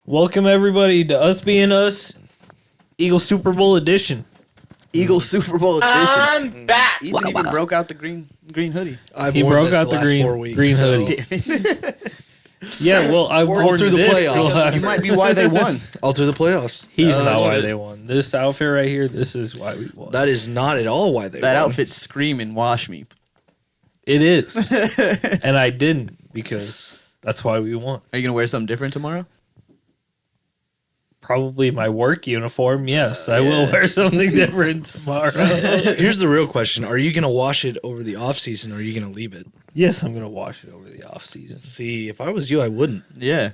Welcome everybody to Us Being Us, Eagle Super Bowl edition. Eagle Super Bowl edition. I'm back. Ethan even broke out the green hoodie. He broke out the green hoodie. Yeah, well, I've All worn through the this playoffs. for the last- You might be why they won. All through the playoffs. He's not why shit. they won. This outfit right here, this is why we won. That is not at all why they That won. outfit's screaming, wash me. It is. And I didn't because that's why we won. Are you going to wear something different tomorrow? Probably my work uniform. Yes, I will wear something different tomorrow. Here's the real question. Are you going to wash it over the off season or are you going to leave it? Yes, I'm going to wash it over the off season. See, if I was you, I wouldn't. Yeah.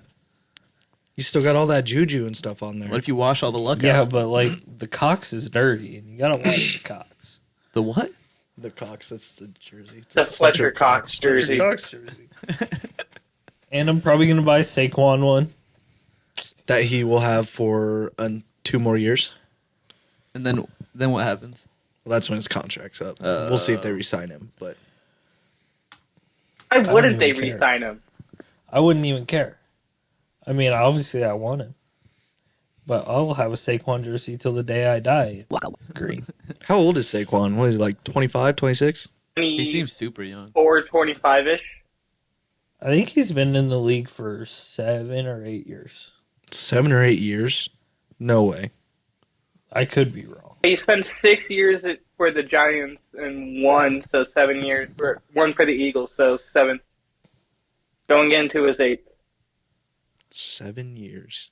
You still got all that juju and stuff on there. What if you wash all the luck Yeah, out? but like the Cox is dirty and you got to wash the Cox. The what? The Cox, that's the jersey. It's The Fletcher Cox jersey. Cox jersey. And I'm probably going to buy Saquon one. that he will have for 2 more years. And then what happens? Well, that's when his contract's up. We'll see if they re-sign him. But Why wouldn't they even care. re-sign him? I wouldn't even care. I mean, obviously I want him. But I'll have a Saquon jersey till the day I die. Green. how old is Saquon? What is he, like 25, 26? He seems super young. 25-ish. I think he's been in the league for 7 or 8 years. 7 or 8 years? No way. I could be wrong. He spent 6 years for the Giants and 1, so 7 years. Or 1 for the Eagles, so 7. Going into his 8th. 7 years.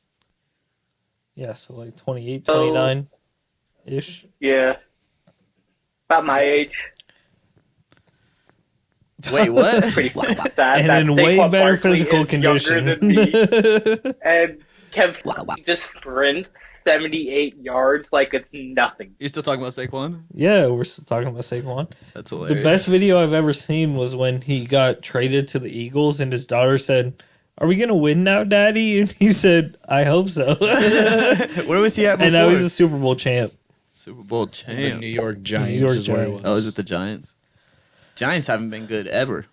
Yeah, so like 28, 29-ish. Yeah. About my age. Wait, what? Pretty sad. And that in way Saquon better Barkley physical is younger condition. than me. And Kev just sprint 78 yards like it's nothing. You still talking about Saquon? Yeah, we're still talking about Saquon. That's hilarious. The best video I've ever seen was when he got traded to the Eagles and his daughter said, "Are we going to win now, Daddy?" And he said, "I hope so." Where was he at before? And now he's a Super Bowl champ. Super Bowl The champ. New York Giants New York is where he Giants. was. Oh, is it the Giants? Giants haven't been good ever.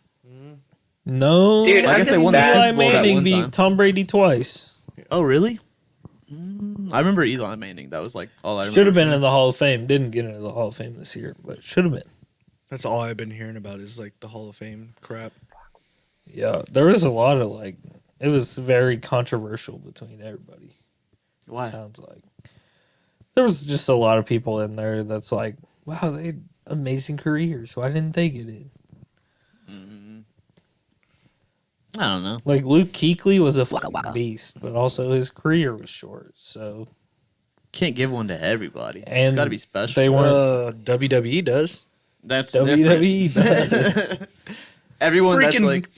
No, Dude, I guess they I'm won the just Eli Super Bowl that Manning one beat time. Tom Brady twice. Oh, really? I remember Eli Manning. That was like all I remember. Should have been in the Hall of Fame. Didn't get into the Hall of Fame this year, but should have been. That's all I've been hearing about is like the Hall of Fame crap. Yeah, there was a lot of like, it was very controversial between everybody. Why? Sounds like there was just a lot of people in there that's like, wow, they had amazing careers. Why didn't they get in? I don't know. Like Luke Kuechly was a fucking beast, but also his career was short. So Can't give one to everybody. And It's got to be special. they weren't WWE does. That's WWE. different. Everyone that's Freaking like,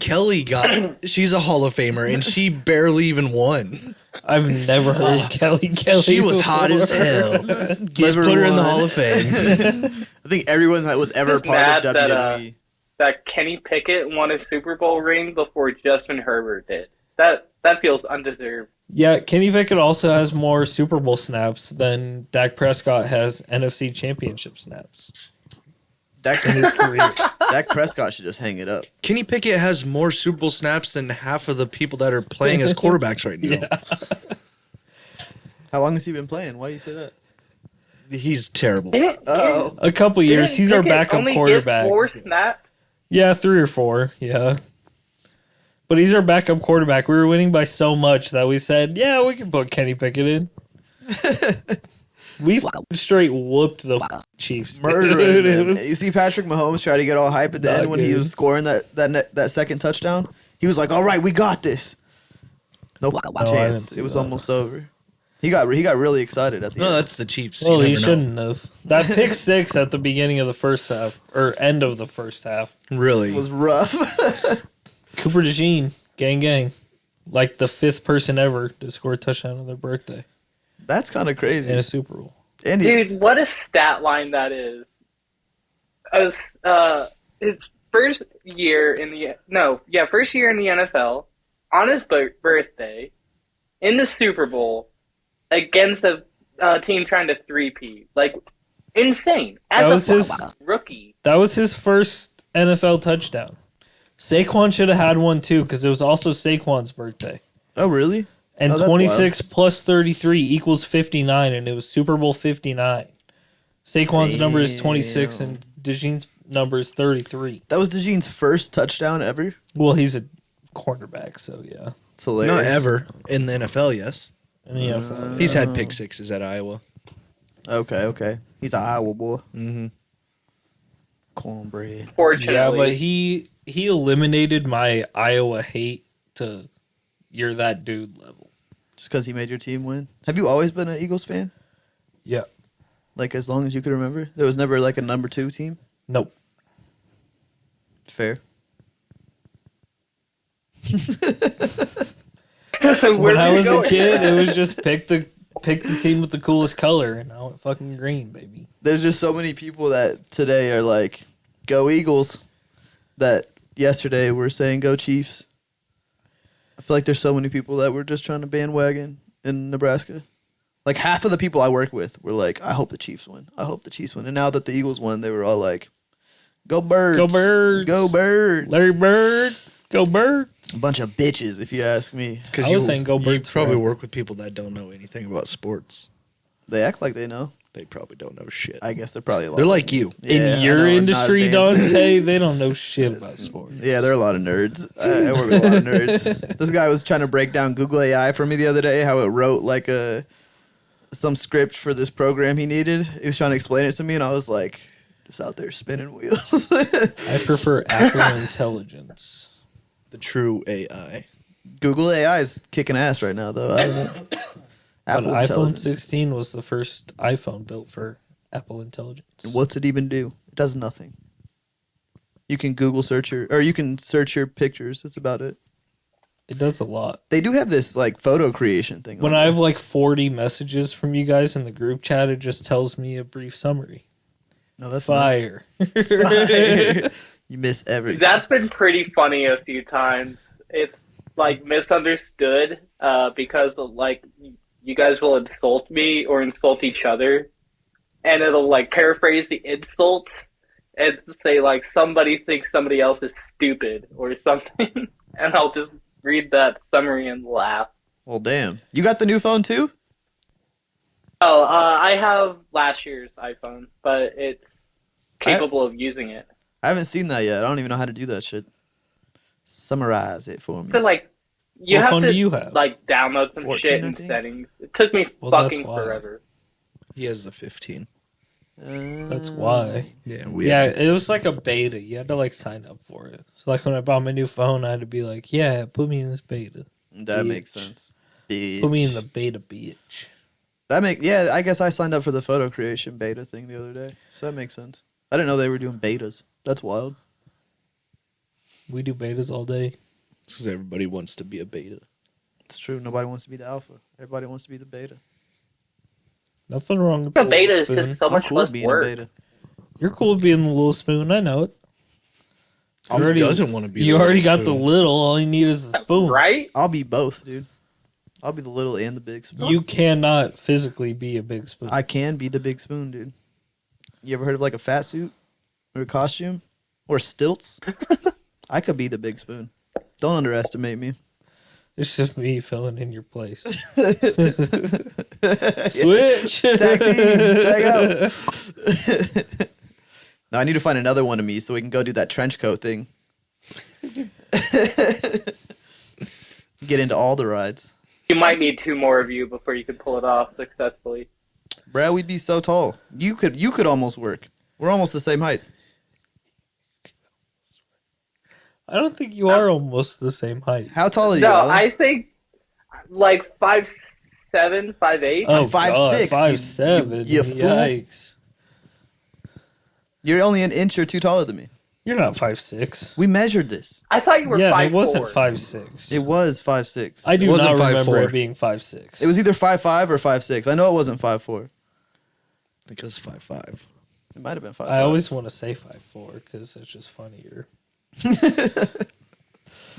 Kelly she's a Hall of Famer and she barely even won. I've never heard of Kelly. She was hot as hell. Let's Never put her in the won. Hall of Fame. I think everyone that was ever Just part of mad that, WWE. That Kenny Pickett won a Super Bowl ring before Justin Herbert did. That feels undeserved. Yeah, Kenny Pickett also has more Super Bowl snaps than Dak Prescott has NFC Championship snaps Dak, in his career. Dak Prescott should just hang it up. Kenny Pickett has more Super Bowl snaps than half of the people that are playing as quarterbacks right now. How long has he been playing? Why do you say that? He's terrible. Oh, A couple years. He's our backup only quarterback. Get 4 snaps? Yeah, 3 or 4. Yeah. But he's our backup quarterback. We were winning by so much that we said, yeah, we can put Kenny Pickett in. We straight whooped the Chiefs. murdering Dude, it them. was- You see Patrick Mahomes try to get all hype at the Not end when he good. was scoring that second touchdown. He was like, "All right, we got this." No I didn't chance. see It was that. almost over. He got really excited at the No, end. that's the Chiefs. Well, You he never know. shouldn't have. That pick 6 at the beginning of the first half, or end of the first half. Really? It was rough. Cooper DeJean, gang. Like the 5th person ever to score a touchdown on their birthday That's kind of crazy. in a Super Bowl. And he, Dude, what a stat line that is. His first year in the NFL, on his birthday, in the Super Bowl, against a team trying to three-peat. Like, insane. That was As his- a rookie. That was his first NFL touchdown. Saquon should have had one too because it was also Saquon's birthday. oh really? And Oh, that's 26 plus 33 equals 59, and it was Super Bowl 59. Saquon's number is 26, and DeJean's number is 33. That was DeJean's first touchdown ever. Well, he's a cornerback, so yeah. It's hilarious. Not ever in the NFL. Yes, In the NFL. he's had pick sixes at Iowa. Okay. He's an Iowa boy. Mm-hmm. Cornbread. Fortunately, Yeah, but he eliminated my Iowa hate to you're that dude level. Just because he made your team win. Have you always been an Eagles fan? Yeah. Like as long as you could remember? There was never like a number 2 team? Nope. Fair. When I was a kid, it was just pick the team with the coolest color, and I went fucking green, baby. There's just so many people that today are like, go Eagles, that yesterday were saying go Chiefs. I feel like there's so many people that were just trying to bandwagon in Nebraska. Like half of the people I work with were like, I hope the Chiefs win. I hope the Chiefs win. And now that the Eagles won, they were all like, go Birds. Go Birds. Go Birds. Larry Bird, go Bird. A bunch of bitches, if you ask me. Because I was saying go you Birds probably forever. work with people that don't know anything about sports. They act like they know. They probably don't know shit. I guess they're probably a lot. They're like you. Yeah, In I your know, not a industry, damn- Dante, they don't know shit about sports. Yeah, there are a lot of nerds. I work with a lot of nerds. This guy was trying to break down Google AI for me the other day, how it wrote like some script for this program he needed. He was trying to explain it to me, and I was like, just out there spinning wheels. I prefer Apple Intelligence. The true AI. Google AI is kicking ass right now, though. I don't know. But Apple iPhone Intelligence. 16 was the first iPhone built for Apple Intelligence. What's it even do? It does nothing. You can Google search you can search your pictures. That's about it. It does a lot. They do have this like photo creation thing. When on I there. have like 40 messages from you guys in the group chat, it just tells me a brief summary. No, that's Fire. nuts. Fire. You miss everything. that's been pretty funny a few times. It's like misunderstood because like you guys will insult me or insult each other, and it'll like paraphrase the insults and say like somebody thinks somebody else is stupid or something, and I'll just read that summary and laugh. Well, damn. You got the new phone too? Oh, I have last year's iPhone, but it's capable of using it. I haven't seen that yet. I don't even know how to do that shit. Summarize it for me. So like, you What have phone to do you have? like download some 14, shit I in think. settings. It took me Well, that's fucking why. forever. He has the 15. That's why. Yeah, Yeah, it was like a beta. You had to like sign up for it. So like when I bought my new phone, I had to be like, yeah, put me in this beta. That makes Bitch. sense. Bitch. Put me in the beta, bitch. Yeah, I guess I signed up for the photo creation beta thing the other day. So that makes sense. I didn't know they were doing betas. That's wild. We do betas all day. because everybody wants to be a beta. It's true. Nobody wants to be the alpha. Everybody wants to be the beta. Nothing wrong with The the beta little is spoon. just so I'm much cool less with being work. a beta. You're cool with being the little spoon. I know it. Who already- doesn't want to be? You the already little got the spoon? little. All you need is the spoon. Right? I'll be both, dude. I'll be the little and the big spoon. You cannot physically be a big spoon. I can be the big spoon, dude. You ever heard of like a fat suit or a costume or stilts? I could be the big spoon. Don't underestimate me. It's just me filling in your place. Yeah. Switch. Tag team, tag out. No, I need to find another one of me so we can go do that trench coat thing. Get into all the rides. You might need two more of you before you can pull it off successfully. Brad, we'd be so tall. You could almost work. We're almost the same height. I don't think you are almost the same height. How tall are you? No, Alan? I think like 5'7", 5'8". Oh, 5'6", God, you- 5'7". you fool. Yikes. You're only an inch or two taller than me. You're not 5'6". We measured this. I thought you were Yeah, 5'4". it wasn't 5'6". It was 5'6". I do wasn't not remember 5'4". it being 5'6". It was either 5'5" or 5'6". I know it wasn't 5'4". I think it was 5'5". It might have been 5'5". I always want to say 5'4" because it's just funnier.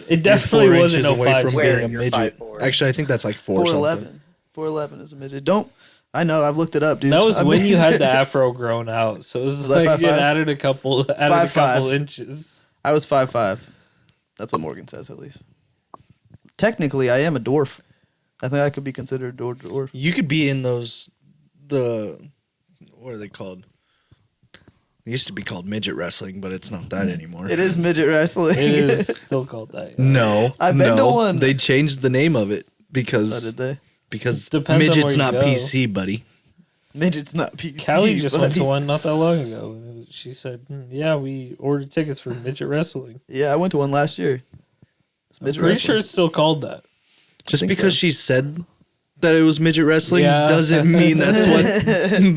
It definitely 4 wasn't inches no away from 5'6". Where being a you're midget. 5'4". Actually, I think that's like 4 something. 4'11". 4'11" is a midget. Don't. I know. I've looked it up, dude. That was I when mean- you had the afro grown out, so it was that like it 5'5"? added a couple 5'5". inches. I was 5'5". That's what Morgan says, at least. Technically, I am a dwarf. I think I could be considered door to door. You could be in those, what are they called? It used to be called midget wrestling, but it's not that anymore. It is midget wrestling. It is still called that. Yeah. No. I've been to one. They changed the name of it Oh, because did they? Depends on midget's where you not go. PC, buddy. Midget's not PC. Callie just went to buddy. one not that long ago. She said, "Yeah, we ordered tickets for midget wrestling." Yeah, I went to one last year. It's I'm midget pretty wrestling. sure it's still called that. Just think because so. she said that it was midget wrestling Yeah. doesn't mean that's what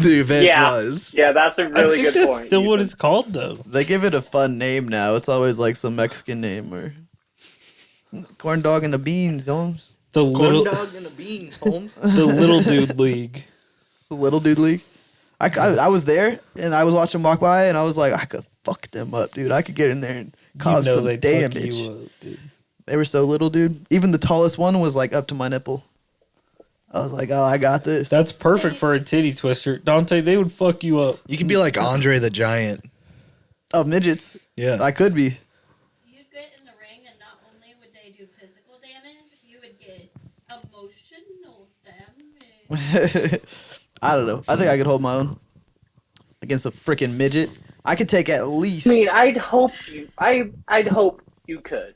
the event Yeah. was. Yeah, that's a I really think good that's point. still what Ethan. it's called, though. They give it a fun name now. It's always like some Mexican name or corn dog and the beans, Holmes. The little, and the beans, Holmes. the little dude league. The little dude league. I was there and I was watching them walk by and I was like, I could fuck them up, dude. I could get in there and cause some they'd fuck damage. you up, dude. They were so little, dude. Even the tallest one was like up to my nipple. I was like, oh, I got this. That's perfect for a titty twister, Dante. They would fuck you up. You could be like Andre the Giant. of midgets. Yeah. I could be. You get in the ring, and not only would they do physical damage, you would get emotional damage. I don't know. I think I could hold my own against a freaking midget. I could take at least. I mean, I'd hope you could.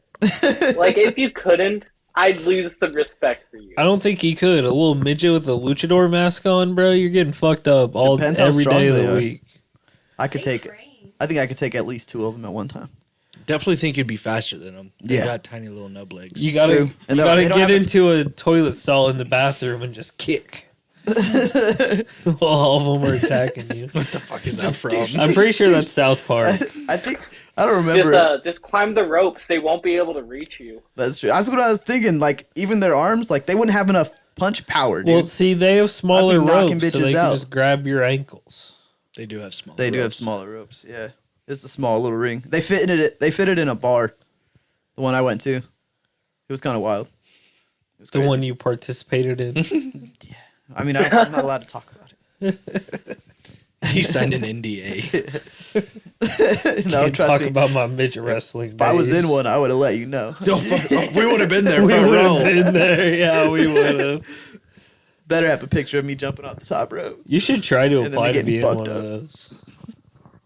Like, if you couldn't, I'd lose the respect for you. I don't think he could. A little midget with a luchador mask on, bro. You're getting fucked up Depends how every strong day of they the are. week. I could They take. train. I think I could take at least two of them at one time. Definitely think you'd be faster than them. They Yeah. got tiny little nub legs. You gotta, True. And you they gotta don't get have a- into a toilet stall in the bathroom and just kick. While all of them are attacking you. What the fuck is that Just from? I'm pretty sure that's South Park. I think. I don't remember. Just climb the ropes. They won't be able to reach you. That's true. That's what I was thinking. Like even their arms, like they wouldn't have enough punch power, dude. Well, see, they have smaller I'd be knocking ropes, so bitches they can out. just grab your ankles. They do have small. They do have ropes. smaller ropes. Yeah, it's a small little ring. They fit in it. They fitted in a bar. The one I went to. It was kind of wild. It was The crazy. one you participated in. I mean, I'm not allowed to talk about it. He signed an NDA. No, Can't trust talk me. about my midget wrestling. If I was in days. one, I would have let you know. Oh, fuck. We would have been there. we front would row. have been there. Yeah, we would have. Better have a picture of me jumping off the top rope. You should try to And then apply they to getting be in fucked one of up. those.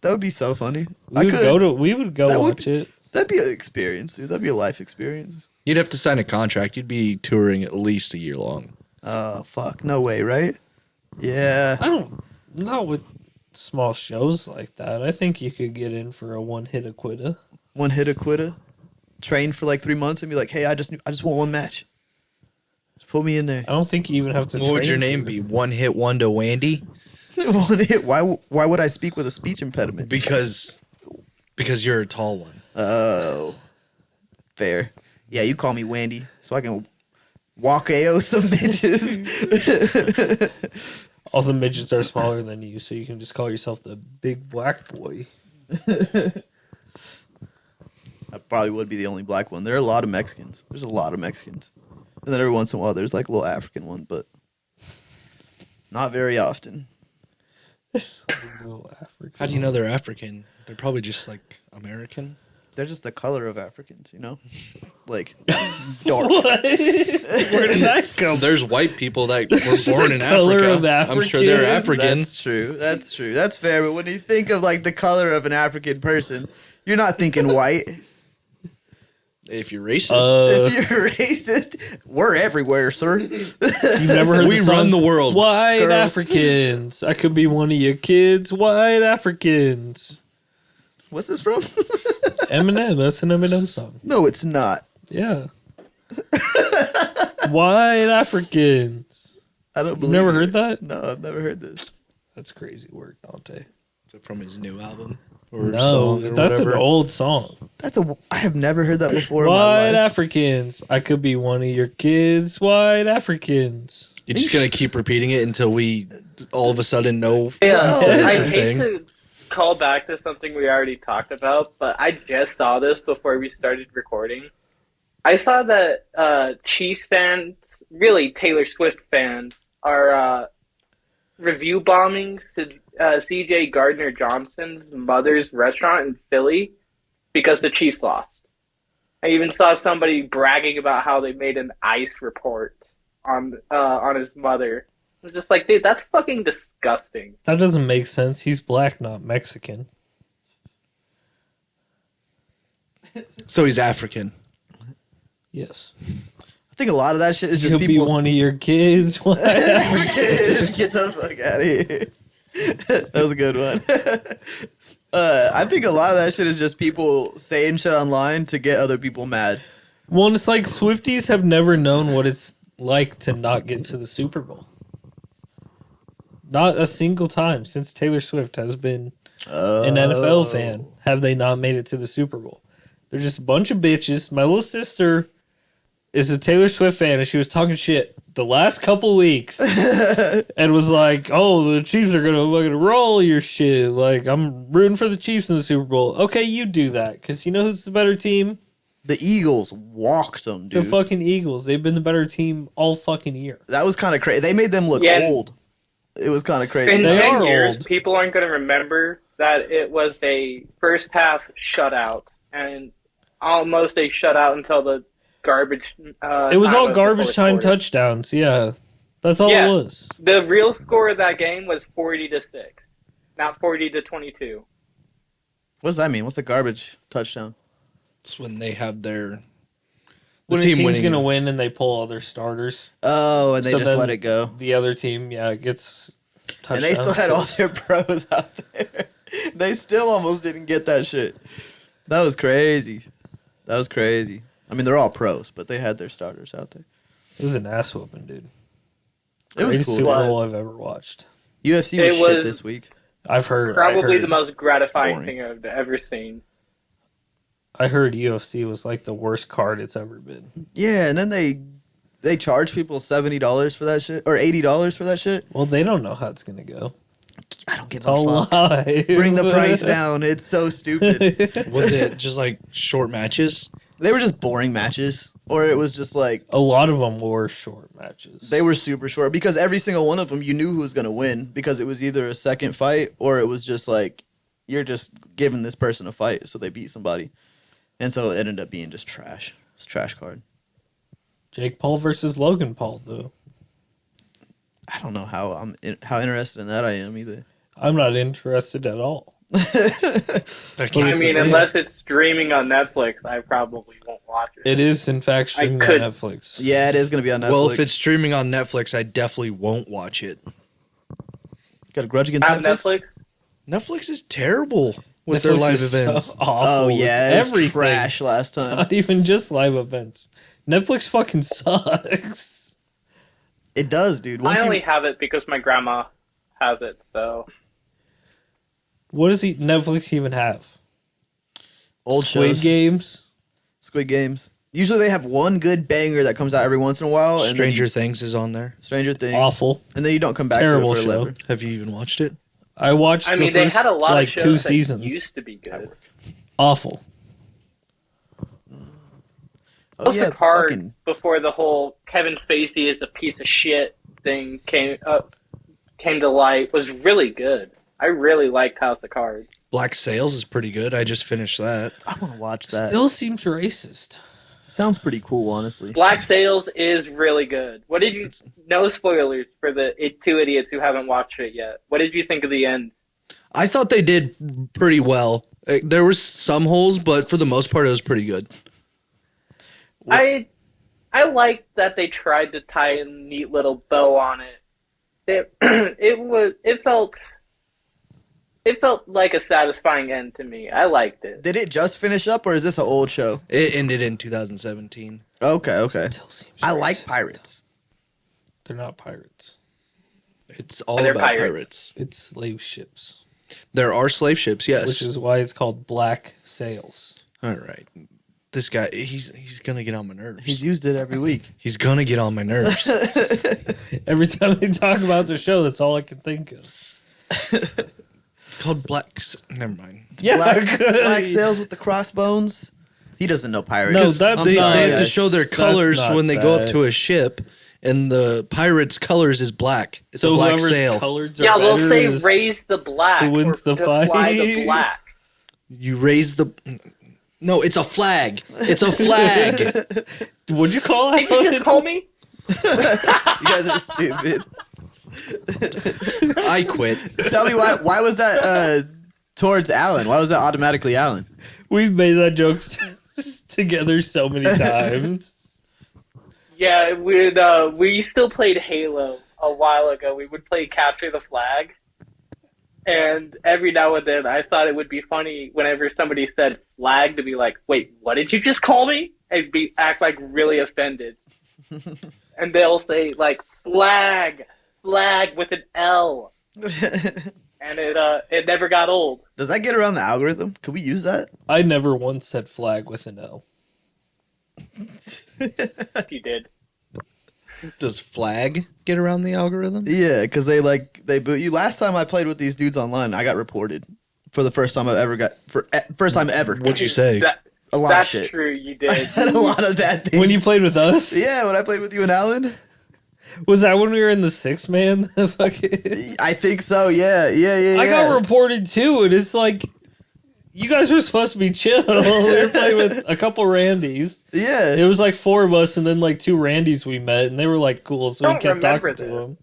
That would be so funny. We would go That would watch it. That'd be an experience, dude. That'd be a life experience. You'd have to sign a contract. You'd be touring at least a year long. Oh fuck, no way, right? Yeah. I don't. Not with small shows like that. I think you could get in for a one-hit acquitta. One hit a quitter. Train for like 3 months and be like, hey, I just want one match. Just put me in there. I don't think you even have to. What would train your for name it. be? One hit wonder Wandy? One hit. Why would I speak with a speech impediment? Because you're a tall one. Oh, fair. Yeah, you call me Wandy, so I can walk AO some bitches. All the midgets are smaller than you, so you can just call yourself the big black boy. I probably would be the only black one. There are a lot of Mexicans. There's a lot of Mexicans, and then every once in a while there's like a little African one, but not very often. Little African. How do you know they're African? They're probably just like American. They're just the color of Africans, you know, like dark. What? Where did that come from? There's white people that were born in color Africa. of I'm sure they're African? African. That's true. That's true. That's fair. But when you think of like the color of an African person, you're not thinking white. If you're racist, If you're racist, we're everywhere, sir. You've never heard we the song, run the world. White Girls. Africans. I could be one of your kids. White Africans. What's this from? Eminem. That's an Eminem song. No, it's not. Yeah. White Africans. I don't You believe. never you. heard that? No, I've never heard this. That's crazy work, Dante. Is it from his new album or No, song or that's whatever? an old song. I have never heard that before in White my life. Africans. I could be one of your kids. White Africans. You're just gonna keep repeating it until we all of a sudden know. Yeah, No. I That's the hate thing. to call back to something we already talked about, but I just saw this before we started recording. I saw that Chiefs fans, really Taylor Swift fans, are review bombing C.J. Gardner Johnson's mother's restaurant in Philly because the Chiefs lost. I even saw somebody bragging about how they made an ICE report on his mother. I was just like, dude, that's fucking disgusting. That doesn't make sense. He's black, not Mexican. So he's African. Yes. I think a lot of that shit is just He'll be people. one of your kids. What? Get the fuck out of here. That was a good one. I think a lot of that shit is just people saying shit online to get other people mad. Well, it's like Swifties have never known what it's like to not get to the Super Bowl. Not a single time since Taylor Swift has been an NFL fan have they not made it to the Super Bowl. They're just a bunch of bitches. My little sister is a Taylor Swift fan, and she was talking shit the last couple weeks and was like, oh, the Chiefs are going to fucking roll your shit. Like, I'm rooting for the Chiefs in the Super Bowl. Okay, you do that, because you know who's the better team? The Eagles walked them, dude. The fucking Eagles. They've been the better team all fucking year. That was kind of crazy. They made them look Yeah. old. It was kind of crazy. In They 10 are years, old. people aren't going to remember that it was a first half shutout and almost a shutout until the garbage. It was time all of the garbage fourth time quarter. touchdowns. Yeah. That's all Yeah. it was. The real score of that game was 40-6, not 40-22. What does that mean? What's a garbage touchdown? It's when they have their When the the team team's winning. going to win and they pull all their starters, Oh, and they So just then let it go. the other team, yeah, gets touchdowns. And they still had all their pros out there. They still almost didn't get that shit. That was crazy. That was crazy. I mean, they're all pros, but they had their starters out there. It was an ass whooping, dude. It was Greatest cool. Super What? Bowl I've ever watched. UFC It was shit was- this week. I've heard. Probably I heard, the most gratifying Boring. thing I've ever seen. I heard UFC was like the worst card it's ever been. Yeah, and then they charge people $70 for that shit or $80 for that shit. Well, they don't know how it's going to go. I don't give It's all a fuck. live. Bring the price down. It's so stupid. Was it just like short matches? They were just boring matches, or it was just like A lot of them were short matches. they were super short because every single one of them you knew who was gonna win because it was either a second fight or it was just like you're just giving this person a fight so they beat somebody, and so it ended up being just trash. It's a trash card. Jake Paul versus Logan Paul, though. I don't know how how interested in that I am either. I'm not interested at all. I It's mean, a- unless it's streaming on Netflix, I probably won't watch it. It is, in fact, streaming on could- Netflix. Yeah, it is gonna be on Netflix. Well, if it's streaming on Netflix, I definitely won't watch it. got a grudge against Have Netflix. Netflix? Netflix is terrible with their Netflix live is so events. awful Oh with yeah, it was everything. trash last time. Not even just live events. Netflix fucking sucks. It does, dude. Once I only you, have it because my grandma has it, so. What does Netflix even have? old Squid shows, Games. Squid Games. Usually they have one good banger that comes out every once in a while, and then Stranger you- Things is on there. Stranger Things, Awful. and then you don't come back Terrible to it for show. 11. Have you even watched it? I watched I mean, the they first had a lot like of shows 2 that seasons. used to be good. Awful. Oh House yeah, of Cards fucking- before the whole Kevin Spacey is a piece of shit thing came to light was really good. I really liked House of Cards. Black Sails is pretty good. I just finished that. I want to watch that. Still seems racist. Sounds pretty cool, honestly. Black Sails is really good. What did you? No spoilers for the two idiots who haven't watched it yet. What did you think of the end? I thought they did pretty well. There was some holes, but for the most part, it was pretty good. I liked that they tried to tie a neat little bow on it. It felt like a satisfying end to me. I liked it. Did it just finish up, or is this an old show? It ended in 2017. Okay. Still seems I like racist. pirates. They're not pirates. It's all They're about pirates. pirates. It's slave ships, There are slave ships, yes. which is why it's called Black Sails. All right. This guy, he's gonna get on my nerves. He's used it every week. He's gonna get on my nerves. Every time they talk about the show, that's all I can think of. It's called Never mind. Yeah, Black sails with the crossbones. He doesn't know pirates. No, that's They, not- they have to show their colors not when they go up bad. to a ship, and the pirate's colors is black. It's so a black whoever's sail. colors are Yeah, they'll better say is- raise the black. who wins or the to fly fight. the black. You raise the. No, it's a flag. It's a flag. What'd you call Did you just it? call me? You guys are stupid. I quit. Tell me why was that towards Alan? Why was that automatically Alan? We've made that joke together so many times. Yeah, we still played Halo a while ago. We would play Capture the Flag. And every now and then, I thought it would be funny whenever somebody said flag to be like, wait, what did you just call me? And act like really offended. And they'll say like, flag with an L. And it never got old. Does that get around the algorithm? Could we use that? I never once said flag with an L. You did. Does flag get around the algorithm? Yeah, because they boot you. Last time I played with these dudes online, I got reported for the first time first time ever. What'd you say? A lot That's of shit. true, you I did. said a lot of bad things. When you played with us? Yeah, when I played with you and Alan. Was that when we were in the 6-man? Fucking- I think so. Yeah. I got reported too, and it's like, you guys were supposed to be chill. We were playing with a couple Randys. Yeah. It was like 4 of us, and then like 2 Randys we met, and they were like cool, so we Don't kept remember talking to this. them.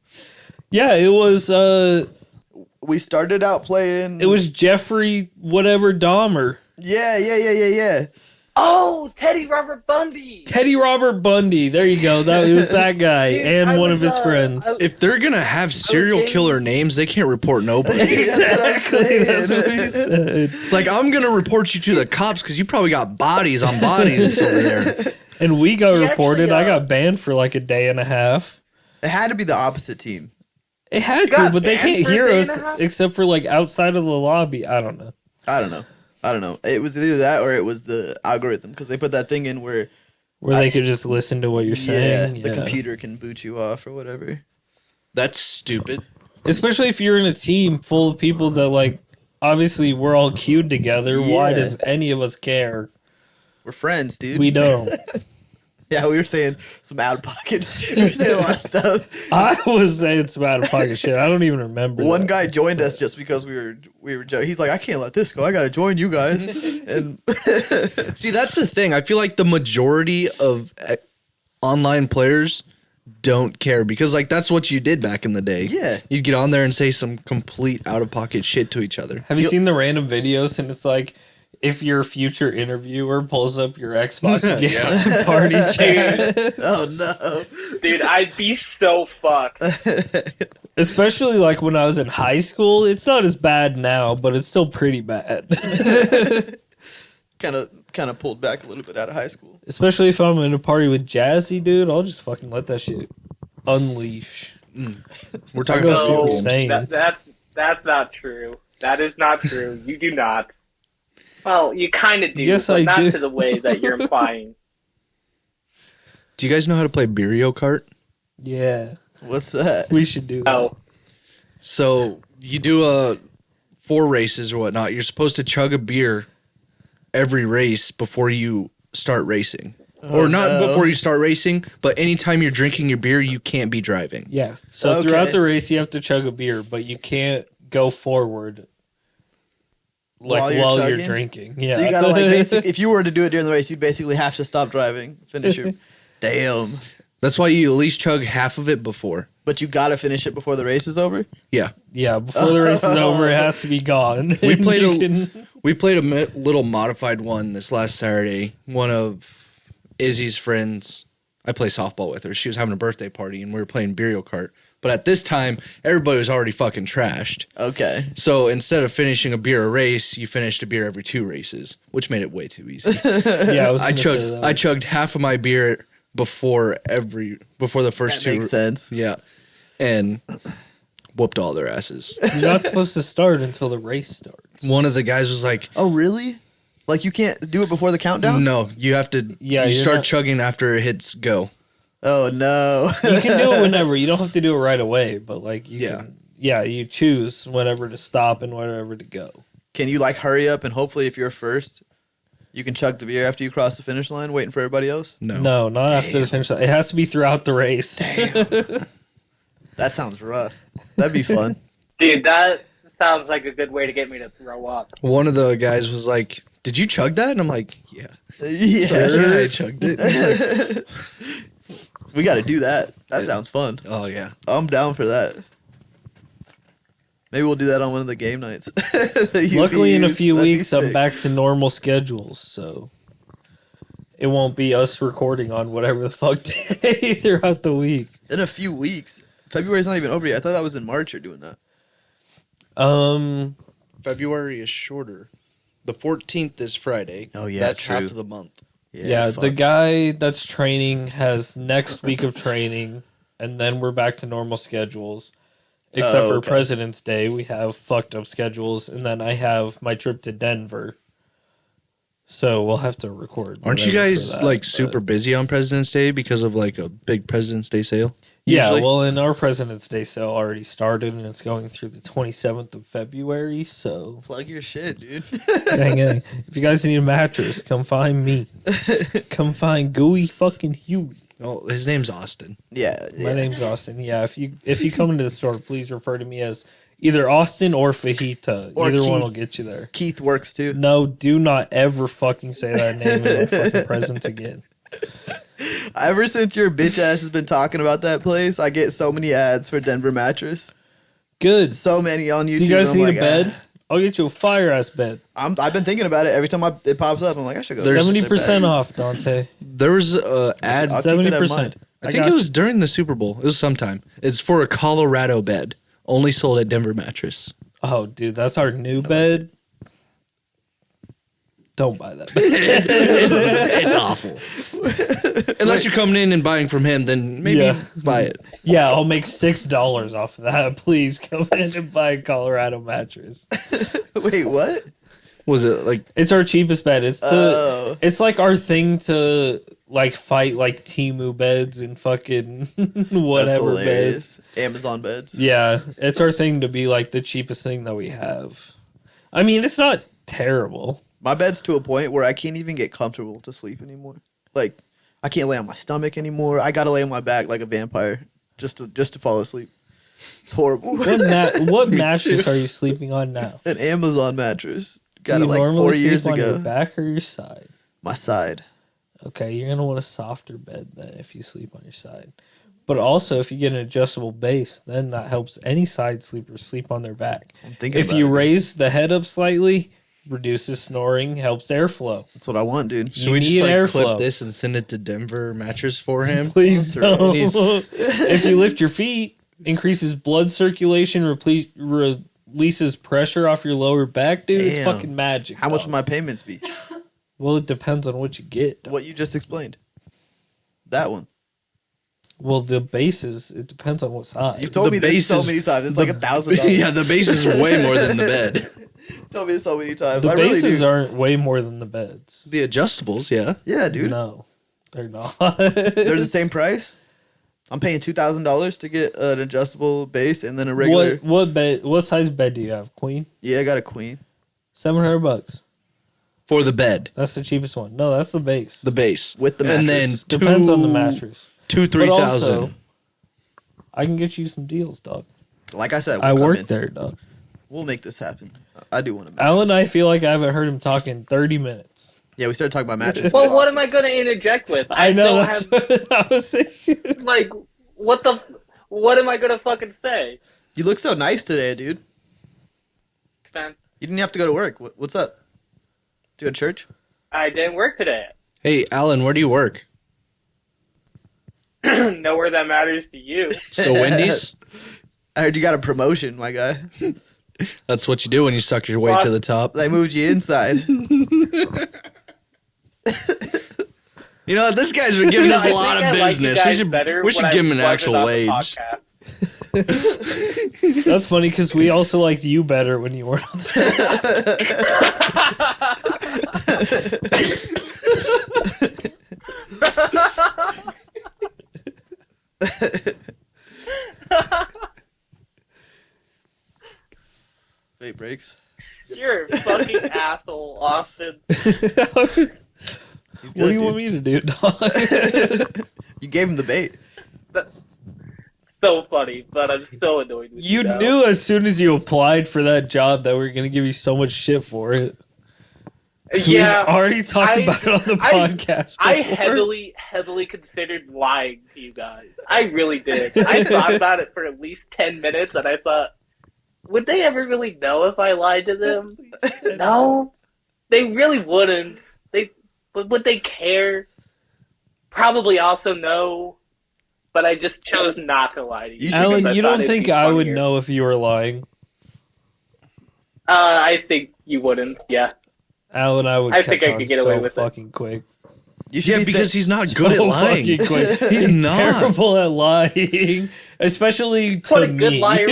Yeah, it was We started out playing. it was Jeffrey whatever Dahmer. Yeah. Oh, Teddy Robert Bundy. Teddy Robert Bundy. There you go. It was that guy Dude, and I one was, of his friends. If they're gonna have serial Okay. killer names, they can't report nobody. Exactly. That's what he said. It's like, I'm gonna report you to the cops because you probably got bodies on bodies over there. And we got He reported. actually, I got banned for like a day and a half. It had to be the opposite team. It had to, got but they banned can't for a hear day us and a half? except for like outside of the lobby. I don't know. I don't know. It was either that or it was the algorithm because they put that thing in where Where they could just listen to what you're saying. the computer can boot you off or whatever. That's stupid. Especially if you're in a team full of people that like, obviously we're all queued together. Why Yeah. does any of us care? We're friends, dude. We don't. Yeah, we were saying some out of pocket. We were saying a lot of stuff. I was saying some out of pocket shit. I don't even remember. One that. guy joined us just because we were joking. He's like, I can't let this go. I gotta join you guys. And See, that's the thing. I feel like the majority of online players don't care because, like, that's what you did back in the day. Yeah. You'd get on there and say some complete out of pocket shit to each other. Have you seen the random videos? And it's like, if your future interviewer pulls up your Xbox game party chat, oh no, Dude, I'd be so fucked. especially like when I was in high school, it's not as bad now, but it's still pretty bad. kind of pulled back a little bit out of high school. Especially if I'm in a party with Jazzy, dude, I'll just fucking let that shit unleash. We're talking I'll go about see what No, you're games. saying. that's not true. That is not true. You do not. Well, you kind of do, Yes, but I not do. to the way that you're implying. Do you guys know how to play Beerio Kart? Yeah, What's that? we should do that. Oh, So you do 4 races or whatnot. You're supposed to chug a beer every race before you start racing. Or not no. before you start racing, but anytime you're drinking your beer, you can't be driving. Yeah, so Okay. throughout the race, you have to chug a beer, but you can't go forward like While while you're you're, chugging? drinking. Yeah, So you gotta if you were to do it during the race, you basically have to stop driving, finish your. Damn. That's why you at least chug half of it before. But you gotta finish it before the race is over. Yeah. yeah. Before the race is over, it has to be gone. We played You a- can- We played a little modified one this last Saturday. One of Izzy's friends, I play softball with her. She was having a birthday party and we were playing Beerio Kart. But at this time, everybody was already fucking trashed. Okay. So instead of finishing a beer a race, you finished a beer every 2 races, which made it way too easy. yeah, I chugged. chugged half of my beer before the first That 2. makes sense. Yeah. And whooped all their asses. You're not supposed to start until the race starts. One of the guys was like, Oh really? Like you can't do it before the countdown? "No, you have to Yeah, you you're start not- chugging after it hits go." Oh no. You can do it whenever. You don't have to do it right away, but like you Yeah. can, yeah, you choose whenever to stop and whenever to go. Can you like hurry up and hopefully if you're first, you can chug the beer after you cross the finish line, waiting for everybody else? No, not after the finish line. It has to be throughout the race. That sounds rough. That'd be fun. dude, that sounds like a good way to get me to throw up. One of the guys was like, "Did you chug that?" And I'm like, "Yeah." yeah. Yeah, I chugged it. He's like, We got to do that. That sounds fun. Oh yeah. I'm down for that. Maybe we'll do that on one of the game nights. The Luckily, in a UVUs. few That'd be weeks, I'm sick. back to normal schedules, so it won't be us recording on whatever the fuck day throughout the week. In a few weeks. February's not even over yet. I thought that was in March you're doing that. February is shorter. The 14th is Friday. Oh, yeah, That's true. half of the month. Yeah, the fuck. guy that's training has next week of training, and then we're back to normal schedules. Except Oh, for okay. President's Day, we have fucked up schedules, and then I have my trip to Denver. So we'll have to record. Aren't you whatever for guys that, like but- super busy on President's Day because of like a big President's Day sale? Yeah, usually? well, and our President's Day sale already started, and it's going through the 27th of February, so... Plug your shit, dude. Dang, dang. If you guys need a mattress, come find me. Come find Gooey fucking Huey. Oh, his name's Austin. yeah. My name's Austin. Yeah, if you come into the store, please refer to me as either Austin or Fajita. Or Either one Keith. will get you there. Keith works too. No, do not ever fucking say that name in my fucking presence again. Ever since your bitch ass has been talking about that place, I get so many ads for Denver mattress. Good. So many on YouTube. Do you guys I'm need like, a bed? I'll get you a fire ass bed. I've been thinking about it every time it pops up. I'm like, I should go. There's- get 70% beds. off, Dante. There was ad. I'll keep it in 70%. mind. I think it was during the Super Bowl. It was sometime. It's for a Colorado bed, only sold at Denver Mattress. Oh, dude, that's our new bed. Don't buy that bed. It's awful. Unless you're coming in and buying from him, then maybe Yeah. buy it. Yeah, I'll make $6 off of that. Please come in and buy a Colorado mattress. Wait, what? Was it like It's our cheapest bed. Oh. It's like our thing to like fight like Timu beds and fucking whatever That's beds. hilarious. Amazon beds. Yeah, it's our thing to be like the cheapest thing that we have. I mean, it's not terrible. My bed's to a point where I can't even get comfortable to sleep anymore. Like, I can't lay on my stomach anymore. I gotta lay on my back like a vampire just to fall asleep. It's horrible. What mattress are you sleeping on now? An Amazon mattress. Do Got you it like normally 4 sleep years on your ago. back or your side? My side. Okay, you're gonna want a softer bed then if you sleep on your side. But also, if you get an adjustable base, then that helps any side sleeper sleep on their back. I'm thinking If about you it, dude. raise the head up slightly, reduces snoring, helps airflow. That's what I want, dude. should You we just need like airflow. clip this and send it to Denver Mattress for him? Please That's right. don't. He's- If you lift your feet, increases blood circulation, releases pressure off your lower back, dude. It's Damn. fucking magic. How much dog. will my payments be? Well, it depends on what you get. dog. What you just explained. That one. Well, the bases, it depends on what size. You told The me this so base is- many times. It's like $1,000. Yeah, the base is way more than the bed. Told me this so many times. The I really bases do. aren't way more than the beds. The adjustables, yeah. Yeah, dude. No, they're not. They're the same price. I'm paying $2,000 to get an adjustable base and then a regular. What bed? What size bed do you have? Queen. Yeah, I got a queen. $700. For the bed, That's the cheapest one. No, that's the base. the base. With the And then mattress. Depends on the mattress. 3,000. But also, I can get you some deals, dog. Like I said, I we'll come work in. there, dog. We'll make this happen. I do want to. Alan, I feel like I haven't heard him talk in 30 minutes. Yeah, we started talking about matches. Well, what am I going to interject with? I know. don't That's what I was thinking. like, what am I going to fucking say? You look so nice today, dude. Man, You didn't have to go to work. What's up? Do you go to church? I didn't work today. Hey, Alan, where do you work? Nowhere that matters to you. So Wendy's? I heard you got a promotion, my guy. That's what you do when you suck your way to the top. They moved you inside. You know what? This guy's been giving us a I lot think of I like you business. guys better We should when give I him an wasn't actual on the wage. podcast. That's funny because we also liked you better when you weren't on. Wait, breaks. You're a fucking asshole, Austin. He's What good, do you want dude. me to do, dog? You gave him the bait. So funny, but I'm so annoyed with you. You now. knew as soon as you applied for that job that we were gonna give you so much shit for it. Yeah, We've already talked I- about it on the I- podcast I before. heavily considered lying to you guys. I really did. I thought about it for at least 10 minutes, and I thought, would they ever really know if I lied to them? No, they really wouldn't. Would they care? Probably also no. But I just chose not to lie to you. You should because Alan, I you thought don't it'd think be I would funnier. know if you were lying? I think you wouldn't. Yeah. Alan, I would I catch think I on could get away so with it. fucking quick. You should Yeah, be because he's not good at So lying. fucking quick. He's He's not. terrible at lying, especially What to a good me. liar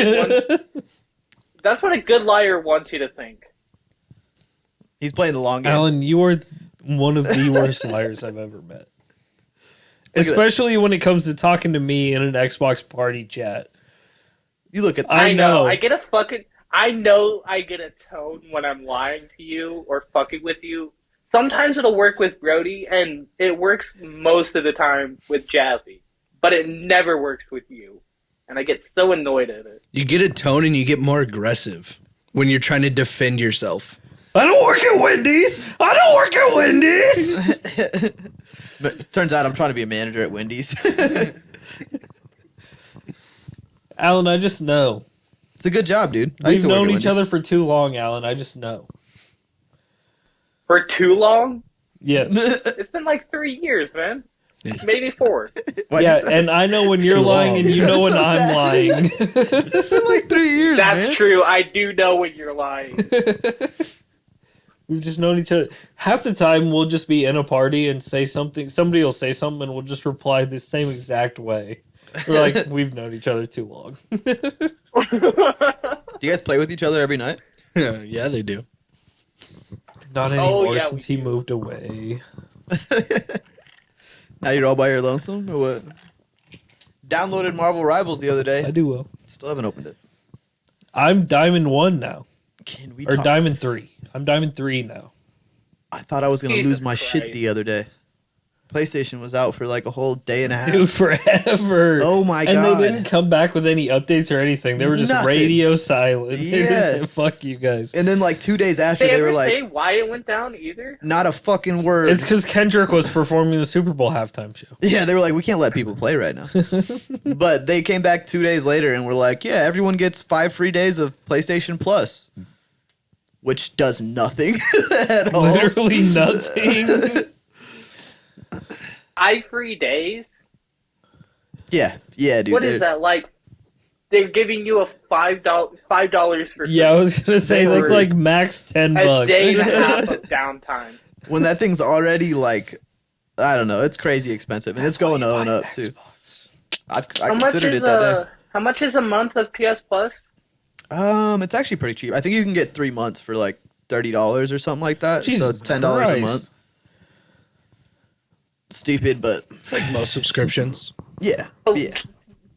That's what a good liar wants you to think. He's playing the long game. Alan, you are one of the worst liars I've ever met. that. Especially when it comes to talking to me in an Xbox party chat. You look at I know. I get a fucking. I know I get a tone when I'm lying to you or fucking with you. Sometimes it'll work with Brody, and it works most of the time with Jazzy. But it never works with you. And I get so annoyed at it. You get a tone and you get more aggressive when you're trying to defend yourself. I don't work at Wendy's. I don't work at Wendy's. But turns out I'm trying to be a manager at Wendy's. Alan, I just know. It's a good job, dude. I used We've to work known at each Wendy's. other for too long, Alan. I just know. For too long? Yes. It's been like 3 years, man. Maybe 4. Why'd you Yeah, say- and I know when you're Too lying long. and you know when So I'm sad. lying. It's been like 3 years, That's man. true. I do know when you're lying. We've just known each other. Half the time, we'll just be in a party and say something. Somebody will say something, and we'll just reply the same exact way. We're like, we've known each other too long. Do you guys play with each other every night? Yeah, they do. Not anymore yeah, since we he do. moved away. Now you're all by your lonesome, or what? Downloaded Marvel Rivals the other I day. do well. Still haven't opened it. I'm Diamond 1 now. Can we Or talk? Diamond 3. I'm Diamond 3 now. I thought I was gonna Jesus lose my shit Christ. the other day. PlayStation was out for like a whole day and a half. Dude, forever. Oh my And God. they didn't come back with any updates or anything. They were just Nothing. radio silent. They just Yeah. said, fuck you guys. And then like 2 days after, Did they they were ever like, say why it went down either? not a fucking word. It's because Kendrick was performing the Super Bowl halftime show. Yeah, they were like, we can't let people play right now. But they came back 2 days later and were like, yeah, everyone gets 5 free days of PlayStation Plus, which does nothing at all. Literally nothing. 5 free days? Yeah, dude. What they're- is that like? They're giving you a $5 for Yeah, I was gonna say They were- like max $10. a day and a half of downtime. When that thing's already like, I don't know, it's crazy expensive, and it's going on up too. I How much considered is it that how much is a month of PS Plus? day. It's actually pretty cheap. I think you can get 3 months for like $30 or something like that. Jesus so $10 a Christ. month. Stupid, but It's like most subscriptions. yeah, Oh, yeah.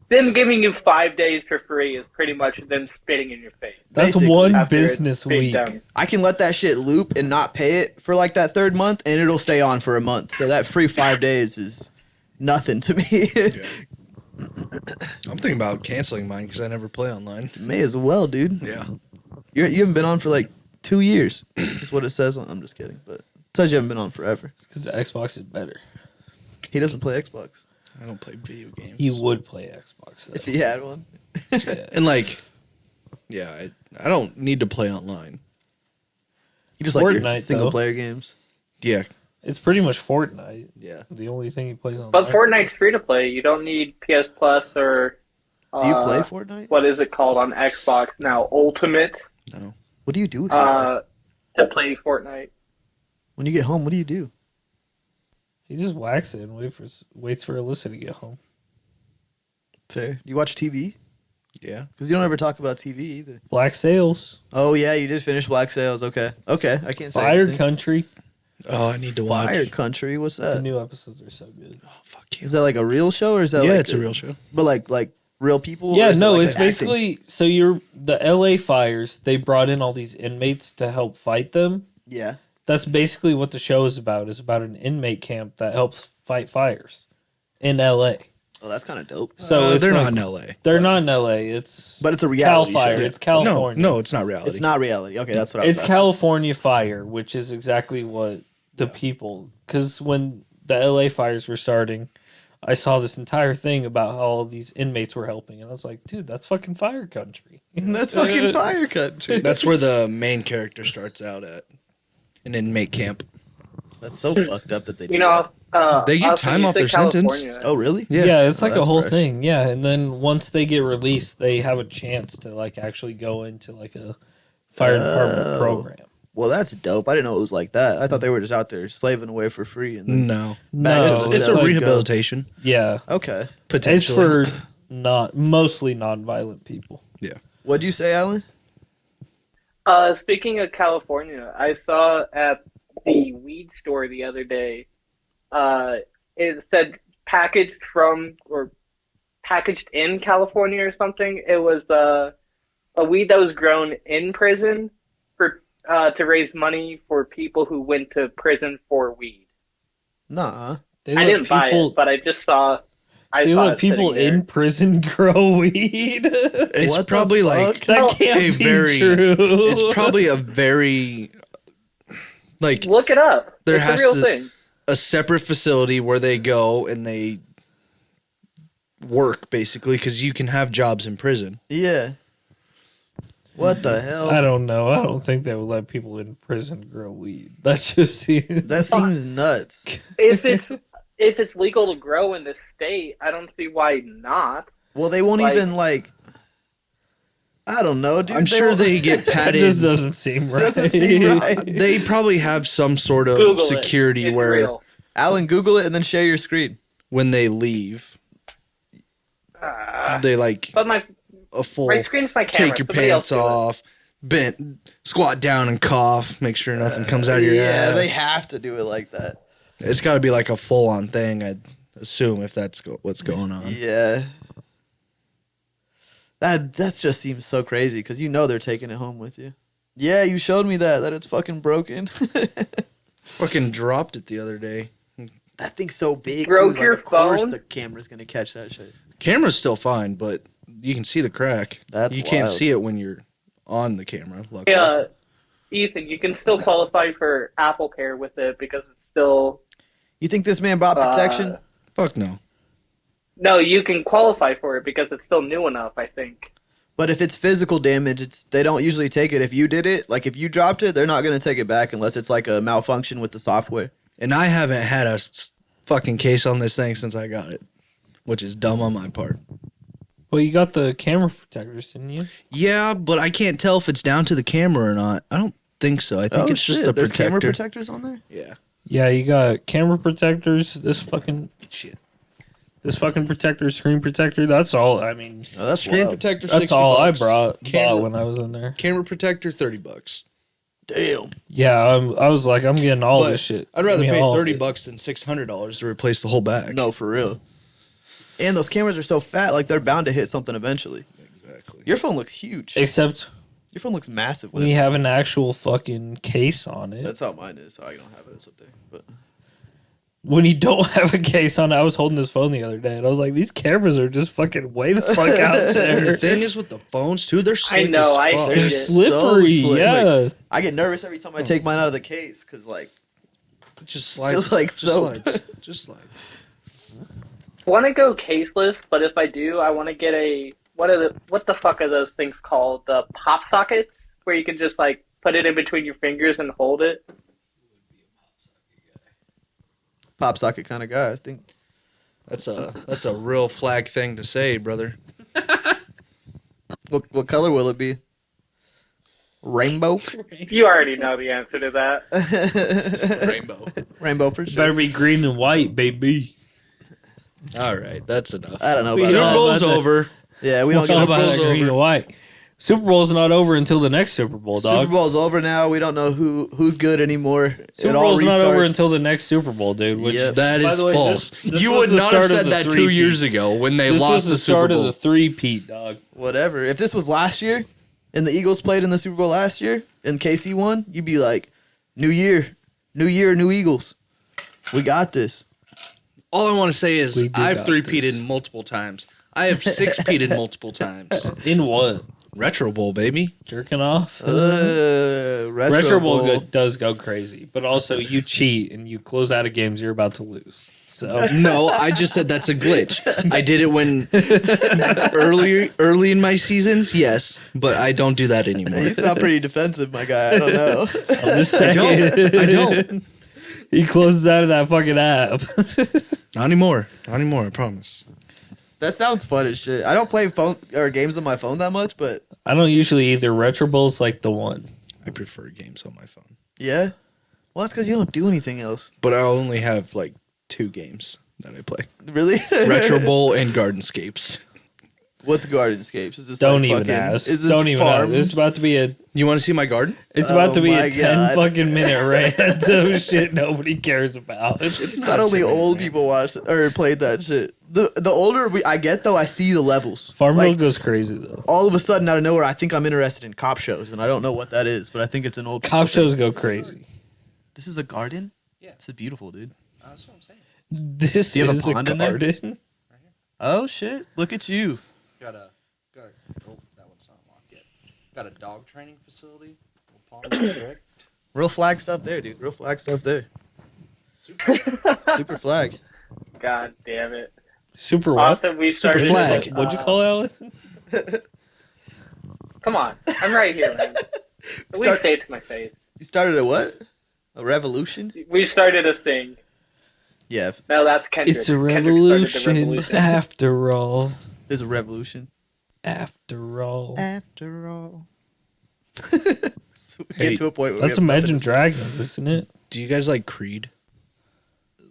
Them giving you 5 days for free is pretty much them spitting in your face. That's Basically, one after it's business been week. done. I can let that shit loop and not pay it for like that 3rd month, and it'll stay on for a month. So that free 5 days is nothing to me. I'm thinking about canceling mine because I never play online. May as well, dude. Yeah. You haven't been on for like 2 years. Is what it says. I'm just kidding, but it says you haven't been on forever. Because the Xbox is better. He doesn't play Xbox. I don't play video games. He would play Xbox. Though. If he had one, Yeah. And like, yeah, I don't need to play online. you just like your Fortnite, single though. player games. Yeah. It's pretty much Fortnite. Yeah. The only thing he plays on. But Fortnite's free to play. You don't need PS Plus or Do you play Fortnite? what is it called on Xbox now? Ultimate No. What do you do with your life? to play Fortnite. When you get home? What do you do? He just whacks it and waits for Alyssa to get home. Fair. Do you watch TV? Yeah. Because you don't ever talk about TV either. Black Sails, Oh yeah, you did finish Black Sails. Okay. I can't say Fire anything. Country. Oh, I need to watch. Fire Country. What's The that? new episodes are so good. Oh, fuck you. Is that like a real show or is that Yeah, like it's a real show. But like real people? or Yeah, is it no, like it's acting? basically so you're the LA fires. They brought in all these inmates to help fight them. Yeah. That's basically what the show is about. It's about an inmate camp that helps fight fires in LA. Oh, that's kind of dope. So it's they're like- not in LA. They're not in LA. It's But it's a Cal reality Fire. show. It's California. No, it's not reality. It's not reality. Okay, that's what I was It's asking. California Fire, which is exactly what the people. Because when the LA fires were starting, I saw this entire thing about how all these inmates were helping, and I was like, dude, that's fucking fire country. That's fucking fire country. That's where the main character starts out at an inmate camp. That's so fucked up that they do You know, They get also, time you off said their sentence. California. that. Oh, really? Yeah, it's like a that's whole fresh. thing. Yeah, and then once they get released, they have a chance to like actually go into like a fire department Oh. program. Well, that's dope. I didn't know it was like that. I thought they were just out there slaving away for free. And then... No, No, Back it's to a like, rehabilitation. Yeah, Okay. it's Potentially. for mostly non-violent people. What'd you say, Alan? Speaking of California, I saw at the weed store the other day. It said packaged from or packaged in California or something. It was a weed that was grown in prison for to raise money for people who went to prison for weed. Nah. They I let didn't buy it, but I just saw. They saw let it people sitting there. in prison grow weed. It's What the probably like fuck? That can't a be very- true. it's probably a very like Look it up. There It's has a real to- thing. a separate facility where they go and they work basically because you can have jobs in prison. Yeah. What the hell? I don't know. I don't think they would let people in prison grow weed. That just seems. That seems nuts. If it's legal to grow in this state, I don't see why not. Well, they won't Like- even like. I don't know, dude. I'm sure won't- they get That patted. just doesn't seem right. Doesn't seem right. They probably have some sort of Google security it. It's where real. Alan, Google it and then share your screen. when they leave, Ah. they like But my a full screen's my camera. take your Somebody else pants do it. off, bent, squat down and cough, make sure nothing comes out of your Yeah, ass. they have to do it like that. It's got to be like a full on thing, I'd assume, if that's what's going on. Yeah. That just seems so crazy because you know they're taking it home with you. Yeah, you showed me that it's fucking broken. Fucking dropped it the other day. That thing's so big. Broke too. your Of course, phone? the camera's gonna catch that shit. Camera's still fine, but you can see the crack. That's you can't wild. see it when you're on the camera. Luckily. Yeah, Ethan, you can still qualify for Apple Care with it because it's still. You think this man bought protection? Fuck no. No, you can qualify for it because it's still new enough, I think. But if it's physical damage, they don't usually take it. If you did it, like if you dropped it, they're not gonna take it back unless it's like a malfunction with the software. And I haven't had a fucking case on this thing since I got it, which is dumb on my part. Well, you got the camera protectors, didn't you? Yeah, but I can't tell if it's down to the camera or not. I don't think so. I think it's just a There's protector. camera protectors on there. Yeah. Yeah, you got camera protectors. This fucking protector, screen protector. That's all. I mean, Oh, that's Screen wild. protector. that's 60 all I bucks. bought Camera, when I was in there. camera protector, $30. Damn. Yeah, I was like, I'm getting all But this shit. I'd rather I mean, pay all of $30 it. than $600 to replace the whole bag. No, for real. And those cameras are so fat, like they're bound to hit something eventually. Exactly. Your phone looks huge. Except Your phone looks massive. when you have an actual fucking case on it. That's how mine is. So I don't have it. It's up there. But When you don't have a case on it, I was holding this phone the other day, and I was like, these cameras are just fucking way the fuck out The there. thing is with the phones too, they're slick know, as I fuck. hate They're it. slippery. So slick. Yeah. I get nervous every time I take mine out of the case because like It just feels slides. like just soap. slides. Just slides. Want to go caseless, but if I do, I want to get a what the fuck are those things called? The pop sockets, where you can just like put it in between your fingers and hold it. pop socket kind of guy. I think. That's a real flag thing to say, brother. What color will it be? Rainbow. You already know the answer to that. Rainbow. Rainbow for Better sure. be green and white, baby. All right, that's enough. I don't know We about don't Super that. Bowl's about that. over. Yeah, we don't It's all get about that Bowl's green over. and white. Super Bowl's not over until the next Super Bowl, dog. Super Bowl's over now. We don't know who's good anymore. Super it all Bowl's not over restarts. until the next Super Bowl, dude. Which Yep. That by is the way, false. this You was would the not have start of said the that 2 three-peat. years ago when they this lost was the the Super start Bowl. of the three-peat, dog. Whatever. If this was last year and the Eagles played in the Super Bowl last year and KC won, you'd be like, New Year, New Eagles. We got this. All I want to say is We do I've got three-peated this. multiple times. I have six-peated multiple times. In what? Retro Bowl, baby. Jerking off? Retro Bowl. Does go crazy, but also you cheat and you close out of games you're about to lose. So No, I just said that's a glitch. I did it when early in my seasons, yes, but I don't do that anymore. You sound pretty defensive, my guy. I don't know. I'm just saying. I don't. He closes out of that fucking app. Not anymore. Not anymore, I promise. That sounds fun as shit. I don't play phone or games on my phone that much, but I don't usually either. Retro Bowl's like the one. I prefer games on my phone. yeah. Well, that's because you don't do anything else. But I only have like 2 games that I play. Really? Retro Bowl and Gardenscapes. What's Gardenscapes? Is this Don't like even fucking, ask. Is this Don't even ask. farms? It's about to be a. You want to see my garden? It's about to be my a 10 God. fucking minute rant of shit nobody cares about. It's not only old people watch or played that shit. The older I get though, I see the levels. Farmville Like, goes crazy though. all of a sudden out of nowhere, I think I'm interested in cop shows, and I don't know what that is, but I think it's an old Cop people thing. shows go crazy. This is a garden. Yeah. This is beautiful, dude. That's what I'm saying. This Do you have a is a pond in there? garden. Oh shit! Look at you. Got a oh, that one's not unlocked yet. Got a dog training facility. Real flag stuff there, dude. Real flag stuff there. Super flag. God damn it. Super what? Also, we Super started. flag. with, What'd you call it, Alan? Come on, I'm right here, man. At Start- least say it to my face. You started a what? A revolution? We started a thing. Yeah, No, that's Kendrick. It's a Kendrick started revolution the revolution. after all. there's a revolution. After all. After all. So we Hey, get to a point where That's we have nothing Imagine to say. Dragons, isn't it? Do you guys like Creed?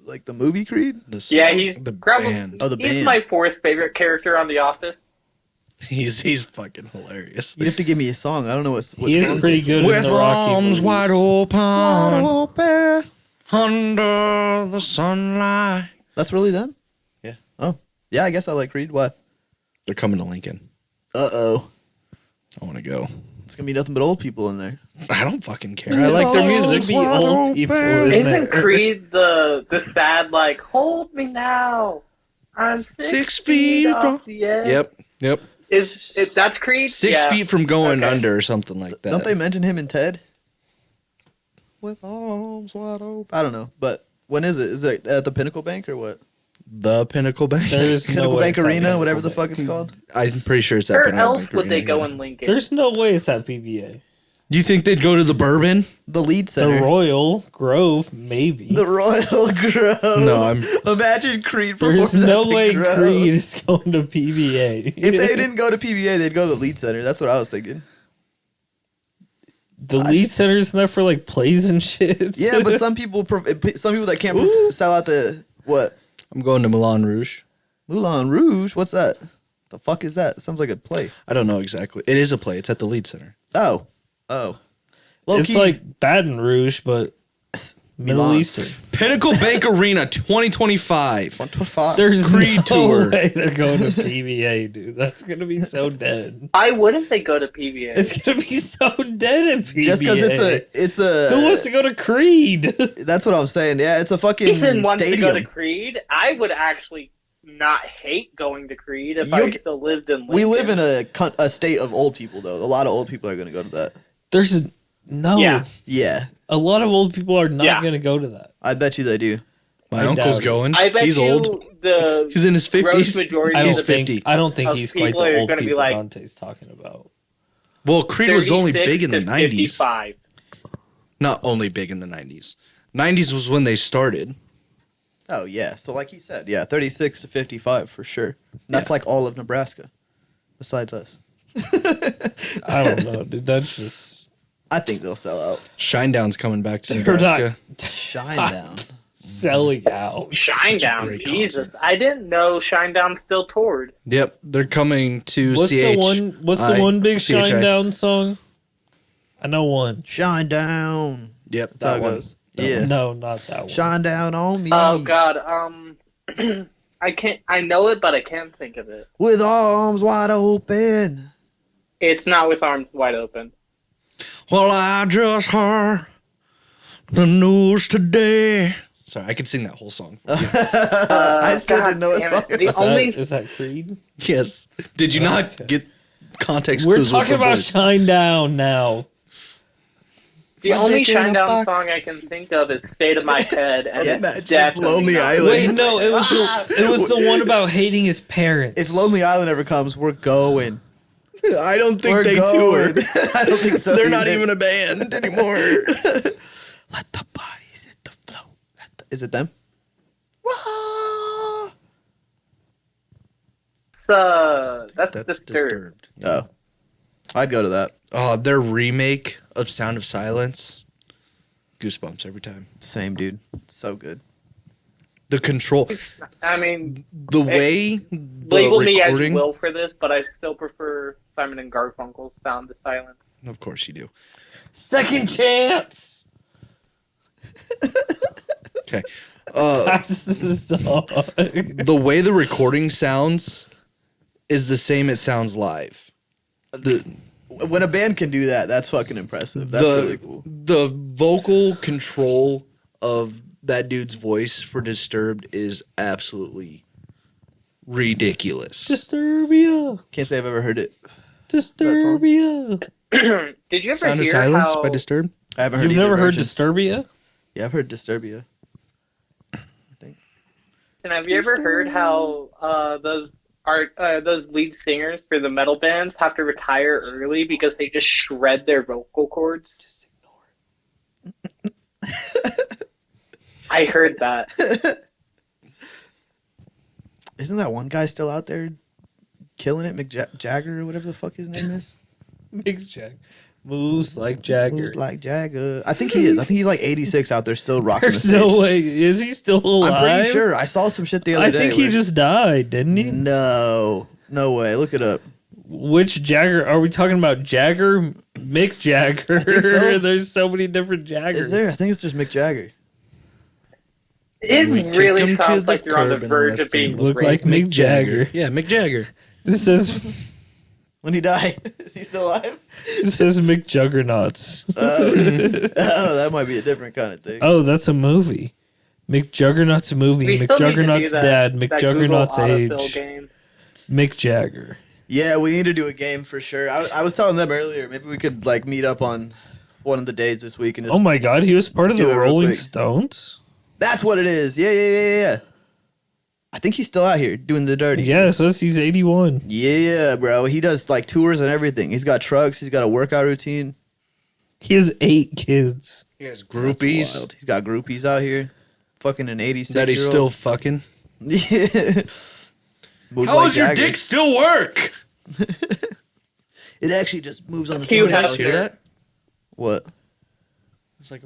Like the movie Creed? The Yeah, song? he's the probably band. Oh, the he's band. my 4th favorite character on The Office. He's fucking hilarious. You have to give me a song. I don't know what He is songs pretty this good in With the Rocky arms movies. wide open, Open. under the sunlight. That's really them? Yeah. Oh. Yeah, I guess I like Creed. Why? They're coming to Lincoln. Uh-oh. I want to go. It's gonna be nothing but old people in there. I don't fucking care. I like their There's music. be old people in Isn't there. Creed the sad like hold me now? I'm 6 feet off from- the edge. Yep. Is that's Creed? 6 Yeah. feet from going Okay. under or something like that. Don't they mention him in Ted? With arms wide open. I don't know, but when is it? Is it at the Pinnacle Bank or what? The Pinnacle Bank. There's no Pinnacle way Bank it's at Arena, Pinnacle whatever the Bank. fuck it's called. I'm pretty sure it's at Where Pinnacle else Bank would they Arena, go yeah. in Lincoln? There's no way it's at PBA. Do you think they'd go to the Bourbon? The Lead The Center. Royal Grove, maybe. The Royal Grove. No, I'm- Imagine Creed There's performs no at the way Grove. Creed is going to PBA. If they didn't go to PBA, they'd go to the Lead Center. That's what I was thinking. The lead center's enough for like plays and shit. Yeah, but some people that can't sell out the what? I'm going to Moulin Rouge. Moulin Rouge. What's that? The fuck is that? It sounds like a play. I don't know exactly. It is a play. It's at the Lead Center. Oh. Low it's key. like Baton Rouge, but Middle Milan. Eastern. Pinnacle Bank Arena 2025. 125. There's Creed no tour. way they're going to PBA, dude. That's gonna be so dead. Why wouldn't they go to PBA? It's gonna be so dead at PBA. just because it's Who wants a. to go to Creed? That's what I'm saying. Yeah, it's a fucking Ethan wants to stadium. go to Creed. I would actually not hate going to Creed if You'll I get- still lived in Lincoln. We live in a state of old people though. A lot of old people are going to go to that. There's no. Yeah. Yeah, A lot of old people are not Yeah. gonna go to that. I bet you they do. My I uncle's doubt it. going. I bet He's you old. the He's in his gross 50s. majority I of don't the think. 50. I don't think of he's quite people are the old gonna be people like- Dante's talking about. Well, Creed was only 36 big in the to 90s. 55. Not only big in the 90s. 90s was when they started. Oh yeah. So like he said, yeah, 36 to 55 for sure. And that's Yeah. like all of Nebraska, besides us. I don't know, dude. That's just I think they'll sell out. Shinedown's coming back to They're Nebraska. Shine down. selling out. Shinedown, great Jesus! I didn't know Shinedown still toured. Yep, they're coming to What's CH. the one? What's the one big Shine Down song? I know one. Shine down. Yep, That's how that it one. goes. Yeah. No, not that one. Shine down on me. Oh God, I can't. I know it, but I can't think of it. With arms wide open. It's not with arms wide open. Well, I just heard the news today. Sorry, I could sing that whole song. For you. I still didn't know what damn song it. it The was. only Is that Creed? Yes. Did you not Okay. get context? We're clues with talking the about voice? Shine Down now. The My only dick in a Shinedown box. song I can think of is "State of My Head," and Yeah, it's Imagine definitely Lonely not. Island. Wait, no, it was the one about hating his parents. If Lonely Island ever comes, we're going. I don't think We're they going. tour. I don't think so. They're not either. even a band anymore. Let the bodies hit the floor. Is it them? Wah! That's That's Disturbed. Disturbed. Oh, I'd go to that. Oh, their remake of Sound of Silence. Goosebumps every time. Same dude. So good. The control, I mean, the way the label me as you recording. will for this, but I still prefer Simon and Garfunkel's "Sound of Silence." Of course you do. Second Chance. Okay. That's the song. The way the recording sounds is the same it sounds live. The When a band can do that, that's fucking impressive. That's the, really cool. the vocal control of that dude's voice for Disturbed is absolutely ridiculous. Disturbia. Can't say I've ever heard it. Disturbia. Did you ever Sound of hear Silence how? by Disturbed? I haven't heard You've either never heard version. Disturbia? Yeah, I've heard Disturbia. And have you ever heard how those lead singers for the metal bands have to retire early because they just shred their vocal cords? Just ignore it. I heard that. Isn't that one guy still out there killing it? Mick Jagger or whatever the fuck his name is? Mick Jagger. Moves like Jagger. Who's like Jagger? I think he is. I think he's like 86 out there still rocking the There's stage. no way. Is he still alive? I'm pretty sure. I saw some shit the other I day. think he where- just died, didn't he? No way. Look it up. Which Jagger? Are we talking about Jagger? Mick Jagger? think so. There's so many different Jaggers. Is there? I think it's just Mick Jagger. It We kick really him to sounds the like you're on the curb and verge unless of being they Look raped. like Mick Jagger. Yeah, Mick Jagger. This says When he died, is he still alive? this says Mick Juggernauts. Oh, that might be a different kind of thing. Oh, that's a movie. Mick Juggernaut's a movie. We Mick still need to do Juggernaut's that- dad. Mick that Juggernaut's Google age. autofill game. Mick Jagger. Yeah, we need to do a game for sure. I was telling them earlier, maybe we could like meet up on one of the days this week and just. Oh my God, he was part of Do the it real Rolling quick. Stones. That's what it is. Yeah. I think he's still out here doing the dirty. Yeah, it says he's 81. Yeah, bro. He does like tours and everything. He's got trucks. He's got a workout routine. He has 8 kids. He has That's groupies wild. He's got groupies out here. Fucking an 86 that he's still fucking. Yeah. Moves How like does your Jagger. dick still work? It actually just moves on the Cute tongue. house. Hear that? What? It's like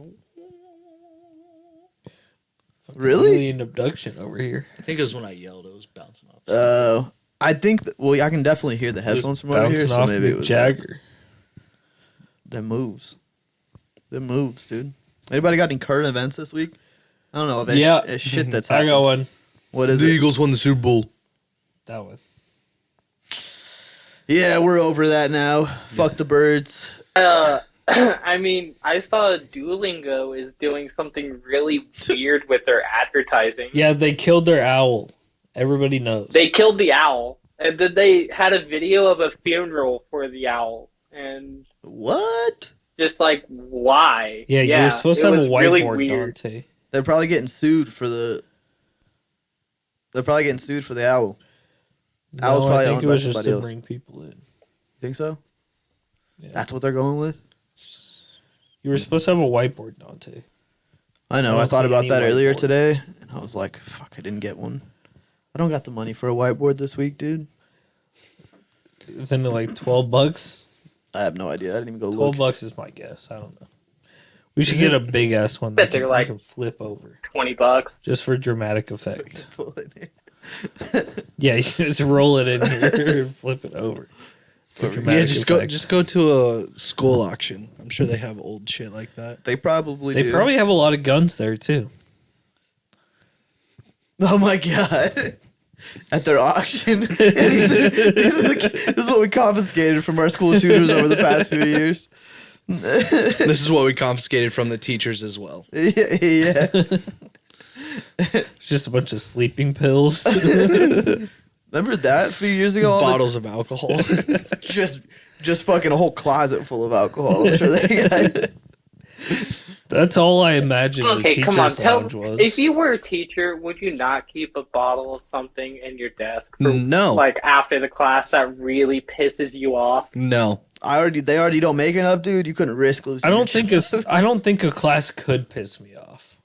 Really? An abduction over here. I think it was when I yelled. It was bouncing off. I think. Well, I can definitely hear the headphones from over here. Bouncing So off maybe it Mick was Jagger. Them moves. Them moves, dude. Anybody got any current events this week? I don't know if it's shit that's I happened. got one. What is the it? Eagles won the Super Bowl. That one. Yeah, we're over that now. Fuck the birds. I mean, I saw Duolingo is doing something really weird with their advertising. Yeah, they killed their owl. Everybody knows. They killed the owl, and then they had a video of a funeral for the owl, and What? just like, why? yeah, you were supposed to it have a was really whiteboard, weird. Dante. They're probably getting sued for the. They're probably getting sued for the owl. Owl's No, probably I think owned it by was just somebody to else. bring people in. Think so? Yeah. That's what they're going with. You were supposed to have a whiteboard, Dante. I know. I I don't thought see about any that earlier whiteboard. today, and I was like, "Fuck! I didn't get one. I don't got the money for a whiteboard this week, dude. It's into like $12. I have no idea. I didn't even go 12 look. bucks is my guess. I don't know. We should Is get it- a big ass one Bet that they're can, like- can flip over $20. just for dramatic effect. Pull it in. Yeah, you can just roll it in here and flip it over. For dramatic Yeah, just effect. go to a school auction. I'm sure they have old shit like that. They probably They do. probably have a lot of guns there too. Oh my god! At their auction, this is what we confiscated from our school shooters over the past few years. This is what we confiscated from the teachers as well. Yeah. It's just a bunch of sleeping pills. Remember that a few years ago? All the- Bottles of alcohol. just fucking a whole closet full of alcohol. I'm sure they got. That's all I imagine the Okay, teacher's come on. lounge was. If you were a teacher, would you not keep a bottle of something in your desk for No. like after the class that really pisses you off? No. They already don't make enough, dude. You couldn't risk losing. I your don't think I don't think a class could piss me off.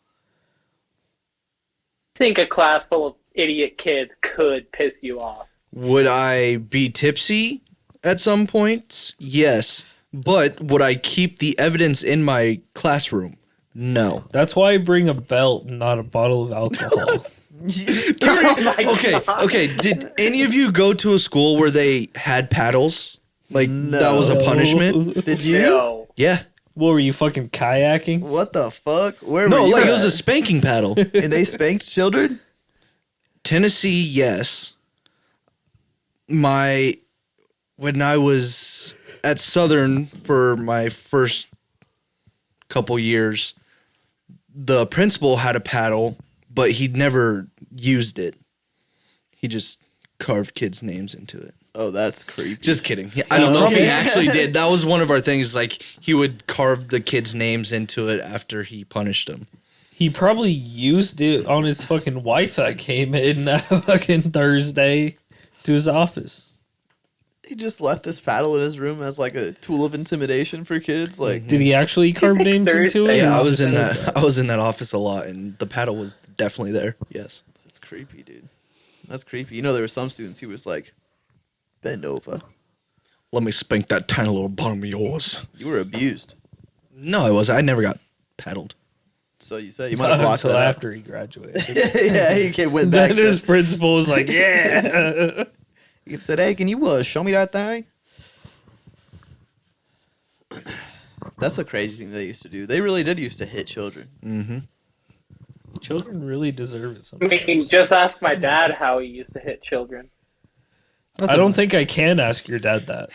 I think a class full of idiot kids could piss you off. Would I be tipsy at some points? Yes. But would I keep the evidence in my classroom? No. That's why I bring a belt and not a bottle of alcohol. Oh my Okay, God. okay. Did any of you go to a school where they had paddles? Like that was a punishment? Did you? No. Yeah. What were you fucking kayaking? What the fuck? Where No, were you like at? it was a spanking paddle. And they spanked children? Tennessee, yes. When I was at Southern for my first couple years, the principal had a paddle, but he'd never used it. He just carved kids' names into it. Oh, that's creepy. Just kidding. I don't know if he Okay. actually did. That was one of our things. Like he would carve the kids' names into it after he punished them. He probably used it on his fucking wife that came in that fucking Thursday to his office. He just left this paddle in his room as like a tool of intimidation for kids. Like, Did he actually carve think names into it? Thursday- Yeah, Or I was just in said that. I was in that office a lot, and the paddle was definitely there. Yes. that's creepy, dude. That's creepy. You know, there were some students who was like, bend over. Let me spank that tiny little bottom of yours. You were abused. No, I wasn't. I never got paddled. So you said you might have blocked until that out. after he graduated. Yeah, he went back. Then his principal was like, "Yeah." He said, "Hey, can you show me that thing?" That's a crazy thing they used to do. They really did used to hit children. Mm-hmm. Children really deserve it I mean, sometimes. just ask my dad how he used to hit children. I don't think I can ask your dad that.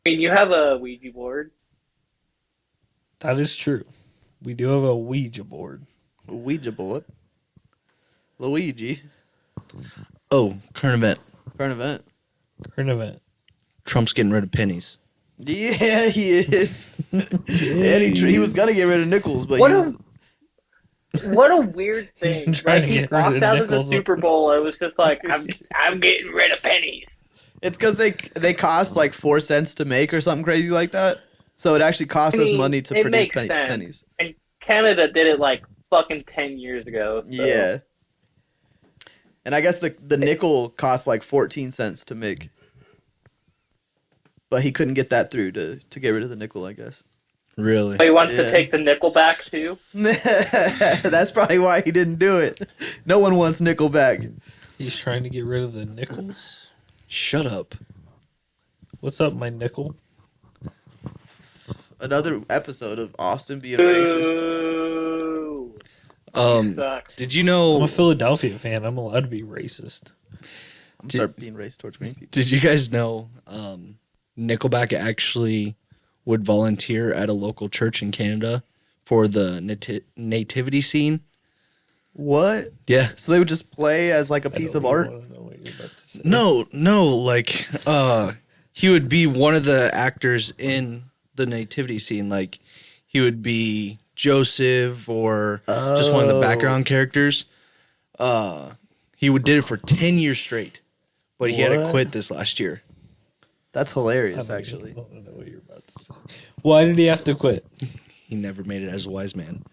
I mean, you have a Ouija board. That is true. We do have a Ouija board. Ouija board. Luigi. Oh, current event. Current event. Current event. Trump's getting rid of pennies. Yeah, he is. And he was gonna get rid of nickels, but What he a- was, What a weird thing. Trying Like, to he get rid of walked out of the nickels. Super Bowl. It was just like, I'm getting rid of pennies. it's because they cost like 4 cents to make or something crazy like that. So it actually costs us money to it produce makes sense. pennies. And Canada did it like fucking 10 years ago. So. Yeah. And I guess the nickel cost like 14 cents to make. But he couldn't get that through to get rid of the nickel, I guess. Really? He wants Yeah. to take the nickel back too. That's probably why he didn't do it. No one wants nickel back. He's trying to get rid of the nickels. Shut up. What's up, my nickel? Another episode of Austin being racist. Boo. Sucks. Did you I'm know? a Philadelphia fan. I'm allowed to be racist. I'm gonna start being racist towards green people. Did you guys know? Nickelback actually would volunteer at a local church in Canada for the nativity scene. What? Yeah. So they would just play as like a I piece don't of art? even wanna know what you're about to say. No, like he would be one of the actors in the nativity scene. Like he would be Joseph or just one of the Oh. background characters. He did it for 10 years straight, but he had to What? quit this last year. That's I hilarious, don't actually. even wanna know what you're about to say. Why did he have to quit? He never made it as a wise man.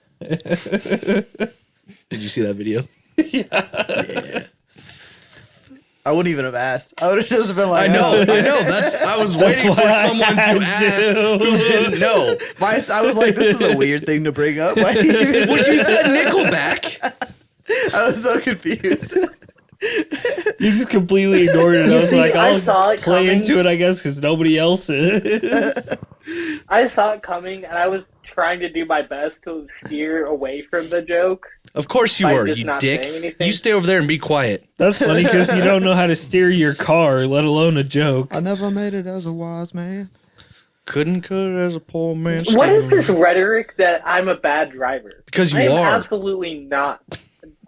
Did you see that video? Yeah. I wouldn't even have asked. I would have just been like, I know. oh. That's. I was waiting for why I someone to had ask to. who didn't know. I was like, this is a weird thing to bring up. Why do you even When you said Nickelback, I was so confused. You just completely ignored it. I was see, like, I I'll saw it play coming. into it, I guess, because nobody else is. I saw it coming, and I was trying to do my best to steer away from the joke. of course you By were, just you not dick. saying anything. You stay over there and be quiet. That's funny because you don't know how to steer your car, let alone a joke. I never made it as a wise man. couldn't cut as a poor man. What is stealing. this rhetoric that I'm a bad driver? Because you I am are. absolutely not.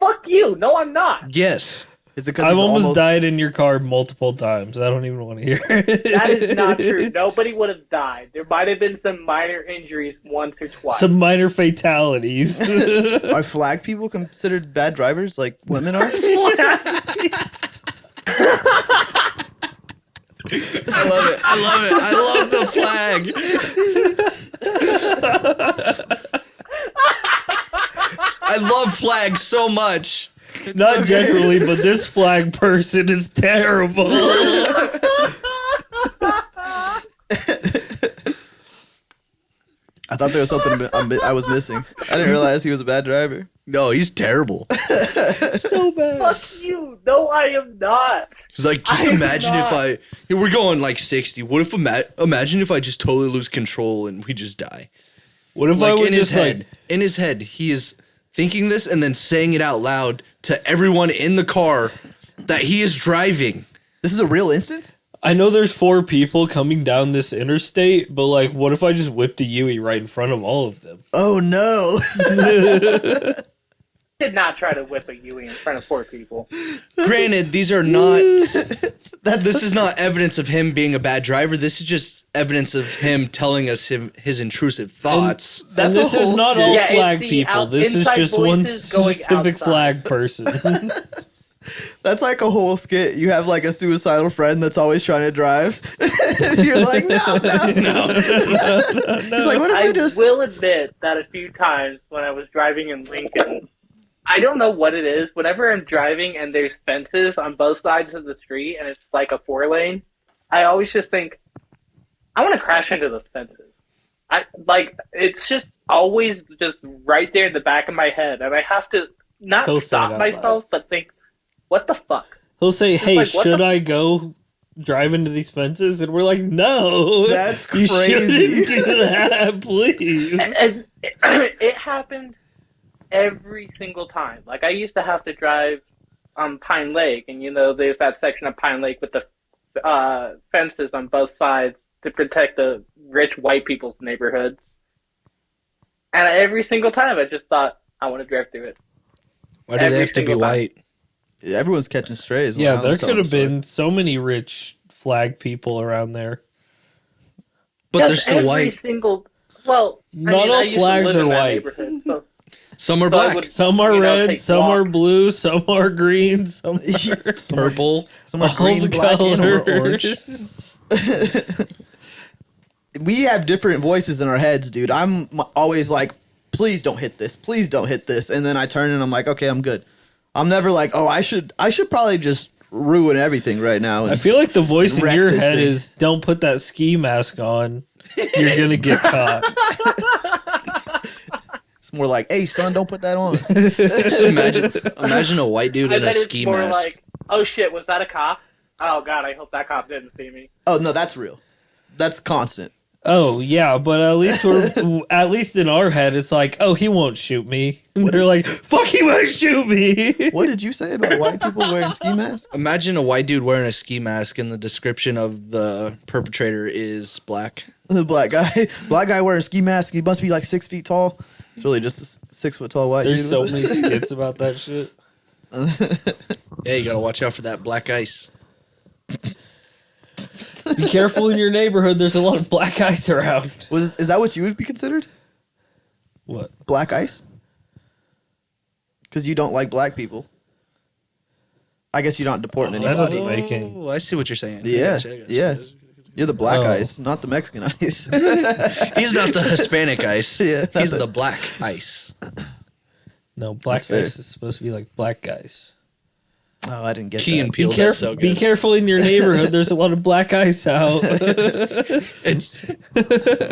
Fuck you. No, I'm not. Yes. Is it because I've almost died in your car multiple times. I don't even want to hear it. That is not true. Nobody would have died. There might have been some minor injuries once or twice. Some minor fatalities. Are flag people considered bad drivers like women are? I love it. I love it. I love the flag. I love flags so much. Not generally, but this flag person is terrible. I thought there was something I was missing. I didn't realize he was a bad driver. No, he's terrible. So bad. Fuck you. No, I am not. He's like, just I am imagine if not. here we're going like 60. What if imagine if I just totally lose control and we just die? What if I Like were in his just head, like, in his head, he is thinking this and then saying it out loud to everyone in the car that he is driving. This is a real instance? I know there's 4 people coming down this interstate, but like, what if I just whipped a Yui right in front of all of them? Oh no. Did not try to whip a Yui in front of 4 people. Granted, these are not. This is not evidence of him being a bad driver. This is just evidence of him telling us his intrusive thoughts. And That's this a whole is not skit. all Yeah, it's flag the people. This is inside just one voices going specific outside. flag person. That's like a whole skit. You have like a suicidal friend that's always trying to drive. You're like, no. He's like, what if I I just will admit that a few times when I was driving in Lincoln, I don't know what it is. Whenever I'm driving and there's fences on both sides of the street and it's like a 4-lane, I always just think, I want to crash into those fences. It's just always just right there in the back of my head, and I have to not He'll say it stop out myself, but think, what the fuck? He'll say, "Hey, like, what should the- I go drive into these fences?" And we're like, "No, That's You crazy." shouldn't do that, please." And it happened every single time. Like, I used to have to drive on Pine Lake, and there's that section of Pine Lake with the fences on both sides to protect the rich white people's neighborhoods. And every single time, I just thought, I want to drive through it. Why do they every have to be single time. white? Yeah, everyone's catching strays. Yeah, Wow, there that's could have how it's been so many rich flag people around there. But Just they're still every white. Single, well, Not I all used to flags live are in that white. neighborhood, so Some are So I black. would- Some are red, take some are walks. blue, some are green, some are Purple. Some are all green, the black, and colors. orange. We have different voices in our heads, dude. I'm always like, please don't hit this. Please don't hit this. And then I turn and I'm like, okay, I'm good. I'm never like, oh, I should probably just ruin everything right now. I feel like the voice in Wreck your this head thing. is, "Don't put that ski mask on. You're gonna get caught." It's more like, hey, son, don't put that on. Just imagine a white dude I in a bet it's ski more mask. like, oh shit, was that a cop? Oh god, I hope that cop didn't see me. Oh, no, that's real. That's constant. Oh yeah, but at least in our head, it's like, "Oh, he won't shoot me." And they're like, "Fuck, he might shoot me." What did you say about white people wearing ski masks? Imagine a white dude wearing a ski mask and the description of the perpetrator is black. The black guy wearing a ski mask. He must be like 6 feet tall. It's really just a 6 foot tall white There's dude. so with many it. skits about that shit. Yeah, you gotta watch out for that black ice. Be careful in your neighborhood. There's a lot of black ice around. Is that what you would be considered? What? Black ice? Because you don't like black people. I guess you're not deporting that doesn't anybody. make any- Oh, I see what you're saying. Yeah, yeah. You're the black Oh. ice, not the Mexican ice. He's not the Hispanic ice. Yeah, not He's the- the black ice. No, black That's fair. ice is supposed to be like black guys. Oh, I didn't get Key that. and Peele Be does careful. so Be good. careful in your neighborhood. There's a lot of black ice out. It's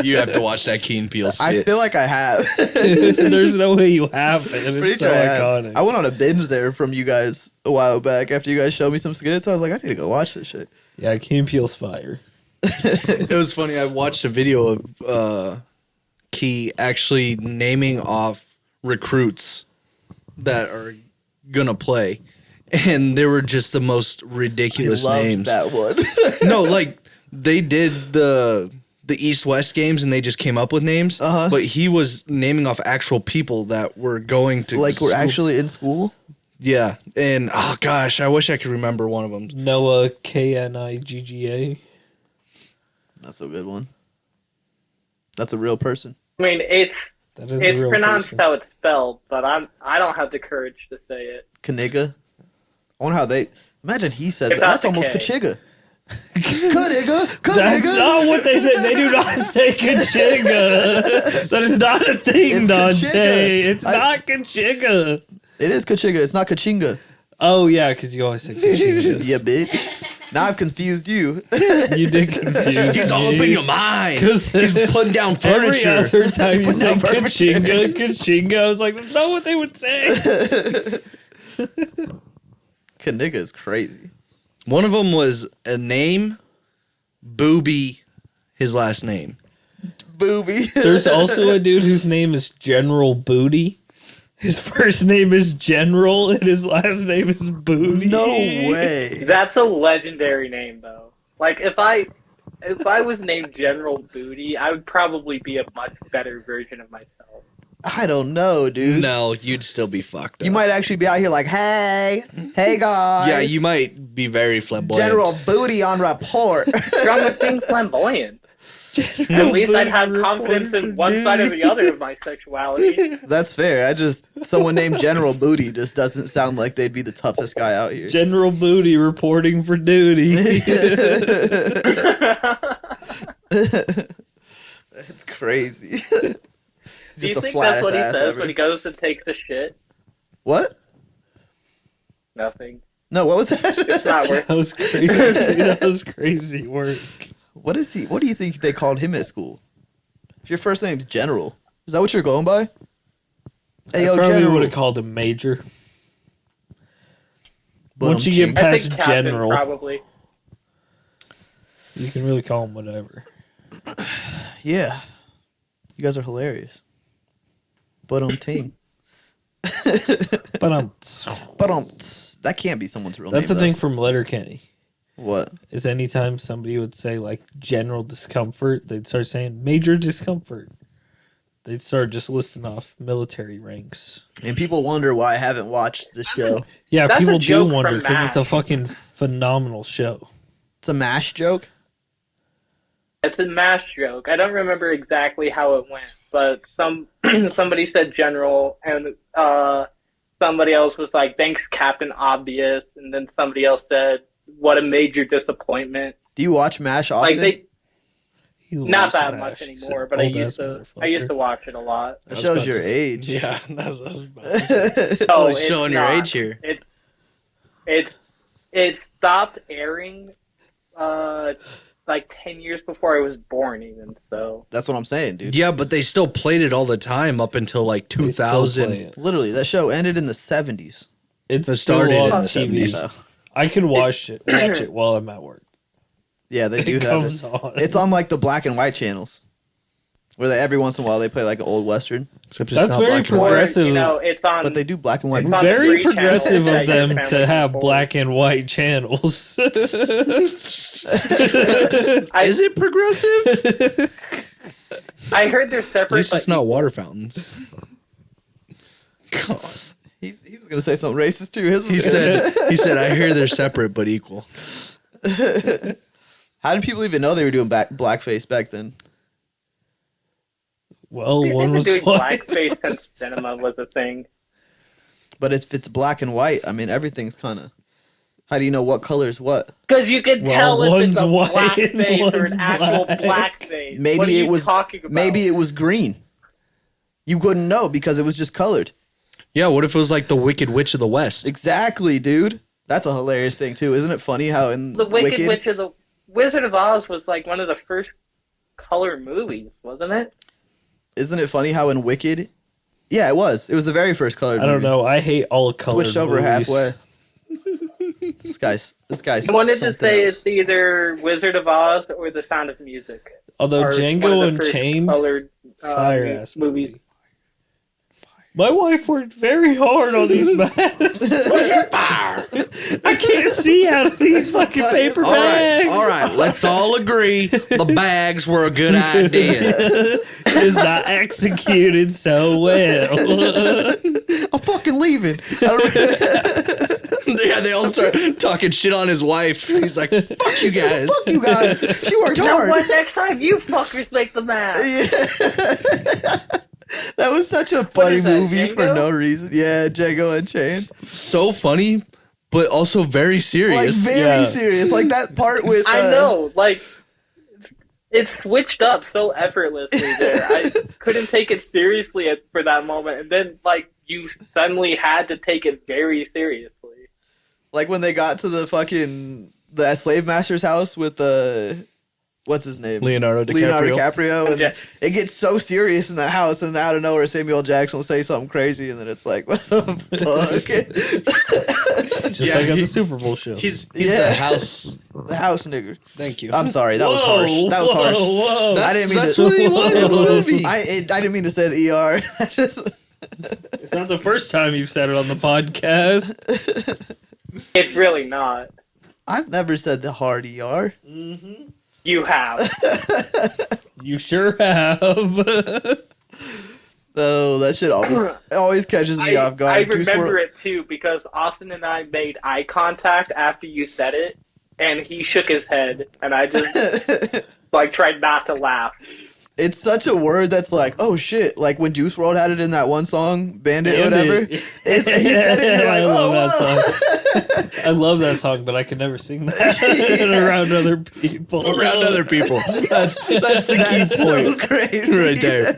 you have to watch that Key and Peele I skit. feel like I have. There's no way you haven't. Pretty It's so sure I have. iconic. I went on a binge there from you guys a while back after you guys showed me some skits. I was like, I need to go watch this shit. Yeah, Key and Peele's fire. It was funny. I watched a video of Key actually naming off recruits that are gonna play, and they were just the most I ridiculous loved names. that one. No, like they the East-West games and they just came up with names. Uh-huh. But he was naming off actual people that were going to Like we're school. actually in school. Yeah, and oh gosh, I wish I could remember one of them. Noah Knigga. That's a good one. That's a real person. I mean, it's That is a it's real pronounced person. how it's spelled, but I don't have the courage to say it. Kaniga. I wonder how they. Imagine he says It's that. not That's the almost K. Kachiga. Kaniga. That's not what they say. They do not say Kachiga. That is not a thing, It's Dante. Kachiga. It's not Kachiga. It is Kachiga. It's not Kachinga. Oh, yeah, because you always say Kachiga. Yeah, bitch. Now I've confused you. You did confuse He's all up in your mind. 'Cause He's putting down Every furniture. other time you Put say down furniture. Kachiga, I was like, that's not what they would say. Kaniga is crazy. One of them was a name, Booby, his last name. Booby. There's also a dude whose name is General Booty. His first name is General and his last name is Booty. No way. That's a legendary name, though. Like if I was named General Booty, I would probably be a much better version of myself. I don't know, dude. No, you'd still be fucked up. You might actually be out here like, hey guys. Yeah, you might be very flamboyant. General Booty on report. Strong with being flamboyant. At least I'd have confidence in one side or the other of my sexuality. That's fair. Someone named General Booty just doesn't sound like they'd be the toughest guy out here. General Booty reporting for duty. It's crazy. Do you Just a think flat that's what he ass says ever. when he goes to take the shit? What? Nothing. No, what was that? It's not worth That was crazy. That was crazy work. What is he? What do you think they called him at school? If your first name's General, is that what you're going by? Hey, I yo, probably General. would have called him Major. But Once you get I past think Captain, General, probably. you can really call him whatever. yeah, you guys are hilarious. But ting. But That can't be someone's real that's the name. thing from Letterkenny. What? Is anytime somebody would say like general discomfort, they'd start saying major discomfort. They'd start just listing off military ranks. And people wonder why I haven't watched the show. Yeah, That's a people do joke wonder from because it's a MASH. fucking phenomenal show. It's a MASH joke. It's a MASH joke. I don't remember exactly how it went, but somebody said General, and somebody else was like, "Thanks, Captain Obvious," and then somebody else said, "What a major disappointment." Do you watch MASH often? Like they He not loves that MASH. much He's anymore, an but I old-ass used to motherfucker. watch it a lot. That shows your age. Yeah, that's what I was about to say. No, Oh, it's showing your not. age here. It stopped airing like 10 years before I was born, even so. That's what I'm saying, dude. Yeah, but they still played it all the time up until like They still play 2000. it. Literally, that show ended in the 70s. It's It still started on in the TV. 70s. I could watch it while I'm at work. Yeah, they do It have comes it. on. It's on like the black and white channels, where they every once in a while they play like an old western, Except it's That's not very black and white. progressive. You know, it's on. but they do black and white. It's on movies. Very three channels progressive that of your them family to have can black and white channels. Is it progressive? I heard they're separate. At least it's but not water fountains. God. He was gonna say something racist too. His was He said, I hear they're separate but equal. How did people even know they were doing blackface back then? Well, They've one been was doing white. blackface since cinema was a thing. But if it's black and white, I mean everything's kind of. How do you know what color is what? Because you can Well, tell if it's a one's white black and face or one's an actual black. black face. Maybe what are it you was. talking about? Maybe it was green. You couldn't know because it was just colored. Yeah, what if it was like the Wicked Witch of the West? Exactly, dude. That's a hilarious thing too, isn't it? Funny how in The Wicked Witch of the Wizard of Oz was like one of the first color movies, wasn't it? Isn't it funny how in Wicked? Yeah, it was. It was the very first colored. I don't movie. know. I hate all color. Switched over halfway. This guy's. I wanted to something say else. it's either Wizard of Oz or The Sound of Music. Although Are one Django of the first Unchained, colored fire ass movies. My wife worked very hard on these bags. I can't see out of these fucking paper bags. All right. Let's all agree the bags were a good idea. It's not executed so well. I'm fucking leaving. Yeah, they all start talking shit on his wife. He's like, "Fuck you guys." Fuck you guys. She worked You know hard. what? Next time you fuckers make the math. That was such a funny is that, movie for Django? no reason. Yeah, Django Unchained. So funny, but also very Like serious. very Yeah. serious. Like that part with I know, like, it switched up so effortlessly there. I couldn't take it seriously for that moment, and then, like, you suddenly had to take it very seriously. like when they got to the slave master's house with what's his name? Leonardo DiCaprio. Leonardo DiCaprio, and Yeah. it gets so serious in that house, and out of nowhere Samuel Jackson will say something crazy, and then it's like, what the fuck? Just Yeah, like on he- the Super Bowl show. He's Yeah. the house. The house nigger. Thank you. I'm sorry, that was harsh. That was harsh. Whoa. I didn't mean That's to. what he was in the movie. I didn't mean to say the ER. I just It's not the first time you've said it on the podcast. It's really not. I've never said the hard ER. You have. You sure have. Oh, that shit always catches me off guard. I Juice remember WRLD it too because Austin and I made eye contact after you said it, and he shook his head, and I just like tried not to laugh. It's such a word that's like, oh shit, like when Juice WRLD had it in that one song, Bandit or whatever. He said it, and you're like, I love oh, that whoa. song. I love that song, but I could never sing that around other people. Around other people. That's the That's key so point crazy. right there.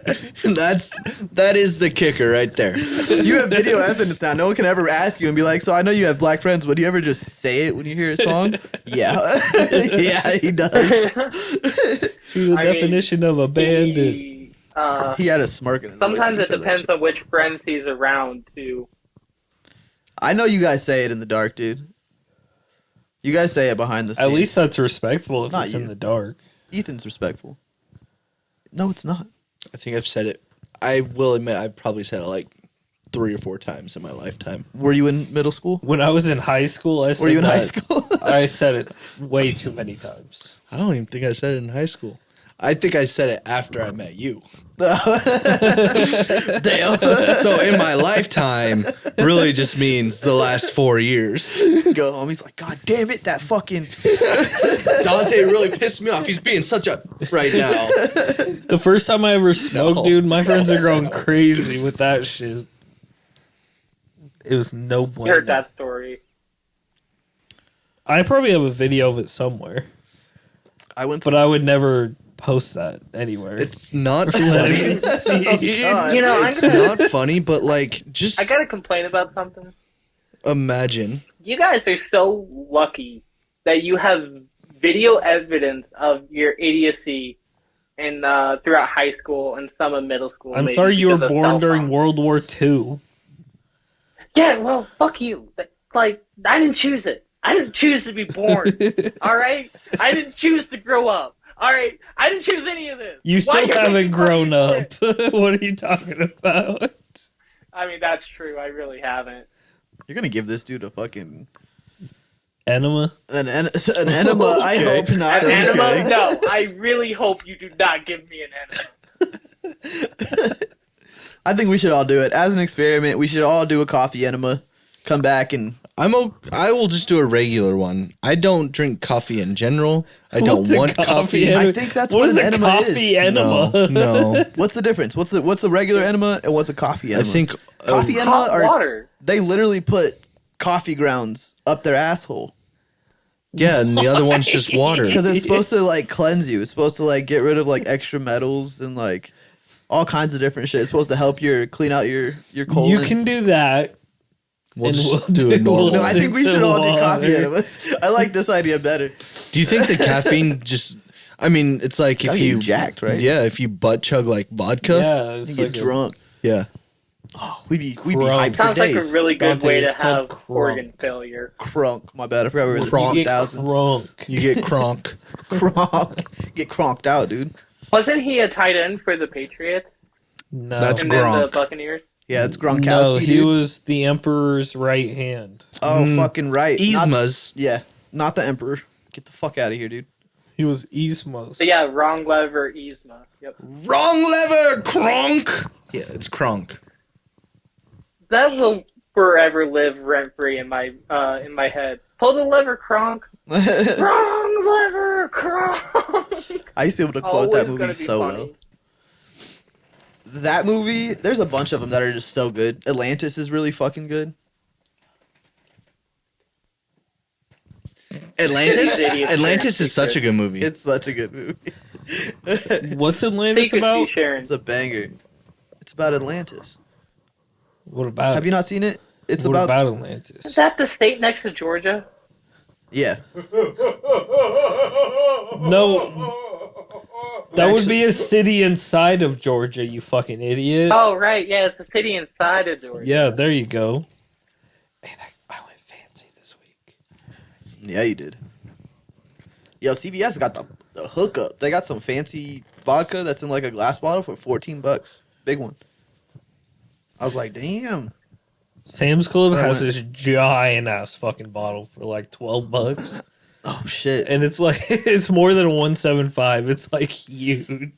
That is the kicker right there. You have video evidence now. No one can ever ask you and be like, so I know you have black friends, but do you ever just say it when you hear a song? Yeah. Yeah, he does. See the I mean, definition of a bandit. He, He had a smirk in his voice when sometimes he it said that depends shit. on which friends he's around too. I know you guys say it in the dark, dude. You guys say it behind the scenes. At least that's respectful if Not it's you. in the dark. Ethan's respectful. No, it's not. I think I've said it. I will admit I've probably said it like 3 or 4 times in my lifetime. Were you in middle school? When I was in high school, I said Were you in high that- school? I said it way too many times. I don't even think I said it in high school. I think I said it after I met you. Damn. So in my lifetime really just means the last 4 years. Go home. He's like, God damn it, that fucking. Dante really pissed me off. He's being such a right now. The first time I ever smoked, No. dude, my friends are going crazy with that shit. It was no You bueno. heard that story. I probably have a video of it somewhere, I went to. but I would never post that anywhere. It's not Let funny. it see. God. You know, I'm It's gonna. not funny, but like just I gotta complain about something. imagine. You guys are so lucky that you have video evidence of your idiocy in throughout high school and some of middle school. I'm maybe sorry you were because of born cell during phones. World War II. Yeah, well, fuck you. Like, I didn't choose it. I didn't choose to be born. All right, I didn't choose to grow up. All right, I didn't choose any of this. You Why still you haven't making fun grown of me up. for it? What are you talking about? I mean, that's true. I really haven't. You're gonna give this dude a fucking Enema? an enema. I Okay. hope not. An enema? Okay. No, I really hope you do not give me an enema. I think we should all do it as an experiment. We should all do a coffee enema. Come back and I will just do a regular one. I don't drink coffee in general. I don't What's a want coffee. enema? I think that's what what is an a enema coffee is. enema? No. what's the difference? What's a regular enema and what's a coffee I enema? think coffee enema Hot are water. they literally put coffee grounds up their asshole yeah, and the other one's just water. because it's supposed to like cleanse you. It's supposed to like get rid of like extra metals and like all kinds of different shit. It's supposed to help clean out your colon. You can do that. We'll And just we'll do a do- normal. we'll No, I think we Stick should to all do water. coffee enemas. I like this idea better. Do you think the caffeine just? I mean, it's like Gotta if get you jacked, right? Yeah, if you butt chug like vodka. Yeah, You it's get like a- drunk. Yeah. Oh, we'd be Crunk. hyped for Sounds like days. a really good Dante, way to it's called have crunk. organ failure. Crunk. My bad. I forgot we were in the Crunk. you get 2000s. crunk. You get cronk. Cronk. Get cronked out, dude. Wasn't he a tight end for the Patriots No. That's and then the Gronk. Buccaneers? Yeah, it's Gronkowski. No, he dude. was the Emperor's right hand. Oh, fucking right. Not- Yzma's. yeah, not the Emperor. Get the fuck out of here, dude. He was Yzma's. But yeah, wrong lever, Yzma. Yep. Wrong lever, Kronk. Yeah, it's Kronk. That will forever live rent free in my head. Pull the lever, Kronk. Wrong lever, Kronk. I used to be able to quote that Always movie gonna be so funny. well. That movie, there's a bunch of them that are just so good. Atlantis is really fucking good. Atlantis. Idiots Atlantis Sharon is such a good movie. It's such a good movie. What's Atlantis Secret about? Sea Sharon. It's a banger. It's about Atlantis. What about? Have you not seen it? It's what about, about Atlantis? Is that the state next to Georgia? yeah. No, that would be a city inside of Georgia. You fucking idiot. Oh, right. Yeah, it's a city inside of Georgia. Yeah, there you go. Man, I went fancy this week. Yeah, you did. Yo, CVS got the hookup. They got some fancy vodka that's in like a glass bottle for $14. Big one. I was like, damn. Sam's Club So I has went- this giant ass fucking bottle for like $12, Oh shit. and it's like it's more than a 175. It's like huge.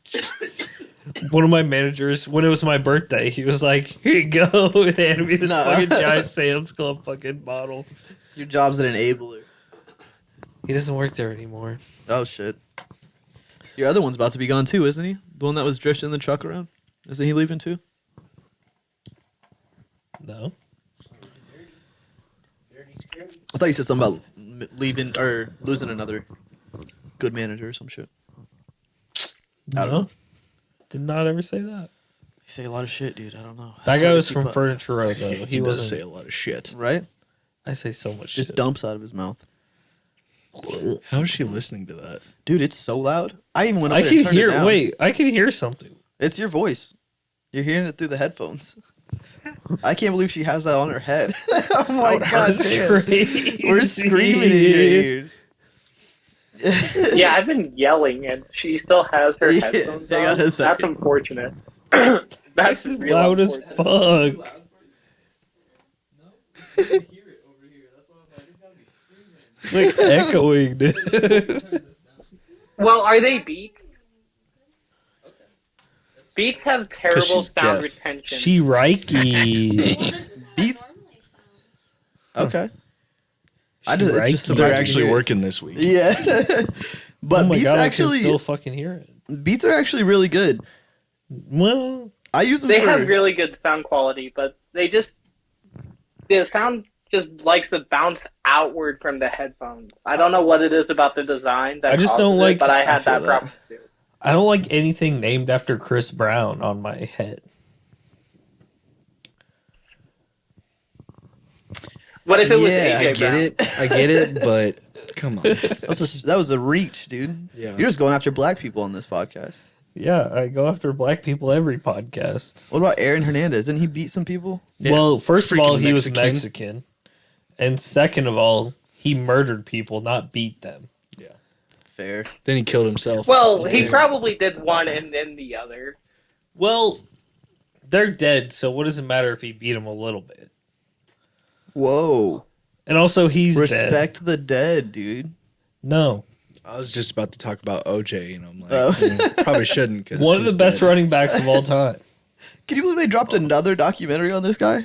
One of my managers, when it was my birthday, he was like, "Here you go," and handed me this No. fucking giant Sam's Club fucking bottle. Your job's an enabler. He doesn't work there anymore. Oh shit. Your other one's about to be gone too, isn't he? The one that was drifting the truck around. Isn't he leaving too? No, I thought you said something about leaving or losing another good manager or some shit. I don't no, know. did not ever say that. You say a lot of shit, dude. I don't know. That That's guy hard to was keep from up. Furniture Row, though. He does wasn't. say a lot of shit. Right? I say so much Just shit. dumps out of his mouth. How is she listening to that? Dude, it's so loud. I even went up I there can and turned it hear. down. Wait, I can hear something. It's your voice. You're hearing it through the headphones. I can't believe she has that on her head. Oh my god, That's damn. crazy. We're screaming in your ears. Yeah, I've been yelling, and she still has her Yeah, headphones hang on on. a That's second. unfortunate. That's It's real loud as unfortunate. fuck. It's like echoing, dude. Well, are they Beats? Beats have terrible she's sound deaf. retention. She Reiki. Well, this is how it Beats? normally sounds. Okay. I just, it's just They're They're surprising to actually hear. working this week. Yeah. But Oh my Beats god, actually I can still fucking hear it. Beats are actually really good. Well, I use them They for have really good sound quality, but the sound just likes to bounce outward from the headphones. I don't know what it is about the design that I just causes don't it, like- but I I had feel that that. problem too. I don't like anything named after Chris Brown on my head. What if it was Yeah, AJ I get Brown? it. I get it, but come on. that was a reach, dude. Yeah. You're just going after black people on this podcast. Yeah, I go after black people every podcast. What about Aaron Hernandez? Didn't he beat some people? Yeah, Well, first of all, freaking he was Mexican. Mexican. And second of all, he murdered people, not beat them. Fair. Then he killed himself. Well, he probably did one and then the other. Well, they're dead, so what does it matter if he beat them a little bit? Whoa. And also, he's dead. Respect the dead, dude. No. I was just about to talk about OJ, and I'm like, Oh. probably shouldn't. Cause One of the she's best dead. running backs of all time. Can you believe they dropped another documentary on this guy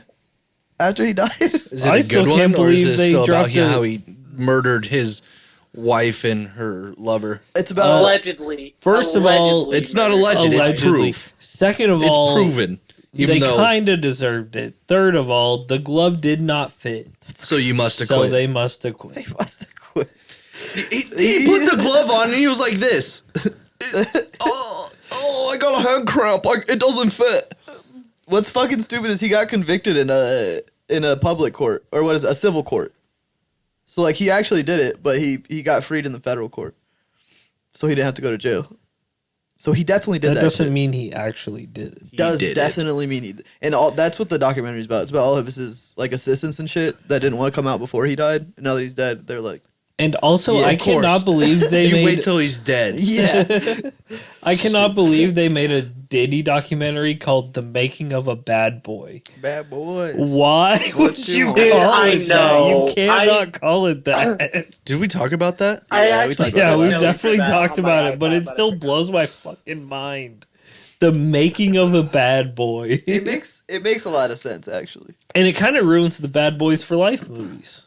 after he died? Is it I a still good can't one, or is believe it they still about dropped it. how he murdered his wife and her lover? It's about Allegedly. First of all, Allegedly It's not murdered. alleged. It's Allegedly. proof. Second of It's all, proven. Even they though, kind of deserved it. Third of all, the glove did not fit. so you must have So quit. they must have quit. he must have quit. He put the glove on and he was like this. Oh, I got a hand cramp. It doesn't fit. What's fucking stupid is he got convicted in a public court, or what is it, a civil court. So like he actually did it, but he got freed in the federal court, so he didn't have to go to jail. So he definitely did That that. doesn't shit. mean he actually did it. Does did it. definitely mean he, and all that's what the documentary's about. It's about all of his like assistants and shit that didn't want to come out before he died. And now that he's dead, they're like, And also, Yeah, I of course. cannot believe they You made. wait till he's dead. Yeah. I cannot believe they made a Diddy documentary called "The Making of a Bad Boy." Bad boys. Why would What you you call want? I it that? know. You cannot call it that. Did we talk about that? I Yeah, we actually talked Yeah, about we've that. definitely for that talked on my about it, but iPad, it I still forgot. blows my fucking mind. The making of a bad boy. It makes a lot of sense actually. And it kind of ruins the Bad Boys for Life movies.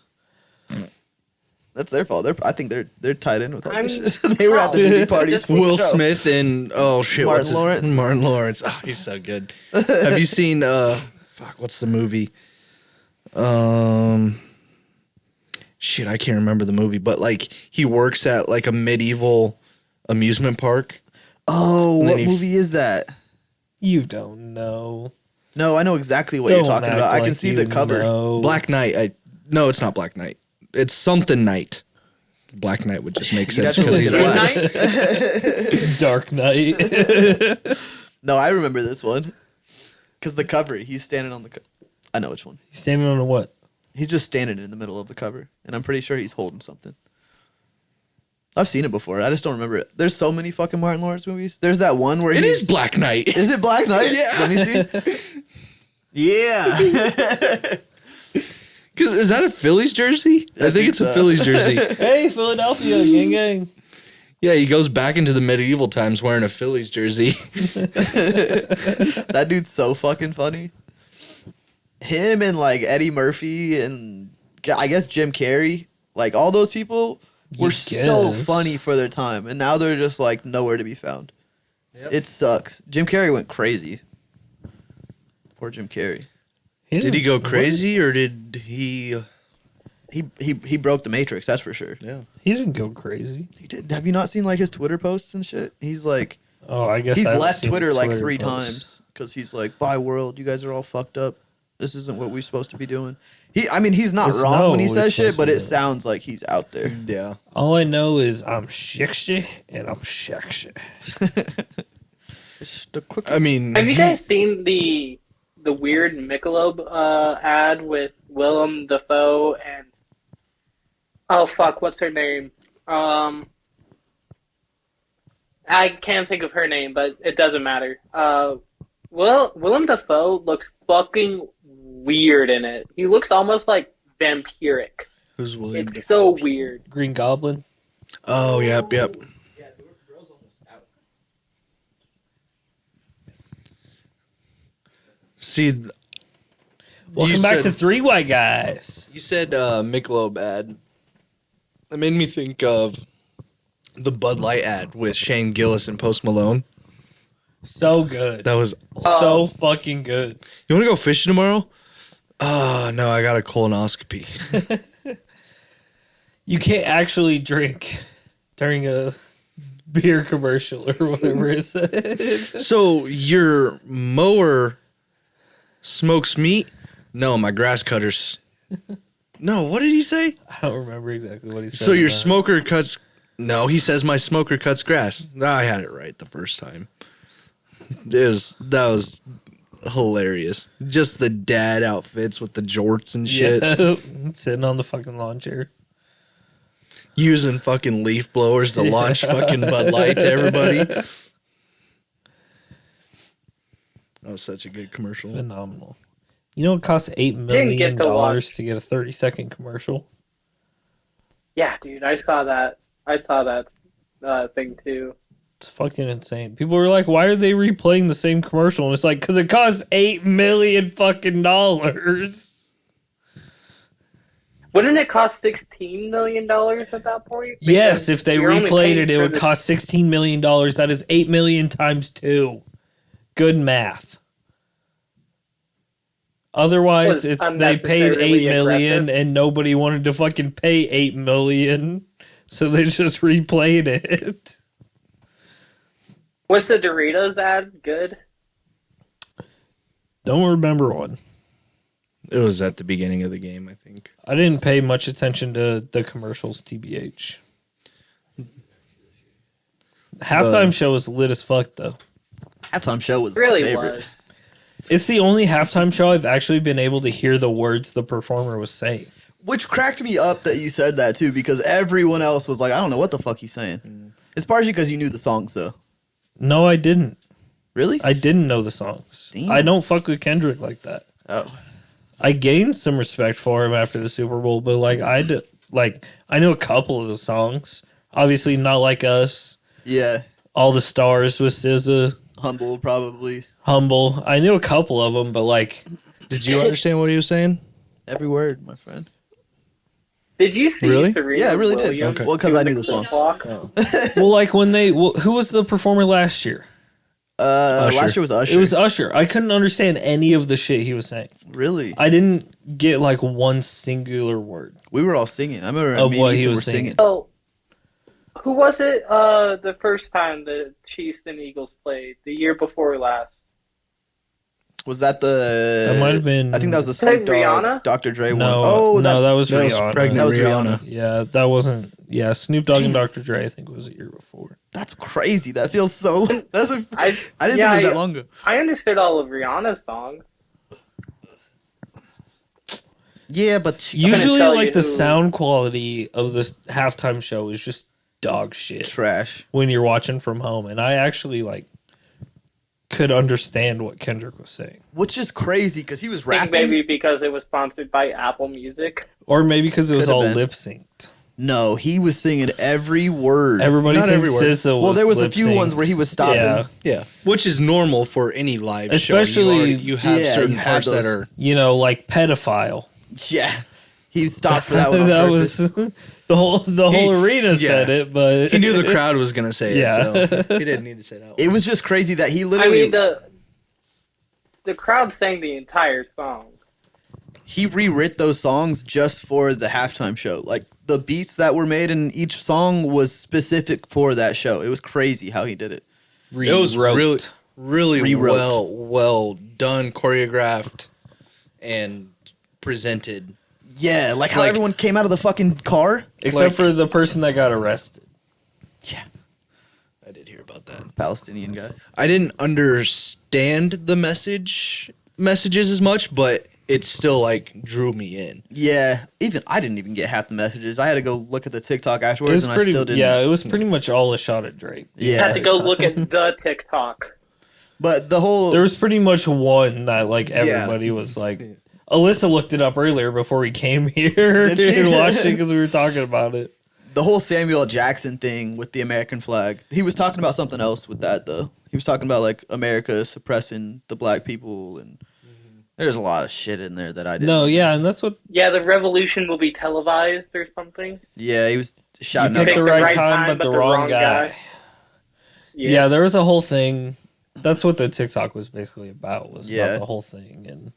That's their fault. I think they're tied in with all this I'm- shit. They were at the Oh. Diddy parties. Just for Will show. Smith and Martin what's his- Lawrence. Martin Lawrence. Oh, he's so good. Have you seen what's the movie? Shit, I can't remember the movie, but like he works at like a medieval amusement park. Oh, And then what he- movie is that? You don't know. No, I know exactly what Don't you're talking act about. I like can see you the cover. know. Black Knight. No, it's not Black Knight. It's something Knight. Black Knight would just make You'd sense have to because he's look it black. up. Midnight? Dark Knight. No, I remember this one. Because the cover, he's standing on the. I know which one. He's standing on a what? He's just standing in the middle of the cover, and I'm pretty sure he's holding something. I've seen it before. I just don't remember it. There's so many fucking Martin Lawrence movies. There's that one where It he's is Black Knight. Is it Black Knight? Yeah. Let me see. Yeah. Because is that a Phillies jersey? I think it's a so. Phillies jersey. Hey, Philadelphia, gang, gang. Yeah, he goes back into the medieval times wearing a Phillies jersey. That dude's so fucking funny. Him and like Eddie Murphy and I guess Jim Carrey, like all those people were so guess. funny for their time, and now they're just like nowhere to be found. It sucks. Jim Carrey went crazy. Poor Jim Carrey. Did he go crazy or did he? He broke the Matrix. That's for sure. Yeah. He didn't go crazy. He did. Have you not seen like his Twitter posts and shit? He's like Oh, I guess he's I haven't left seen Twitter his like Twitter 3 posts. times because he's like, "Bye world, you guys are all fucked up. This isn't what we're supposed to be doing." He's not It's wrong not when he what we're says shit, supposed but to it do. sounds like he's out there. Yeah. All I know is I'm shikshy and I'm shakshy. I mean, Have you guys seen the weird Michelob ad with Willem Dafoe and oh fuck, what's her name? I can't think of her name, but it doesn't matter. Willem Dafoe looks fucking weird in it. He looks almost like vampiric. who's William? It's so weird. Green Goblin. Oh, yep. See, Welcome back to Three White Guys. You said Michelob ad. It made me think of the Bud Light ad with Shane Gillis and Post Malone. So good. That was. So fucking good. You want to go fishing tomorrow? No, I got a colonoscopy. You can't actually drink during a beer commercial or whatever it said. So your mower smokes meat? No, my grass cutters. No, what did he say? I don't remember exactly what he said. So your about it. smoker cuts. No, he says my smoker cuts grass. I had it right the first time. That was hilarious. Just the dad outfits with the jorts and shit. Yeah. Sitting on the fucking lawn chair. Using fucking leaf blowers to launch fucking Bud Light to everybody. That was such a good commercial. Phenomenal. You know it costs $8 Didn't million get to watch. to get a 30-second commercial? Yeah, dude, I saw that. Thing too. It's fucking insane. People were like, why are they replaying the same commercial? And it's like, because it costs $8 million fucking dollars. Wouldn't it cost $16 million at that point? Yes, Because if they you're only replayed paying it, it for would the- cost $16 million. That is $8 million times 2. Good math. Otherwise, Was it's they paid unnecessarily $8 million aggressive. and nobody wanted to fucking pay $8 million, so they just replayed it. Was the Doritos ad good? Don't remember one. It was at the beginning of the game, I think. I didn't pay much attention to the commercials, TBH. Halftime show was lit as fuck, though. Halftime show was Really my favorite. was. It's the only halftime show I've actually been able to hear the words the performer was saying. Which cracked me up that you said that too, because everyone else was like, I don't know what the fuck he's saying. It's partially because you knew the songs though. No, I didn't. Really? I didn't know the songs. Damn. I don't fuck with Kendrick like that. Oh. I gained some respect for him after the Super Bowl, but like I knew a couple of the songs. Obviously, Not Like Us, Yeah. All the Stars with SZA, Humble, probably. Humble. I knew a couple of them, but like Did you understand what he was saying? Every word, my friend. Did you see Really? Serena Yeah, I really did. Williams Okay. Well, because I knew the song. clock? well, like when who was the performer last year? Last year was Usher. It was Usher. I couldn't understand any of the shit he was saying. Really? I didn't get like one singular word. We were all singing. I remember Of me what and he Ethan was were singing. Oh, who was it? The first time the Chiefs and Eagles played, the year before last. Was that the? That might have been. I think that was the that Snoop Dogg, Rihanna? Dr. Dre No. one. Oh, no, that was that was Rihanna. pregnant That was Rihanna. Yeah, that wasn't. Yeah, Snoop Dogg and Dr. Dre, I think, was the year before. that's crazy. That feels so. That's a. I I- didn't yeah, think it was that long ago. I understood all of Rihanna's songs. Yeah, but Usually, tell like you the who- sound quality of this halftime show is just dog shit trash. when you're watching from home, and I actually like could understand what Kendrick was saying, Which is crazy because he was I think rapping. maybe because it was sponsored by Apple Music. or maybe because it was Could've all been. lip synced. No, he was singing every word. Everybody Not thinks every word. SZA was. Well, there was a few lip-synced. ones where he was stopping. Yeah, Yeah, which is normal for any live Especially- show. You have Yeah, certain you have parts that those. are. you know, like pedophile. Yeah. He stopped for that one on that purpose. was the whole arena said yeah. it, but He knew the crowd was gonna say Yeah. it, so he didn't need to say that. It was just crazy that he I literally mean, the crowd sang the entire song. he rewrote those songs just for the halftime show. Like the beats that were made in each song was specific for that show. It was crazy how he did it. It was rewrote. really Rewrote. well done, choreographed, and presented. Yeah, like how Like- everyone came out of the fucking car. except like- for the person that got arrested. Yeah, I did hear about that. Palestinian guy. I didn't understand the messages as much, but it still like drew me in. Yeah, even I didn't even get half the messages. I had to go look at the TikTok It afterwards, was and pretty. I still didn't. Yeah, it was pretty much all a shot at Drake. Yeah. Had to go look at the TikTok. But the whole There was pretty much one that like everybody was like. Alyssa looked it up earlier before we came here Did she? and watched it because we were talking about it. the whole Samuel Jackson thing with the American flag. He was talking about something else with that though. He was talking about like America suppressing the black people, and there's a lot of shit in there that I didn't. No, yeah, and that's what Yeah, the revolution will be televised or something. Yeah, he was you shouting out. picked the right time, but the wrong guy. Yeah, there was a whole thing. That's what the TikTok was basically about. Was Yeah. about the whole thing, and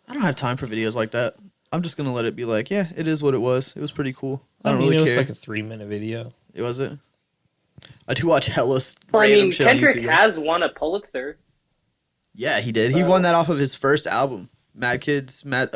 I don't have time for videos like that. I'm just gonna let it be like, yeah, it is what it was. It was pretty cool. I don't mean, really it was care. like a 3-minute video. It was it. I do watch hella Well, I random mean, shit on Kendrick YouTube. has won a Pulitzer. Yeah, he did. He won that off of his first album, Dope Kids, Mad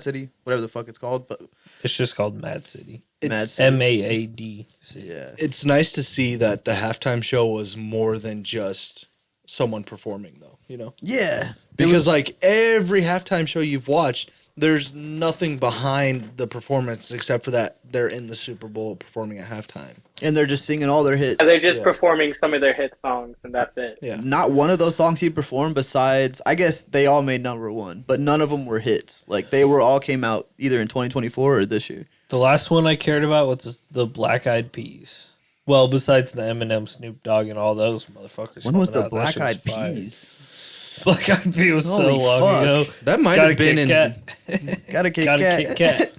City, whatever the fuck it's called. But It's just called Mad City. Mad City. MAAD. Yeah, It's nice to see that the halftime show was more than just someone performing, though. You know, yeah. because like every halftime show you've watched, there's nothing behind the performance except for that they're in the Super Bowl performing at halftime. And they're just singing all their hits. They're just Yeah. performing some of their hit songs, and that's it. Yeah, Not one of those songs he performed besides, I guess they all made number one, but none of them were hits. Like they were all came out either in 2024 or this year. The last one I cared about was the Black Eyed Peas. Well, besides the Eminem, Snoop Dogg, and all those motherfuckers. When was coming the out, that Black shit Eyed was fire. Peas? Black Eyed Peas was Holy so long fuck. ago. that might Got a have been Kit in. Kat. Got a Kit Got a Kat. Kit Kat.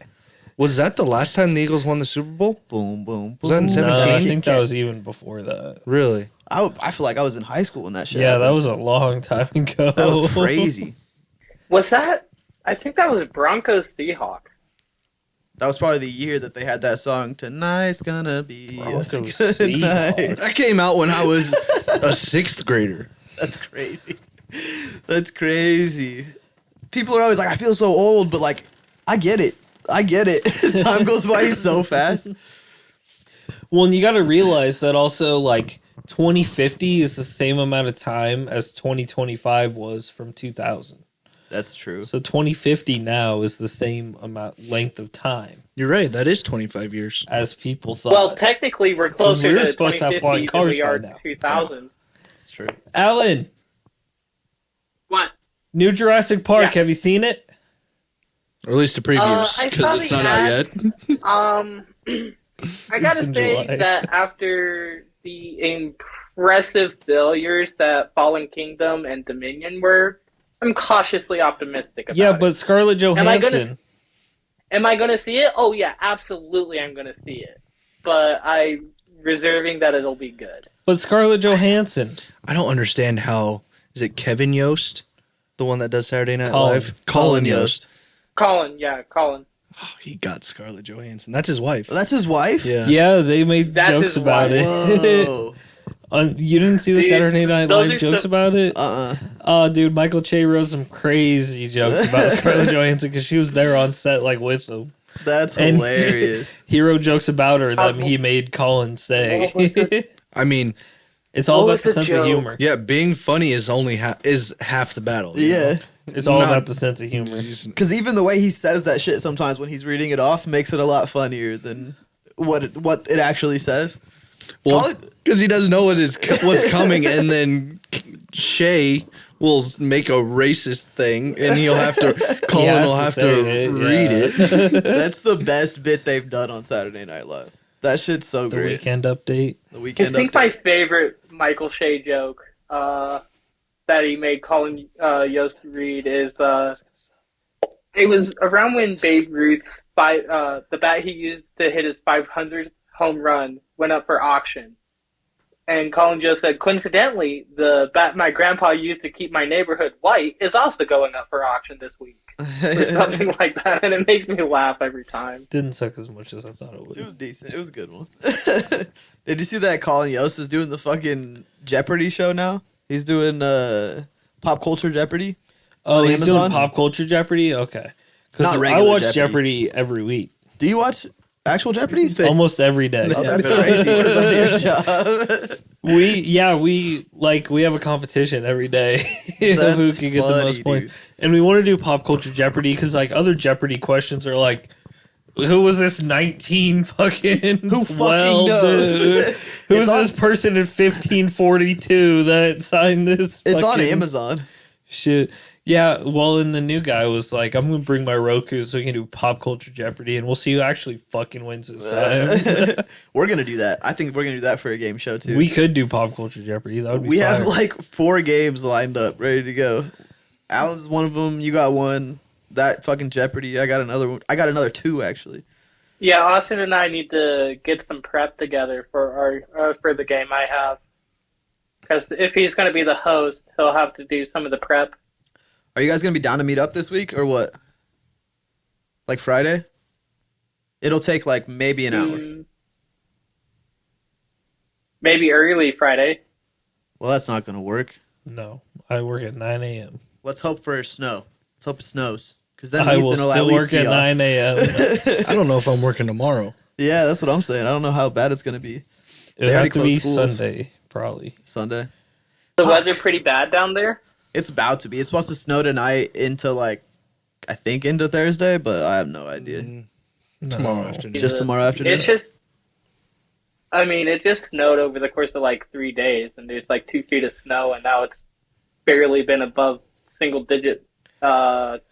Was that the last time the Eagles won the Super Bowl? Boom, boom, boom. Was that in No, 17? I think that was even before that. Really? I feel like I was in high school when that shit Yeah, that happened. was a long time ago. That was crazy. Was that? I think that was Broncos Seahawks. That was probably the year that they had that song, Tonight's Gonna Be a Broncos Good Night. Seahawks. That came out when I was a sixth grader. That's crazy. That's crazy. People are always like, I feel so old, but like, I get it. I get it. Time goes by so fast. Well, and you got to realize that also, like, 2050 is the same amount of time as 2025 was from 2000. That's true. So 2050 now is the same length of time You're right. That is 25 years. as people thought. Well, technically, we're closer we were to supposed to have flying 2050 than cars we by are now. 2000. That's true. Alan, What? New Jurassic Park. Yeah. Have you seen it? Or at least the previews, I because saw it's the not out ad. yet. I gotta in say July. that after the impressive failures that Fallen Kingdom and Dominion were, I'm cautiously optimistic about Yeah, it. but Scarlett I gonna- Johansson. Am I gonna see it? Oh yeah, absolutely I'm gonna see it. But I'm reserving that it'll be good. But Scarlett Johansson. I don't understand how. Is it Kevin Yost, the one that does Saturday Night Colin. Live? Colin Yost. Colin. Oh, he got Scarlett Johansson. That's his wife. That's his wife? Yeah. Yeah, they made That's jokes his about wife. it. Whoa. You didn't see the Dude, Saturday Night those Live are jokes some- about it? Uh-uh. Oh, dude, Michael Che wrote some crazy jokes about Scarlett Johansson because she was there on set, like, with them. That's And- hilarious. He wrote jokes about her that he made Colin What was say. I mean, It's all What about was the the sense joke? of humor. yeah, being funny is only is half the battle. you Yeah. know? It's all Not- about the sense of humor. Because even the way he says that shit sometimes when he's reading it off makes it a lot funnier than what it actually says. Well, because he doesn't know what's coming, and then Shay will make a racist thing, and he'll have to Colin has will to have say to it, read yeah. it. That's the best bit they've done on Saturday Night Live. That shit's so The great. weekend update. The I weekend think update. my favorite Michael Shea joke that he made Colin Yost read is it was around when Babe Ruth's the bat he used to hit his 500th home run went up for auction. And Colin Jost said, coincidentally, the bat my grandpa used to keep my neighborhood white is also going up for auction this week. Or something like that. And it makes me laugh every time. Didn't suck as much as I thought it It was would. decent. It was a good one. Did you see that Colin Yost is doing the fucking Jeopardy show now? He's doing Pop Culture Jeopardy. Oh, on he's Amazon? doing Pop Culture Jeopardy? Okay. Not Because I regular watch Jeopardy. Jeopardy every week. Do you watch actual Jeopardy? Almost every day. Oh, that's crazy because of your job. We have a competition every day of who That's can get the funny, most points, dude. and we want to do pop culture Jeopardy because like other Jeopardy questions are like, who was this 19 fucking Who fucking 12 knows? dude? Who It's was on- this person in 1542 that signed this? It's on fucking Amazon. Shit. Yeah, well, and the new guy was like, I'm gonna bring my Roku so we can do pop culture Jeopardy, and we'll see who actually fucking wins this time. We're gonna do that. I think we're gonna do that for a game show too. We could do pop culture Jeopardy. That would be We fire. have like 4 games lined up, ready to go. Alan's one of them. You got one. That fucking Jeopardy. I got another one. I got another 2 actually. Yeah, Austin and I need to get some prep together for our for the game I have. Because if he's going to be the host, he'll have to do some of the prep. Are you guys gonna be down to meet up this week or what? Like Friday? It'll take like maybe an hour. Maybe early Friday. Well, that's not gonna work. No, I work at 9 a.m. Let's hope for snow. Let's hope it snows. Because then I Ethan will will at still least work be at off. 9 a.m. I don't know if I'm working tomorrow. Yeah, that's what I'm saying. I don't know how bad it's gonna be. It would already have to be closed schools. Sunday, probably. Sunday. The Fuck. weather pretty bad down there. It's about to be. It's supposed to snow tonight into like, I think into Thursday, but I have no idea. Tomorrow No. afternoon. Just tomorrow afternoon. It's just, I mean, it just snowed over the course of like 3 days, and there's like 2 feet of snow, and now it's barely been above single digit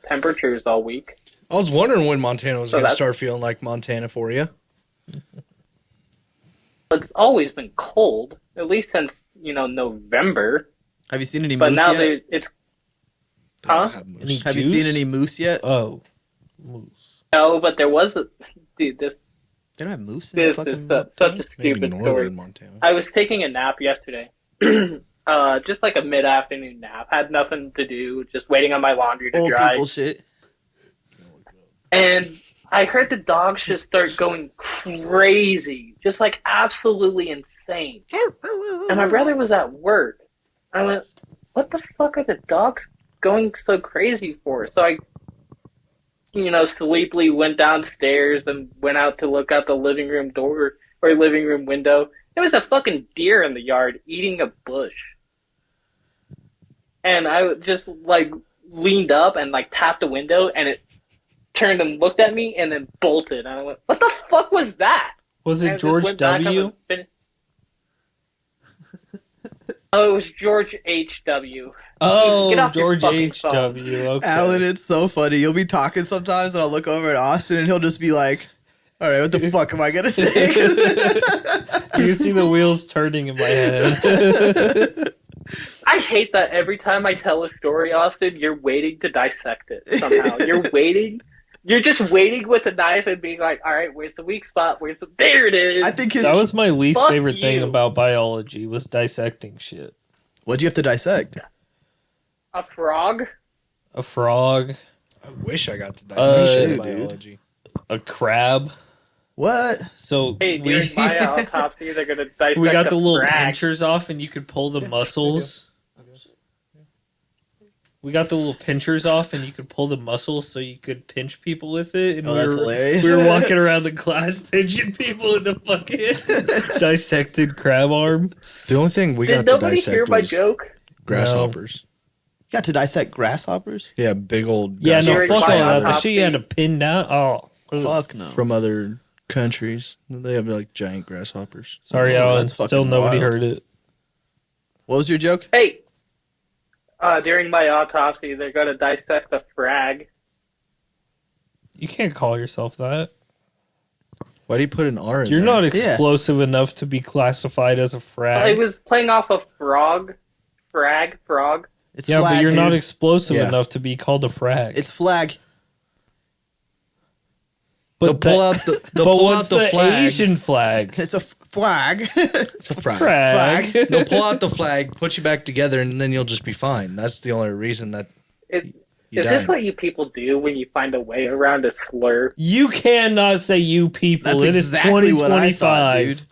temperatures all week. I was wondering when Montana was So going to that's- start feeling like Montana for you. It's always been cold, at least since November. Have you seen any But moose now yet? it's They don't Huh? have moose. Any- Have you Juice? seen any moose yet? Oh, moose. no, but there was a dude. This They don't have moose in this fucking is such a Maybe stupid northern story. Montana. I was taking a nap yesterday. Just like a mid-afternoon nap. Had nothing to do, just waiting on my laundry to old dry. people shit. And I heard the dogs just start going crazy. Just like absolutely insane. And my brother was at work. I went, what the fuck are the dogs going so crazy for? So I, sleepily went downstairs and went out to look out the living room door or living room window. There was a fucking deer in the yard eating a bush. And I just like leaned up and like tapped the window, and it turned and looked at me, and then bolted. And I went, "What the fuck was that?" Was And I it just George went back up W? and Oh, it was George H.W. Oh, Get off your George fucking H.W. Okay. Alan, it's so funny. You'll be talking sometimes, and I'll look over at Austin, and he'll just be like, "All right, what the fuck am I gonna say?" You can see the wheels turning in my head. I hate that every time I tell a story, Austin, you're waiting to dissect it somehow. You're waiting. You're just waiting with a knife and being like, all right, where's the weak spot? There it is. I think his. That was my least Fuck favorite thing you. about biology was dissecting shit. What'd you have to dissect? A frog? A frog, I wish I got to Uh, dissect dude. biology. a crab. What? So Hey, during my autopsy, they're going to dissect we got the a little frag. pinchers off, and you could pull the muscles. We got the little pinchers off, and you could pull the muscles, so you could pinch people with it. And Oh, that's hilarious. we were walking around the class pinching people with the fucking dissected crab arm. The only thing we Did got to nobody dissect hear my was joke? grasshoppers. You got to dissect grasshoppers? Yeah, big old Yeah, no, During fuck all my that. The autopsy- shit you had to pin down. Oh, Fuck no. from other countries. They have like giant grasshoppers. sorry, Oh, Alan. that's Still fucking nobody wild. heard it. What was your joke? Hey, during my autopsy, they're going to dissect a frag. You can't call yourself that. Why do you put an R in You're there? not explosive enough to be classified as a I frag. was playing off a frog. Frog. It's Yeah, flag, but you're not dude. explosive Yeah. enough to be called a frag. It's flag. They'll but pull that- out the they'll but pull what's out the the flag. Asian flag? It's a flag. It's a frag. Frag. They'll pull out the flag, put you back together, and then you'll just be fine. That's the only reason that Is you this died. what you people do when you find a way around a slur? You cannot say you people. That's It is exactly what I thought, 2025. dude.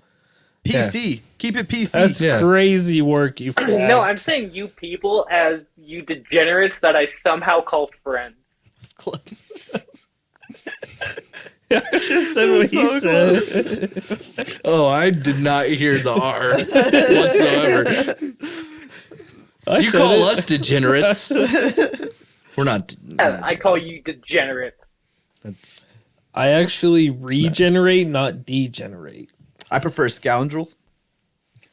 PC. Keep it PC. That's Yeah. crazy work, you frag. No, I'm saying you people as you degenerates that I somehow call friends. It's close. I just said what he So said. Oh, I did not hear the R whatsoever. I You said call it. us degenerates. We're not. I call you degenerate. That's I actually regenerate, not degenerate. I prefer scoundrel.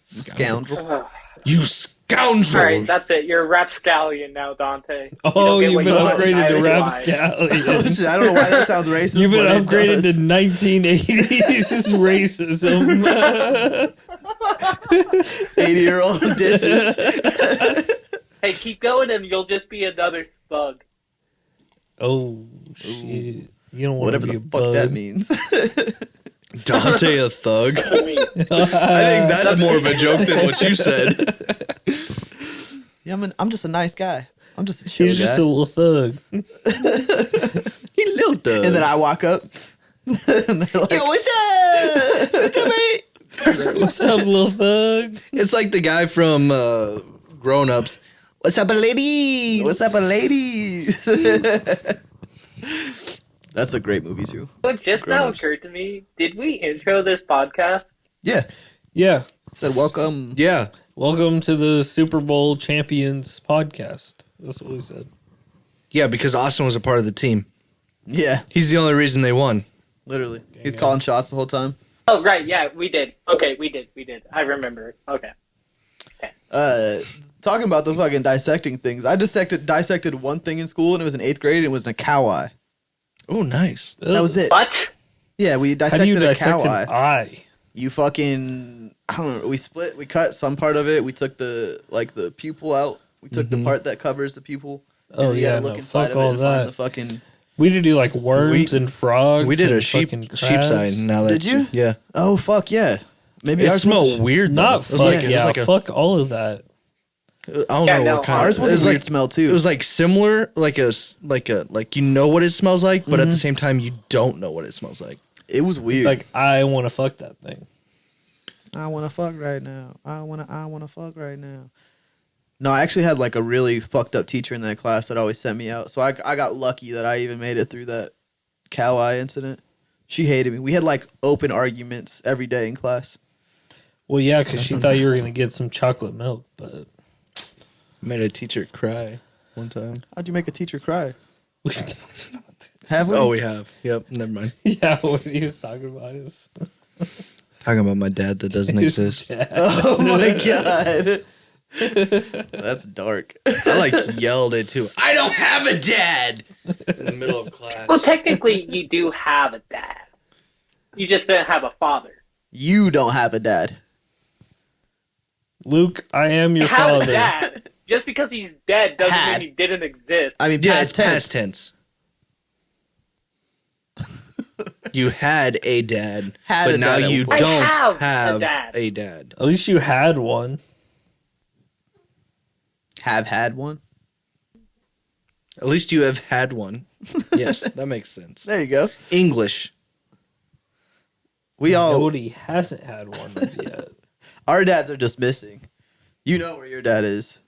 Scoundrel. Ugh. you scoundrel. All right, that's it. You're a rapscallion now, Dante. Oh, You you've been don't get what you upgraded to want. rapscallion. I don't know why that sounds racist. You've been but it upgraded does. to 1980s racism. 80-year-old disses. Hey, keep going and you'll just be another thug. Oh shit! You don't want Whatever to be the a fuck bug. that means. Dante a thug. I mean, I think that's more of a joke than what you said. Yeah, I'm just a nice guy. I'm just a chill He's guy. just a little thug. He little thug. And then I walk up. And they're like, yo, what's up? What's up, mate? What's up, little thug? It's like the guy from Grown Ups. What's up, ladies? What's up, ladies? That's a great movie, too. what just now Grown-ups. occurred to me, did we intro this podcast? Yeah. Yeah. Said, welcome. Yeah. Welcome to the Super Bowl Champions podcast. That's what we said. Yeah, because Austin was a part of the team. Yeah, He's the only reason they won. literally. He's yeah. calling shots the whole time. Oh, right, yeah, we did. Okay, we did. I remember. Okay. Talking about the fucking dissecting things. I dissected one thing in school, and it was in 8th grade, and it was in a cow eye. Oh, nice. That was it. What? Yeah, we How do you dissected a cow dissect an eye. eye? You fucking, I don't know. We cut some part of it. We took the pupil out. We took the part that covers the pupil. Oh, and you yeah, gotta look no, inside fuck of it all and that. find the fucking. We did do like worms We- and frogs. We did and a sheep fucking side. crabs. Now that Did you? Yeah. Oh fuck yeah! Maybe It ours smelled was- weird. Though. Not It was fuck like, yeah, it was like a, fuck all of that. I don't Yeah, know no, what kind. Ours of, was it a was weird like smell too. it was like similar, like you know what it smells like, but at the same time you don't know what it smells like. It was It's weird. like I want to fuck that thing. I want to fuck right now. I want to fuck right now. No, I actually had like a really fucked up teacher in that class that always sent me out. So I got lucky that I even made it through that cow eye incident. She hated me. We had like open arguments every day in class. Well, yeah, because she thought you were gonna get some chocolate milk, but Made a teacher cry. one time. How'd you make a teacher cry? We've talked about this. Have we? Oh, we have. Yep. Never mind. Yeah, what he was talking about is Talking about my dad that doesn't his exist. dad. Oh my god. That's dark. I like yelled it too. I don't have a dad in the middle of class. Well, technically, you do have a dad. You just didn't have a father. You don't have a dad. Luke, I am your You have a father. dad. Just because he's dead doesn't Had. mean he didn't exist. I mean, Yeah, past it's past tense. You had a dad, Had but a now dad at you one point. don't I have a have dad. a dad. At least you had one. Have had one. At least you have had one. Yes, that makes sense. There you go. English. We all, Nobody hasn't had one as yet. our dads are just missing. You know where your dad is.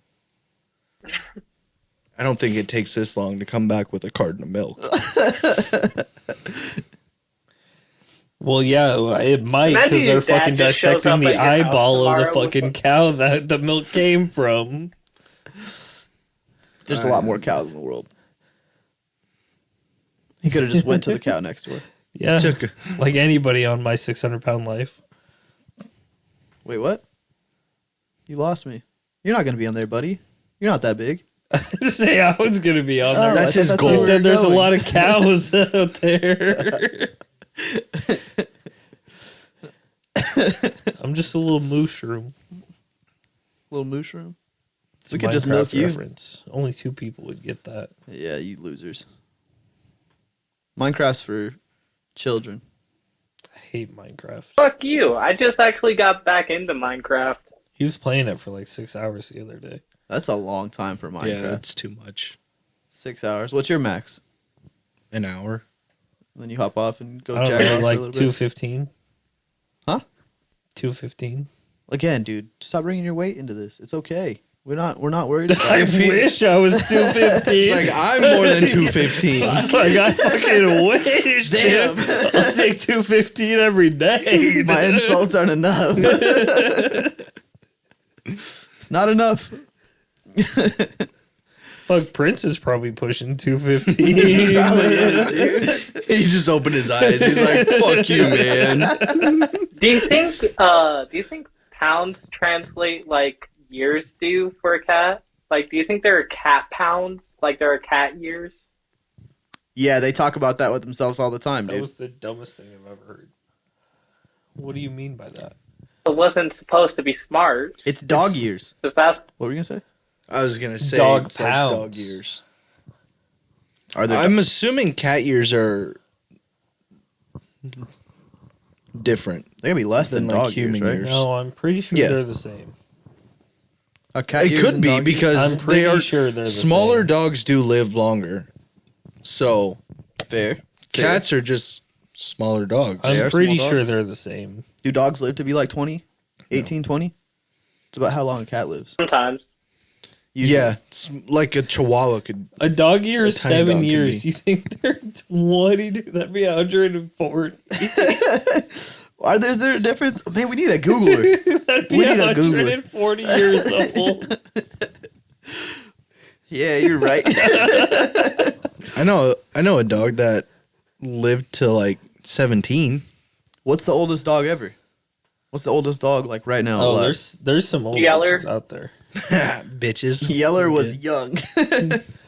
I don't think it takes this long to come back with a carton of milk. Well, yeah, it might Imagine because your they're dad fucking just shows dissecting up the at your house eyeball of the tomorrow with fucking cow that the milk came from. There's a lot more cows in the world. He could have just went to the cow next door. Yeah, Took a- like anybody on my 600-pound life. Wait, what? You lost me. You're not going to be on there, buddy. You're not that big. Say I was gonna be on there. Oh, That's I thought his that's goal. where You we said were there's a going. lot of cows out there. I'm just a little mushroom. Little mushroom. It's We a could just Minecraft milk you. reference. Only 2 people would get that. Yeah, you losers. Minecraft's for children. I hate Minecraft. Fuck you. I just actually got back into Minecraft. He was playing it for like 6 hours the other day. That's a long time for Minecraft. Yeah, that's too much. 6 hours. What's your max? An hour. Then you hop off and go I don't jack know, off like for a little bit. 215. Huh? 215. Again, dude, stop bringing your weight into this. It's okay. We're not worried about I it. wish I was 215. Like I'm more than 215. Like I fucking wish. Damn. Dude. I'll take 215 every day. My insults aren't enough. It's not enough. Fuck, Prince is probably pushing 215. Probably is, dude. He just opened his eyes. He's like, "Fuck you, man." Do you think pounds translate like years do for a cat? Like, do you think there are cat pounds? Like there are cat years? Yeah, they talk about that with themselves all the time, That dude. was the dumbest thing I've ever heard. What do you mean by that? It wasn't supposed to be smart. It's dog years. So that's What were you gonna say? I was gonna say Dog it's like dog pounds. years. Are there? I'm assuming cat years are different. They gotta be less than than, like, dog years, human right? years. No, I'm pretty sure Yeah. they're the same. Are cat It years could and be dog years? because I'm pretty they are sure they're the smaller same. dogs do live longer. So fair. cats are just smaller dogs. They I'm are pretty small sure dogs. they're the same. Do dogs live to be like 20? 18, 20? It's about how long a cat lives. sometimes. Usually. Yeah, it's like a chihuahua could. A dog year A is tiny 7 dog can years. be. You think they're 20? That'd be 140. Is there a difference? Man, we need a Googler. That'd be We need a Googler. 140 years old. Yeah, you're right. I know a dog that lived to like 17. What's the oldest dog ever? What's the oldest dog like right now? Oh, alive? there's some old Yeller. bitches out there. Bitches. Yeller was young.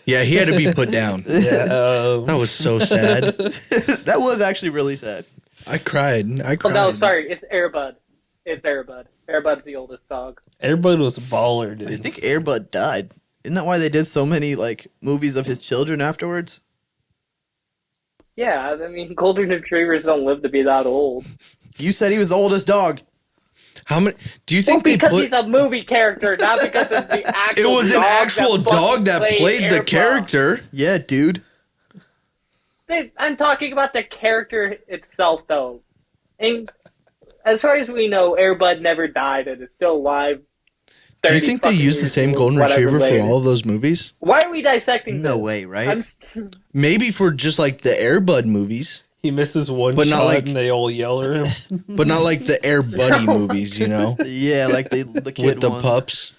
Yeah, he had to be put down. Yeah. That was so sad. That was actually really sad. I cried. Oh no, sorry, it's Airbud. It's Airbud. Airbud's the oldest dog. Airbud was a baller, dude. I think Airbud died. Isn't that why they did so many like movies of his children afterwards? Yeah, I mean, golden retrievers don't live to be that old. You said he was the oldest dog. How many? Do you Well, think they because put? he's a movie character, not because of the It actual. was an actual dog that played the Airbud. character. Yeah, dude. I'm talking about the character itself, though. And as far as we know, Airbud never died and is still alive. Do you 30 think they fucking used the years same old, golden whatever retriever later. for all of those movies? Why are we dissecting No this? way, right? I'm Maybe for just like the Airbud movies, he misses one But not shot like- and they all yell at him. but not like the Air Buddy movies, you know, Yeah, like the kid with the ones. pups.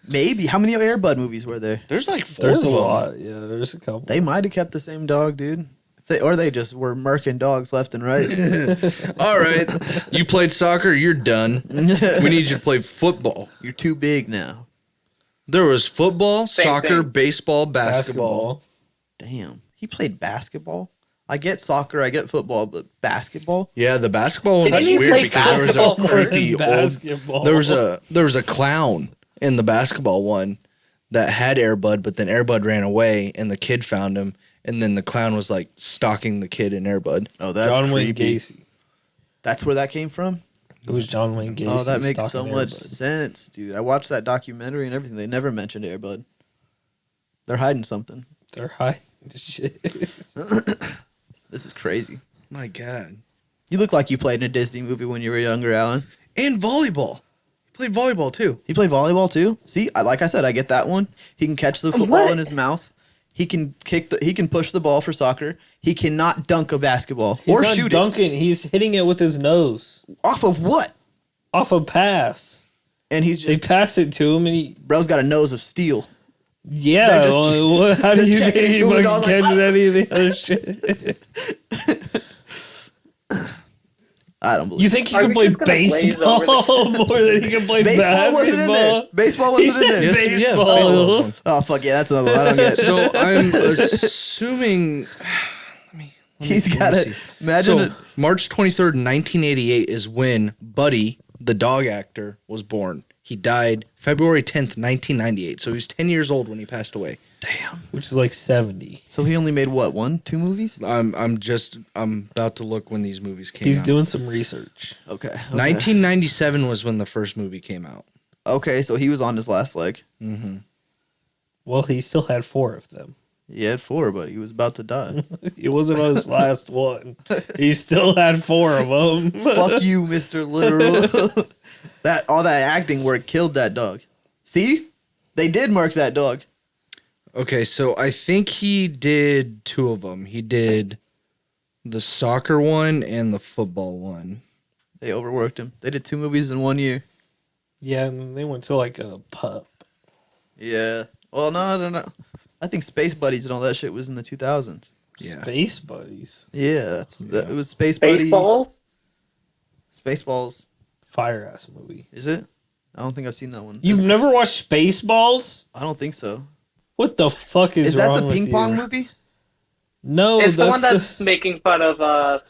Maybe. How many Air Bud movies were there? There's like 4 There's of a them. lot. Yeah, there's a couple. They might have kept the same dog, dude. Or they just were murking dogs left and right. All right, you played soccer. You're done. We need you to play football. You're too big now. There was football, Same soccer, thing. baseball, basketball. Damn. He played basketball? I get soccer, I get football, but basketball? Yeah, the basketball one Didn't was you weird play because there was a basketball more creepy than old. basketball? There was a clown in the basketball one that had Airbud, but then Airbud ran away and the kid found him, and then the clown was like stalking the kid in Airbud. Oh, that's John Wayne creepy. Gacy. That's where that came from? It was John Wayne Gacy. Oh, that makes so stalking much Air Bud. sense, dude. I watched that documentary and everything. They never mentioned Air Bud. They're hiding something. They're high. Shit. This is crazy. My God. You look like you played in a Disney movie when you were younger, Alan. And volleyball. He played volleyball too. He played volleyball too. See, like I said, I get that one. He can catch the football What? in his mouth. He can he can push the ball for soccer. He cannot dunk a basketball He's or not shoot dunking. He's hitting it with his nose it. Off of what? off a pass. And he's They just pass it to him, and he. bro's got a nose of steel. Yeah. They're just- Well, how do you they're think checking he to it fucking all like, catches "What?" any of the other shit? I don't believe You it. think he Are can we play just gonna glaze over baseball more than he can play baseball wasn't in there. basketball? Baseball He wasn't in said there. Yes, yeah, baseball. baseball's one. Oh fuck yeah, that's another one. I don't get. So I'm assuming. He's got me it. see. Imagine So it. March 23rd, 1988 is when Buddy, the dog actor, was born. He died February 10th, 1998. So he was 10 years old when he passed away. Which is like 70. So he only made what, 1-2 movies? I'm about to look when these movies came He's out. doing some research. Okay. 1997 was when the first movie came out. Okay, so he was on his last leg. Well, he still had 4 of them. He had 4, but he was about to die. It wasn't on his last one. He still had 4 of them. Fuck you, Mr. Literal. That all that acting work killed that dog. See? They did mark that dog. Okay, so I think he did 2 of them. He did the soccer one and the football one. They overworked him. They did 2 movies in 1 year. Yeah, and then they went to like a pup. Yeah. Well, no, I don't know. I think Space Buddies and all that shit was in the 2000s. Yeah. Space Buddies. Yeah, it was Space Buddy. Baseballs? Spaceballs. Fire ass movie. Is it? I don't think I've seen that one. You've never watched Spaceballs? I don't think so. What the fuck is Is that wrong the with ping you? pong movie? No, It's the one that's that's making fun of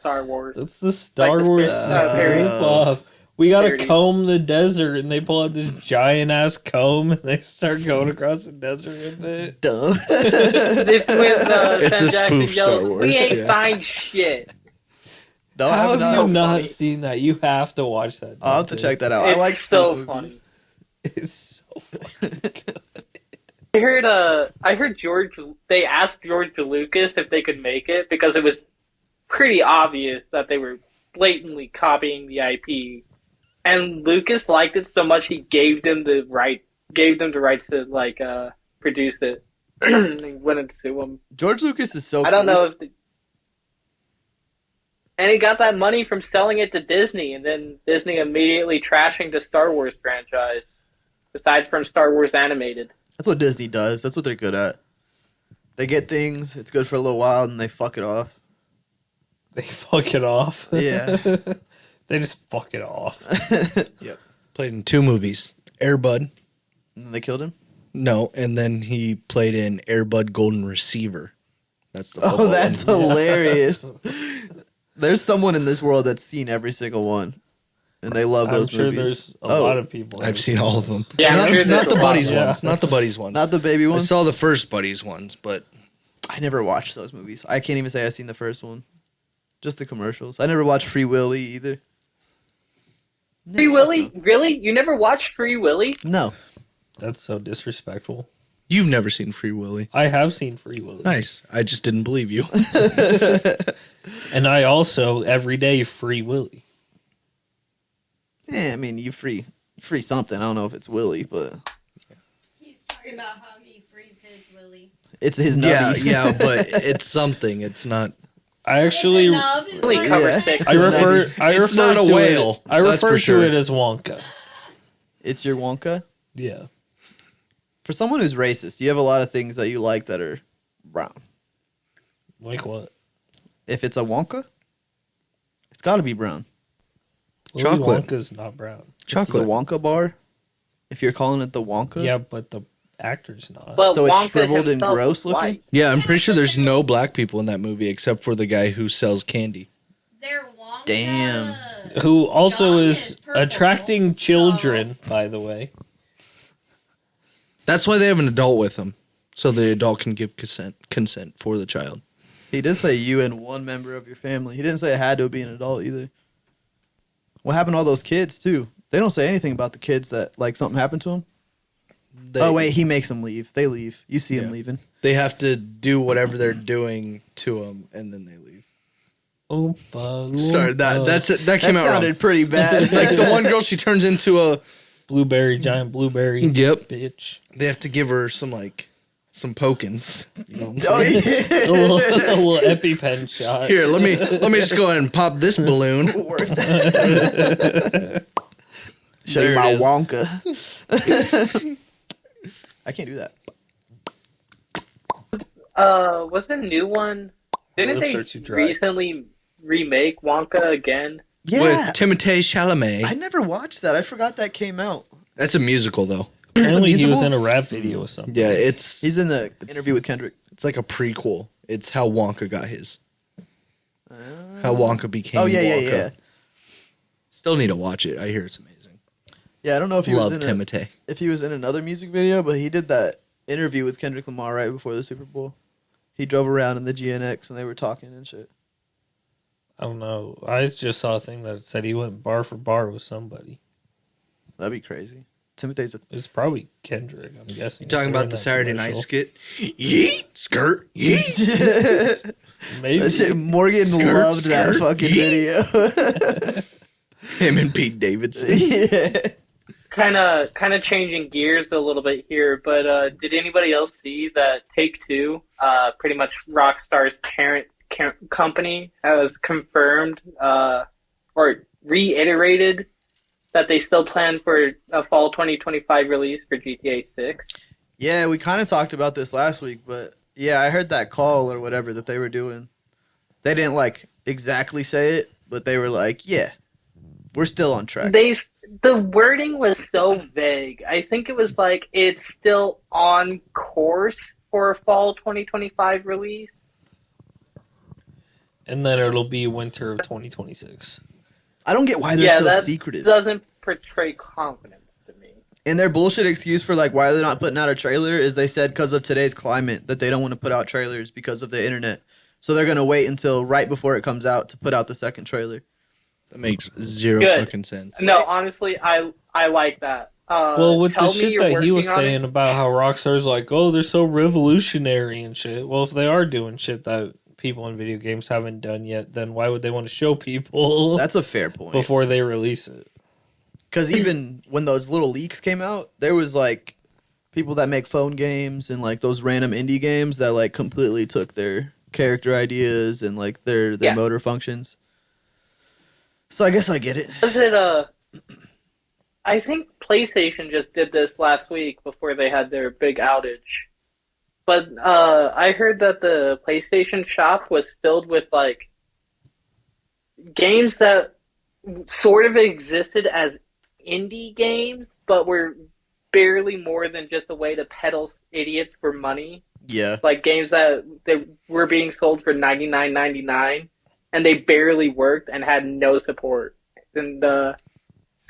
Star Wars. that's the Star Like the Wars parody. rip-off. We gotta Parody. comb the desert, and they pull out this giant ass comb, and they start going across the desert with it. Dumb. It's with It's Sam a Jackson spoof Star yells, Wars, "We ain't yeah. find shit." No, I How have have not. you not funny. seen that? You have to watch that. I'll have to Dante. check that out. It's I like so spoof funny. movies. It's so fucking I heard they asked George Lucas if they could make it because it was pretty obvious that they were blatantly copying the IP. And Lucas liked it so much he gave them the rights to produce it. He wouldn't sue him. George Lucas is so I don't cool. know if and he got that money from selling it to Disney, and then Disney immediately trashing the Star Wars franchise. Aside from Star Wars Animated. That's what Disney does. That's what they're good at. They get things, it's good for a little while, and they fuck it off. They fuck it off. Yeah. They just fuck it off. Yep. Played in 2 movies. Airbud. And then they killed him? No, and then he played in Airbud Golden Receiver. That's the football Oh, that's one. hilarious. There's someone in this world that's seen every single one. And they love I'm those sure movies. there's a Oh, lot of people. I've seen all of them. Yeah, I'm not, sure there's not a the lot. buddies Yeah. ones. Not the buddies ones. not the baby I one. saw the first buddies ones, but I never watched those movies. I can't even say I've seen the first one. Just the commercials. I never watched Free Willy either. Free Fuck Willy? Really? You never watched Free Willy? No. That's so disrespectful. you've never seen Free Willy. I have seen Free Willy. Nice. I just didn't believe you. And I also, every day, Free Willy. Yeah, I mean, you free something. I don't know if it's Willy, but He's talking about how he frees his Willy. it's his yeah, nubby. yeah, but it's something. It's not. I actually, It's a nub, is Only what cover you're six. I saying? refer, It's I It's refer not a to whale, It, I that's refer for to sure. it as Wonka. It's your Wonka. Yeah. For someone who's racist, you have a lot of things that you like that are brown. Like what? If it's a Wonka, it's got to be brown. Willy Chocolate. Wonka's not brown. Chocolate. It's the Wonka bar. If you're calling it the Wonka, Yeah, but the actor's not. But So it's Wonka shriveled and himself gross is looking? white. Yeah, I'm pretty sure there's no black people in that movie except for the guy who sells candy. They're Wonka. Damn. Who also John is purple, attracting so- children, by the way. That's why they have an adult with them, so the adult can give consent for the child. he did say you and one member of your family. He didn't say it had to be an adult either. What happened to all those kids too? They don't say anything about the kids that like something happened to them. Oh wait, he makes them leave. They leave. You see them Yeah. leaving. They have to do whatever they're doing to them, and then they leave. Oompa Sorry, Loompa. that came That out wrong. sounded pretty bad. Like the one girl, she turns into a. Blueberry, giant blueberry. Yep. Bitch. They have to give her some pokins. You know what I'm Oh, saying? yeah. a little EpiPen shot. Here, let me just go ahead and pop this balloon. Work that. Show There you it my is. Wonka. I can't do that. Was the new one? Didn't lips they are too dry. recently remake Wonka again? Yeah. With Timothée Chalamet. I never watched that. I forgot that came out. That's a musical though. Apparently, he was musical? in a rap video or something. Yeah, it's He's in the interview with Kendrick. it's like a prequel. It's how Wonka got his. How Wonka became. Oh yeah, yeah, Wonka. yeah. Still need to watch it. I hear it's amazing. Yeah, I don't know if he Love was in Timothée. if he was in another music video, but he did that interview with Kendrick Lamar right before the Super Bowl. He drove around in the GNX and they were talking and shit. I don't know. I just saw a thing that said he went bar for bar with somebody. That'd be crazy. Timothy's a It's probably Kendrick, I'm guessing. You talking if they're about in the that Saturday night commercial. skit? Yeet, skirt, yeet. Maybe. that shit, Morgan Skirt, loved that skirt, fucking video. Him and Pete Davidson. Yeah. Kind of changing gears a little bit here, but did anybody else see that Take-Two, pretty much Rockstar's parent company, has confirmed or reiterated that they still plan for a fall 2025 release for GTA 6? Yeah, we kind of talked about this last week, but yeah, I heard that call or whatever that they were doing. They didn't like exactly say it, but they were like, "Yeah, we're still on track." The wording was so vague. I think it was like it's still on course for a fall 2025 release. And then it'll be winter of 2026. I don't get why they're so that secretive. doesn't portray confidence to me. And their bullshit excuse for like why they're not putting out a trailer is they said because of today's climate that they don't want to put out trailers because of the internet. So they're gonna wait until right before it comes out to put out the second trailer. That makes zero Good. fucking sense. No, honestly, I like that. Well, with the tell me shit you're that he was working on it. saying about how Rockstar's like, oh, they're so revolutionary and shit. Well, if they are doing shit that people in video games haven't done yet, then why would they want to show people That's a fair point. before they release it? Because even when those little leaks came out, there was like people that make phone games and like those random indie games that like completely took their character ideas and like their Yeah. motor functions. So I guess I get it. Was it I think PlayStation just did this last week before they had their big outage. But I heard that the PlayStation shop was filled with like games that sort of existed as indie games, but were barely more than just a way to peddle idiots for money. Yeah. Like games that they were being sold for $99.99, and they barely worked and had no support. And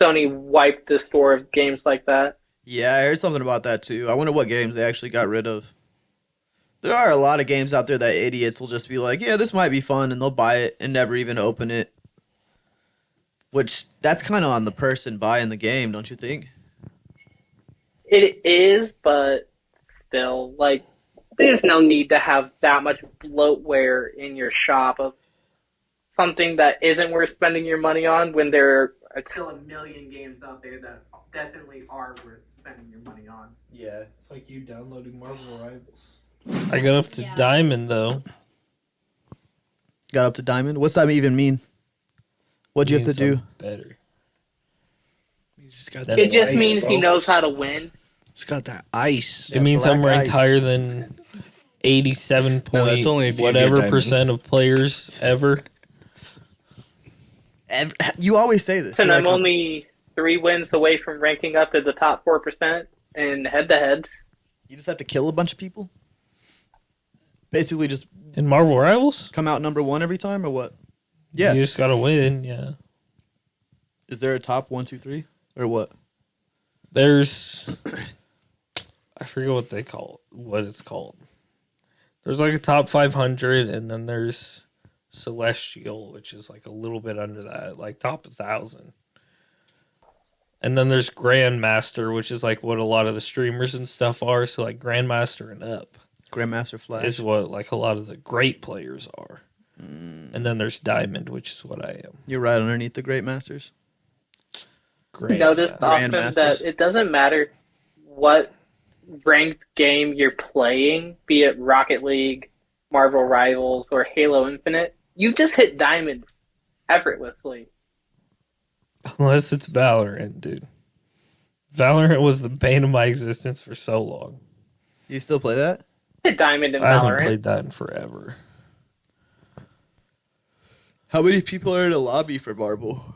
Sony wiped the store of games like that. Yeah, I heard something about that too. I wonder what games they actually got rid of. There are a lot of games out there that idiots will just be like, yeah, this might be fun, and they'll buy it and never even open it. Which, that's kind of on the person buying the game, don't you think? It is, but still, like, there's no need to have that much bloatware in your shop of something that isn't worth spending your money on when there are still a million games out there that definitely are worth spending your money on. Yeah, it's like you downloading Marvel Rivals. I got up to Yeah. Diamond, though. Got up to Diamond? What's that even mean? What'd you have to Means do? I'm better. He's just got That It just Nice means he knows focus. how to win. It's got that ice. It means I'm black ranked ice. higher than 87 No, that's point only if you get whatever diamond. percent of players ever. You always say this. And You're I'm like, only 3 wins away from ranking up to the top 4% in head-to-heads. you just have to kill a bunch of people. Basically, just In Marvel Rivals, come out number 1 every time, or what? Yeah. you just gotta win. Yeah, Is there a top 1, 2, 3, or what? there's I forget what they call it, what it's called. There's like a top 500, and then there's Celestial, which is like a little bit under that, like top 1,000. And then there's Grandmaster, which is like what a lot of the streamers and stuff are. So like Grandmaster and up Grandmaster Flash. is what like a lot of the great players are. And then there's Diamond, which is what I am. You're right underneath the Great Masters. Notice Grandmaster. often Grandmasters. that it doesn't matter what ranked game you're playing, be it Rocket League, Marvel Rivals, or Halo Infinite, you just hit Diamond effortlessly. Unless it's Valorant, dude. Valorant was the bane of my existence for so long. You still play that? Hit Diamond in I haven't Valorant. played that in forever. How many people are in a lobby for Marble?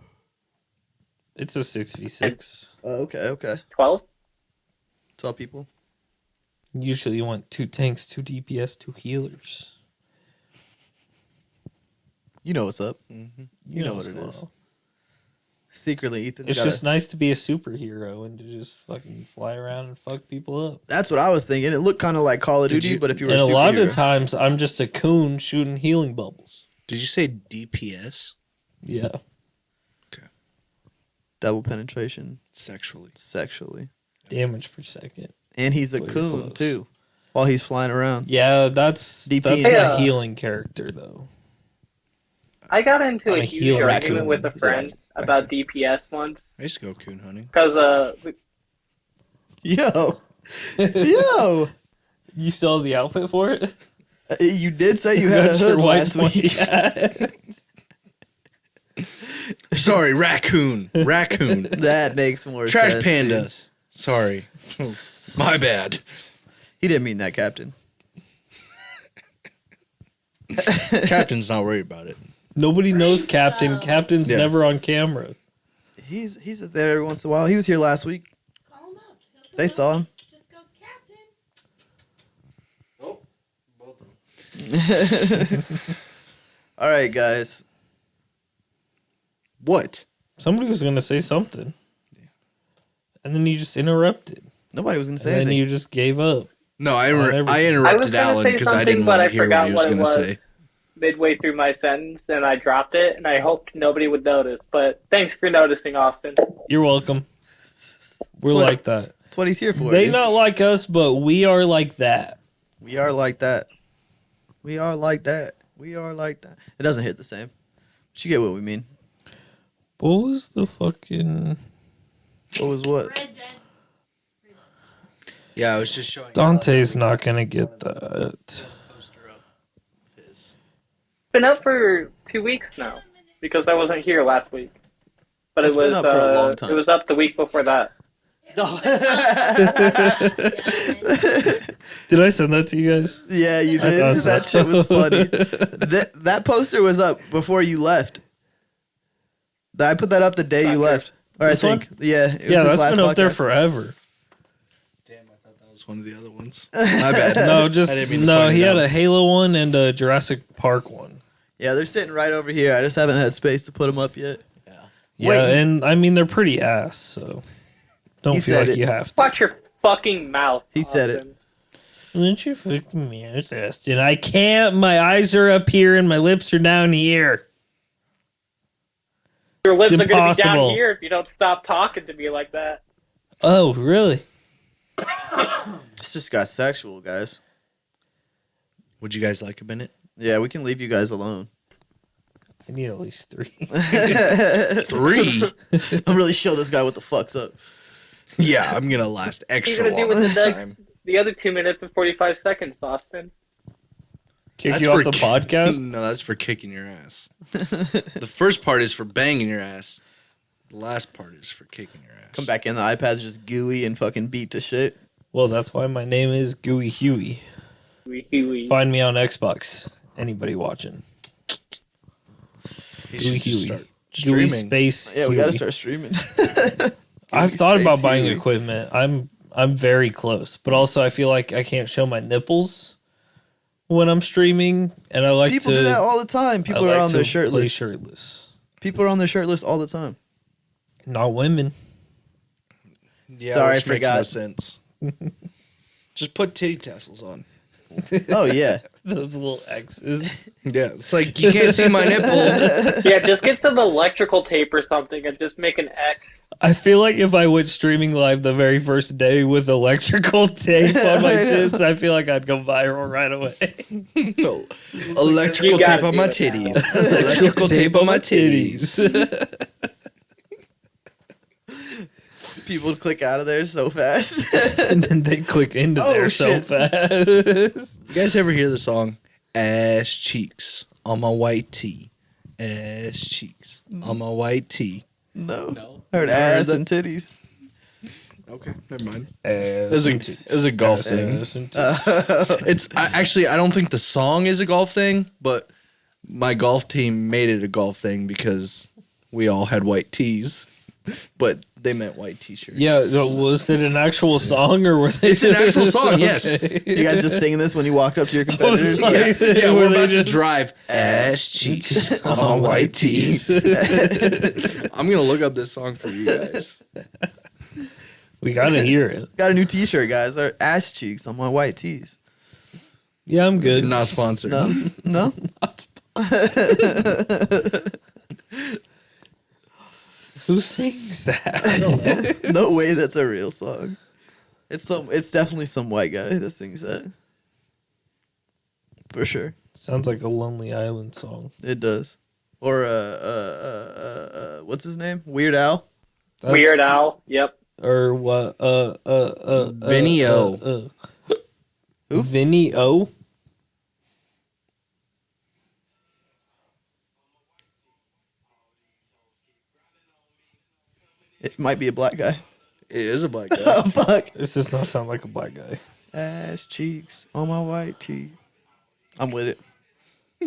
It's a 6v6. Oh, okay. 12? What's up, people? Usually you want 2 tanks, 2 DPS, 2 healers. You know what's up. Mm-hmm. You know what as it is. well. Secretly, Ethan's It's got just nice to be a superhero and to just fucking fly around and fuck people up. That's what I was thinking. It looked kind of like Call of Did Duty, you- but if you were And a a lot of the superhero. times, I'm just a coon shooting healing bubbles. Did you say DPS? Yeah. Double penetration Sexually. sexually. Damage per second. And he's a Well, you're coon, close. too, while he's flying around. Yeah, that's DP. that's Yeah. my healing character, though. I got into I'm a a huge healer argument raccoon. with a He's a friend about DPS once. I used to go coon hunting. Because Yo. Yo. You saw the outfit for it? You did say you had a That's your hood white last week. hat. Sorry, raccoon. Raccoon. That makes more Trash sense. panda. dude. Sorry. My bad. He didn't mean that, Captain. Captain's not worried about it. Nobody knows Captain. Captain's Yeah. never on camera. He's there every once in a while. He was here last week. Call him up. He'll come They up. saw him. Just go, Captain. All right, guys. What? Somebody was going to say something. And then you just interrupted. Nobody was going to say And then anything. you just gave up. No, I everything. I was interrupted going to Alan say because I something, didn't but want I to hear what forgot he was what it going to was say. midway through my sentence, and I dropped it, and I hoped nobody would notice. But thanks for noticing, Austin. You're welcome. We're What? like that. That's what he's here for. They dude. not like us, but we are like that. We are like that. We are like that. We are like that. It doesn't hit the same. But you get what we mean. What was the fucking... What was what? Red Dead. Yeah, I was just showing. Dante's not going to get that. Been up for 2 weeks now because I wasn't here last week. But It's it was been up for a long time. it was up the week before that. Did I send that to you guys? Yeah, you I did. thought so. That shit was funny. That poster was up before you left. I put that up the day you Not left. Or This I think. one? Yeah. It was Yeah, his that's last been up there podcast. forever. Damn, I thought that was one of the other ones. My bad. No, just I didn't mean to no. point He it had out. a Halo one and a Jurassic Park one. Yeah, they're sitting right over here. I just haven't had space to put them up yet. Yeah, Wait. and I mean they're pretty ass, so don't He feel said like it. you have to. Watch your fucking mouth. He said it. Austin. Don't you fucking me, Austin? I can't. My eyes are up here and my lips are down here. Your lips It's are going to be impossible. down here if you don't stop talking to me like that. Oh, really? This just got sexual, guys. Would you guys like a minute? Yeah, we can leave you guys alone. I need at least 3. 3? I'm really show this guy what the fuck's up. Yeah, I'm gonna last What are you extra going to do long with this the next, time. the other 2 minutes and 45 seconds, Austin? Kick That's you off for the ki- podcast? No, that's for kicking your ass. The first part is for banging your ass. The last part is for kicking your ass. Come back in, the iPad's just gooey and fucking beat to shit. Well, that's why my name is Gooey Huey. We. Find me on Xbox. Anybody watching? You Gooey should just Huey. start Gooey streaming. Space. Yeah, we got to Huey. start streaming. I've Gooey thought about Space buying Huey. equipment. I'm very close, but also I feel like I can't show my nipples when I'm streaming, and I like People to. do that all the time. I People like are on to their play shirtless. shirtless. People are on their shirtless all the time. Not women. Yeah, Sorry, which I makes no forgot. sense. Just put titty tassels on. Oh yeah. Those little X's. Yeah, it's like you can't see my nipple. Yeah, just get some electrical tape or something and just make an X. I feel like if I went streaming live the very first day with electrical tape on my I know. tits, I feel like I'd go viral right away. No. Electrical You gotta tape on do my it now. titties. Electrical tape on my titties. People would click out of there so fast. And then they click into Oh, there so shit. fast. You guys ever hear the song Ass Cheeks on my white tee? Ass cheeks on my white tee. No. I heard ass and titties. Okay, never mind. It It was a golf thing. It's actually I don't think the song is a golf thing, but my golf team made it a golf thing because we all had white tees, but they meant white t-shirts. Yeah, so was it an actual song or were they? It's an actual song, yes. You guys just singing this when you walked up to your competitors? like- yeah, yeah, Were we're they about to just- drive ass cheeks on my white tees. I'm gonna look up this song for you guys. We gotta hear it. Got a new T-shirt, guys. Our ass cheeks on my white tees. Yeah, I'm good. Not sponsored. No, no. Who sings that? No way. That's a real song. It's definitely some white guy that sings that. For sure, Sounds like a Lonely Island song. it does. Or what's his name? Weird Al. That's- Weird Al. Yep. Or what? Vinny O. Who? Vinny O. It might be a black guy. It is a black guy. Oh fuck. This does not sound like a black guy. Ass cheeks on my white tee. I'm with it.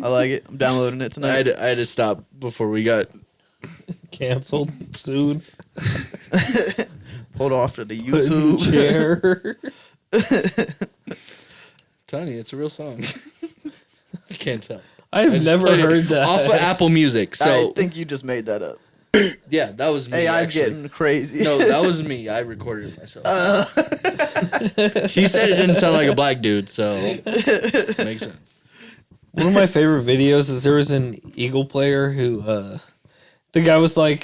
I like it. I'm downloading it I tonight. had to stop before we got. Canceled soon. Hold off to the Put in YouTube. chair. Tony, it's a real song. I can't tell. I I have just never played it heard that. off of Apple Music. So I think you just made that up. yeah, that was me. AI's actually. getting crazy. No, that was me. I recorded it myself. He said it didn't sound like a black dude, so makes sense. One of my favorite videos is there was an Eagle player who the guy was like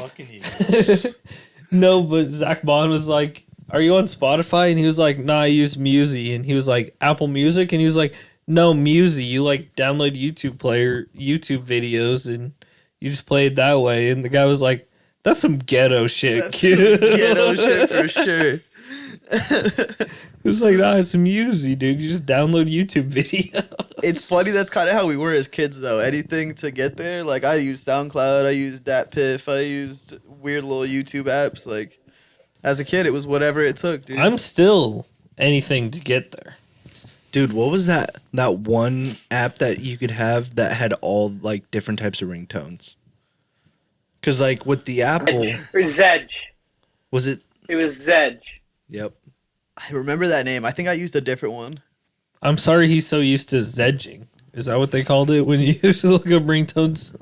no, but Zach Bond was like, "Are you on Spotify?" And he was like, "Nah, I use Musi." And he was like, "Apple Music?" And he was like, "No, Musi. You like download YouTube videos and you just play it that way." And the guy was like, "That's some ghetto shit, That's kid." some ghetto shit for sure. It was like, "Nah, it's Musi, dude. You just download YouTube videos." It's funny. That's kind of how we were as kids, though. Anything to get there. Like I used SoundCloud. I used DatPiff. I used weird little YouTube apps. Like as a kid, it was whatever it took, dude. I'm still anything to get there. Dude, what was that one app that you could have that had all like different types of ringtones? Because like with the Apple, Or Zedge. was it? It was Zedge. Yep. I remember that name. I think I used a different one. I'm sorry he's so used to zedging. Is that what they called it when you used to look up ringtones?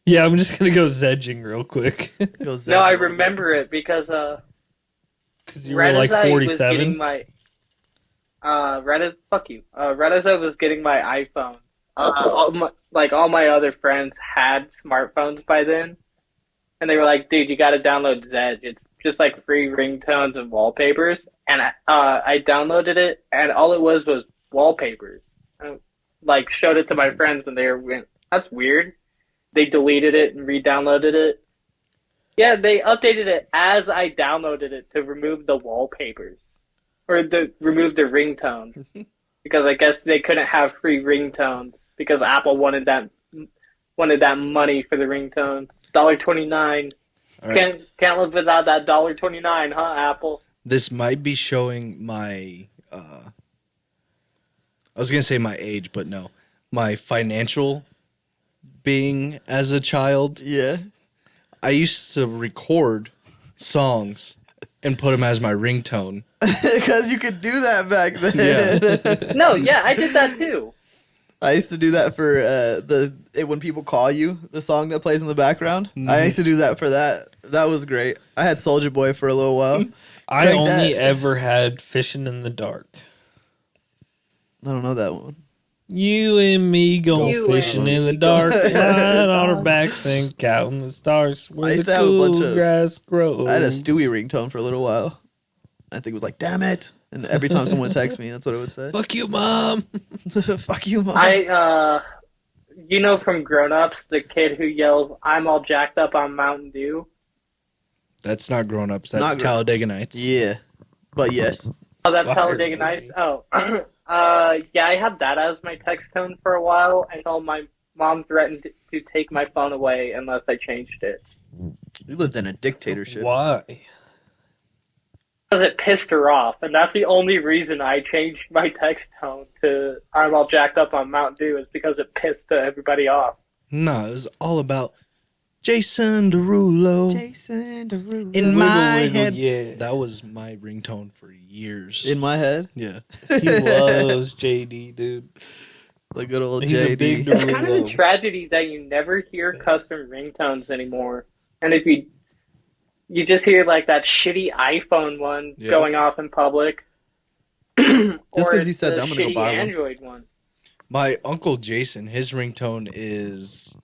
Yeah, I'm just gonna go zedging real quick. Go Zedge No, I a little bit. remember it because Because you were like Redazai was 47. getting my Redazai was getting my iPhone. All my other friends had smartphones by then, and they were like, "Dude, you got to download Zedge. It's just like free ringtones and wallpapers." And I downloaded it, and all it was wallpapers. I, like showed it to my friends, and they went, "That's weird." They deleted it and re-downloaded it. Yeah, they updated it as I downloaded it to remove the wallpapers. Or remove the ringtones. Because I guess they couldn't have free ringtones because Apple wanted that money for the ringtones. $1.29. All right. Can't live without that $1.29, huh, Apple? This might be showing my I was gonna say my age, but no, my financial being as a child. Yeah. I used to record songs and put them as my ringtone. Because you could do that back then. No, yeah, I did that too. I used to do that for when people call you, the song that plays in the background. I used to do that for that. That was great. I had Soldier Boy for a little while. I Crank only that. ever had Fishing in the Dark. I don't know that one. You and me go You fishing and in the me dark, go lying on our backs and counting the stars I where used the to have a cool bunch of- grass grows. I had a Stewie ringtone for a little while. I think it was like, damn it. And every time someone would text me, that's what it would say. Fuck you, mom. Fuck you, mom. You know from Grown Ups, the kid who yells, "I'm all jacked up on Mountain Dew." That's not Grown Ups. That's Not Gr- Talladega Nights. Yeah. But yes. Oh, that's Fire Talladega movie. Nights. Oh, yeah, I had that as my text tone for a while until my mom threatened to take my phone away unless I changed it. We lived in a dictatorship. Why? Because it pissed her off, and that's the only reason I changed my text tone to "I'm all jacked up on Mountain Dew" is because it pissed everybody off. No, it was all about Jason Derulo. Jason Derulo. In my Wiggle, head. yeah. That was my ringtone for years. In my head. yeah. He loves JD, dude. The good old He's a JD. big It's kind of a Derulo. tragedy that you never hear custom ringtones anymore, and if you just hear like that shitty iPhone one Yeah. going off in public. Just Or 'cause you it's said the that, I'm gonna go shitty buy one. Android one. My uncle Jason, his ringtone is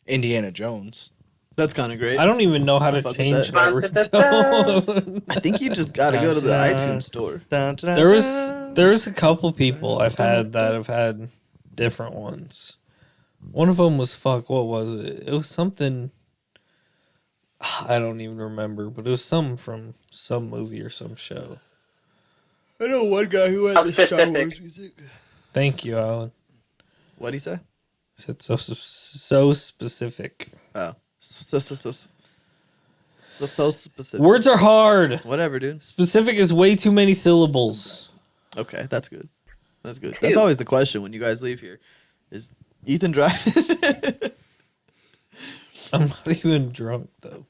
Indiana Jones. That's kind of great. I don't even know how to fuck with change that. my ringtone. I think you just got to go to the iTunes store. There was a couple people I've had that have had different ones. One of them was fuck. What was it? It was something. I don't even remember, but it was something from some movie or some show. I know one guy who had How the Star specific. Wars music. Thank you, Alan. What'd he say? Said so specific. Oh. So specific. Words are hard. Whatever, dude. Specific is way too many syllables. Okay, that's good. That's good. That's always the question when you guys leave here. Is Ethan driving? I'm not even drunk though.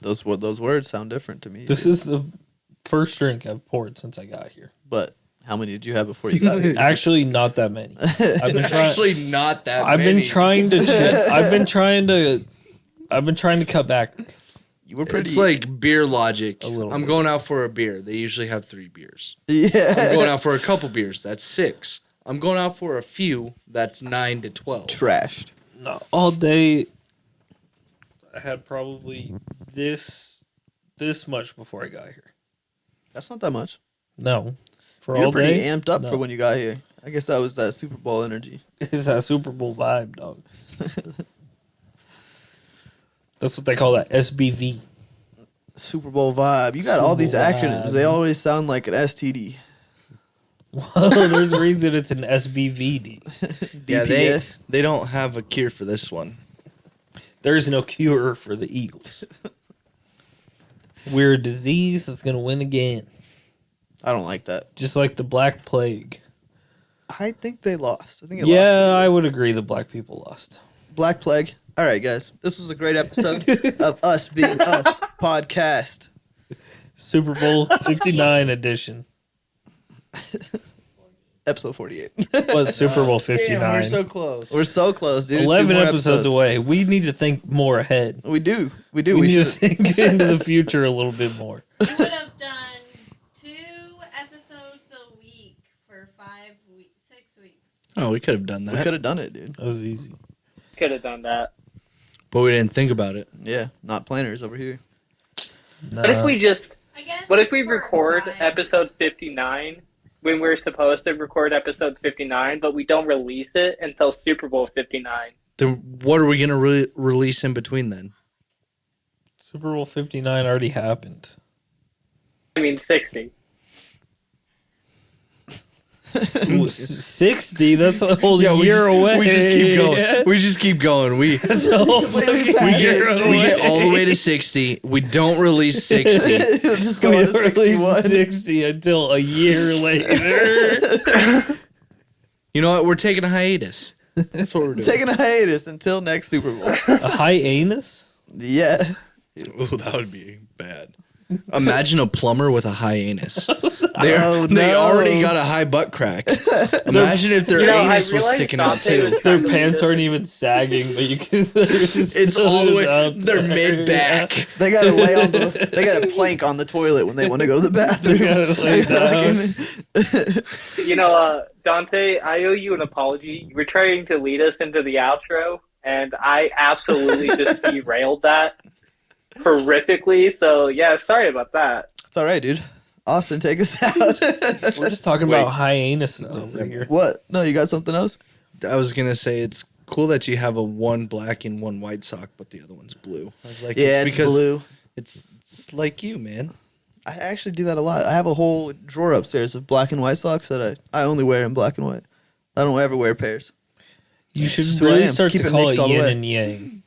those words sound different to me. This dude. is the first drink I've poured since I got here. But how many did you have before you got here? Actually, not that many. I've been trying. Actually, not that. I've been many. trying to. I've been trying to cut back. You were pretty. It's like beer logic. A little I'm bit. going out for a beer. They usually have 3 beers. yeah. I'm going out for a couple beers. That's 6. I'm going out for a few. That's 9 to 12. Trashed. No, all day. I had probably this much before I got here. That's not that much. No, for You were all pretty day. amped up No. for when you got here. I guess that was that Super Bowl energy. It's that Super Bowl vibe, dog. That's what they call that SBV. Super Bowl vibe. You got all these Super Bowl acronyms. vibe. They always sound like an STD. Well, there's a reason it's an SBVD. Yeah, DPS. they don't have a cure for this one. There's no cure for the Eagles. We're a disease that's gonna win again, I don't like that. just like the Black Plague. I think they lost. I think it Yeah, I lost. would agree. The black people lost. Black Plague. All right, guys. This was a great episode of Us Being Us podcast. Super Bowl 59 edition. Episode 48. Was Super Bowl 59. Damn, we're so close. We're so close, dude. 11 2 more episodes away. We need to think more ahead. We do. We do. We We need to should. think into the future a little bit more. We would have done 2 episodes a week for 5 weeks, 6 weeks. Oh, we could have done We that. could have done it, dude. That was easy. Could have done that. But we didn't think about it. Yeah, not planners over here. What if we just? I guess. What if we for a record while- episode 59 when we're supposed to record episode 59, but we don't release it until Super Bowl 59? Then what are we going to release in between then? Super Bowl 59 already happened. I mean 60. 60. That's a whole Yeah, year away. We just keep going. Yeah. We just keep going. We That's a whole Completely fucking packaged. year We away. we get all the way to 60. We don't release 60. Just go We on to don't release 61. 60 until a year later. You know what? We're taking a hiatus. That's what we're doing. Taking a hiatus until next Super Bowl. A hyenas? Yeah. Ooh, that would be bad. Imagine a plumber with a high anus. Oh, They no. already got a high butt crack. Imagine if their You know, I anus was realized sticking out Dante too. was Their trying to pants lead aren't us- even sagging, but you can. It's all the way. They're mid back. They gotta lay on the. They got a plank on the toilet when they want to go to the bathroom. They gotta lay down. You know, Dante, I owe you an apology. You were trying to lead us into the outro, and I absolutely just derailed that horrifically. So, yeah, sorry about that. It's all right, dude. Austin, take us out. We're just talking about hyenas over here. What? No, you got something else? I was gonna say it's cool that you have a one black and one white sock, but the other one's blue. I was like, Yeah, it's because blue. It's like you, man. I actually do that a lot. I have a whole drawer upstairs of black and white socks that I only wear in black and white. I don't ever wear pairs. You should That's who I really am. start Keep to it call mixed it all the yin way. and yang.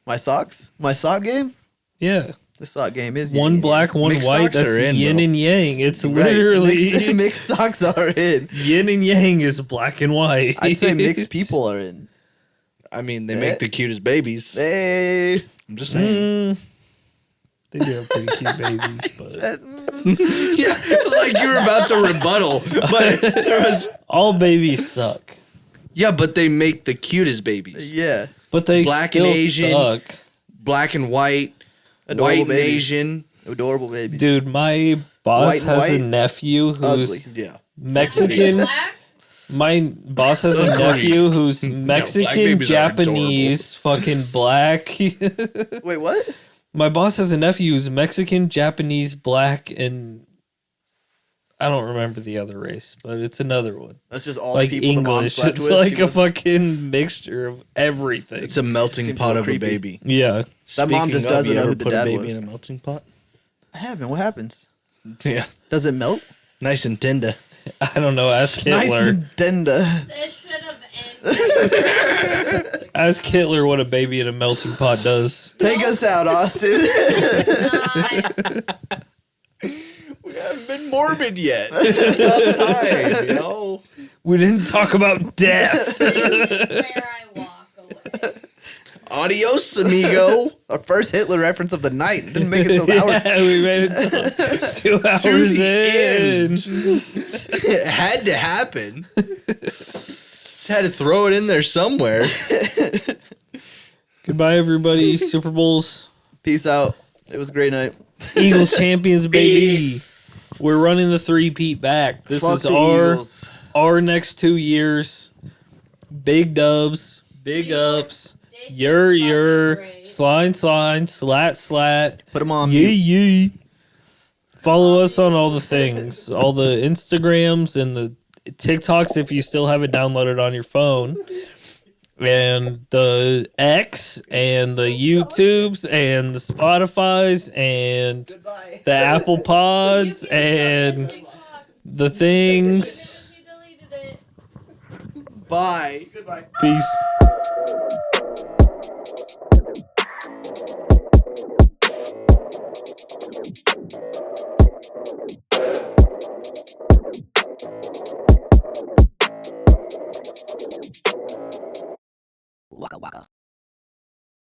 My socks? My sock game? Yeah. The sock game is yin One and black, one Mixed white. socks That's are in, yin bro. and yang. It's yang. Right. literally Mixed socks are in. yin and yang is black and white. I'd say mixed people are in. I mean, they Yeah. make the cutest babies. Hey. I'm just saying. They do have pretty cute babies, but Yeah, like you were about to rebuttal, but there was. all babies suck. Yeah, but they make the cutest babies. Yeah. But they Black and still Asian. suck. Black and white, Adorable white and babies. Asian. Adorable babies. Dude, my boss White and has white, a nephew who's ugly. Yeah. Mexican. Black? My boss has a nephew who's Mexican, babies are Japanese, fucking black. Wait, what? My boss has a nephew who's Mexican, Japanese, black, and I don't remember the other race, but it's another one. That's just all Like the people the mom English. slept It's with. like She a was- fucking mixture of everything. It's a melting Seems a pot little of creepy. a baby. Yeah. That mom just Speaking of, doesn't you know ever who the put dad a baby was. in a melting pot? I haven't. What happens? Yeah. Does it melt? Nice and tender. I don't know. Ask Nice Hitler. and tender. This should have ended. Ask Hitler what a baby in a melting pot does. Take us out, Austin. God. We haven't been morbid yet. It's not time, you know? We didn't talk about death. This is where I walk away. Adios, amigo. Our first Hitler reference of the night. Didn't make it till the hour. Yeah, we made it till 2 hours To the in. It had to happen. Just had to throw it in there somewhere. Goodbye, everybody. Super Bowls. Peace out. It was a great night. Eagles champions, baby. We're running the three-peat back. This Fuck is the our Eagles. next 2 years. Big dubs, big ups. Your slide, slat. Put them on Yee mute. yee. Follow us on all the things, all the Instagrams and the TikToks if you still have it downloaded on your phone, and the X and the YouTubes and the Spotify's and the Apple Pods and the things. She deleted it. Bye. Goodbye. Peace.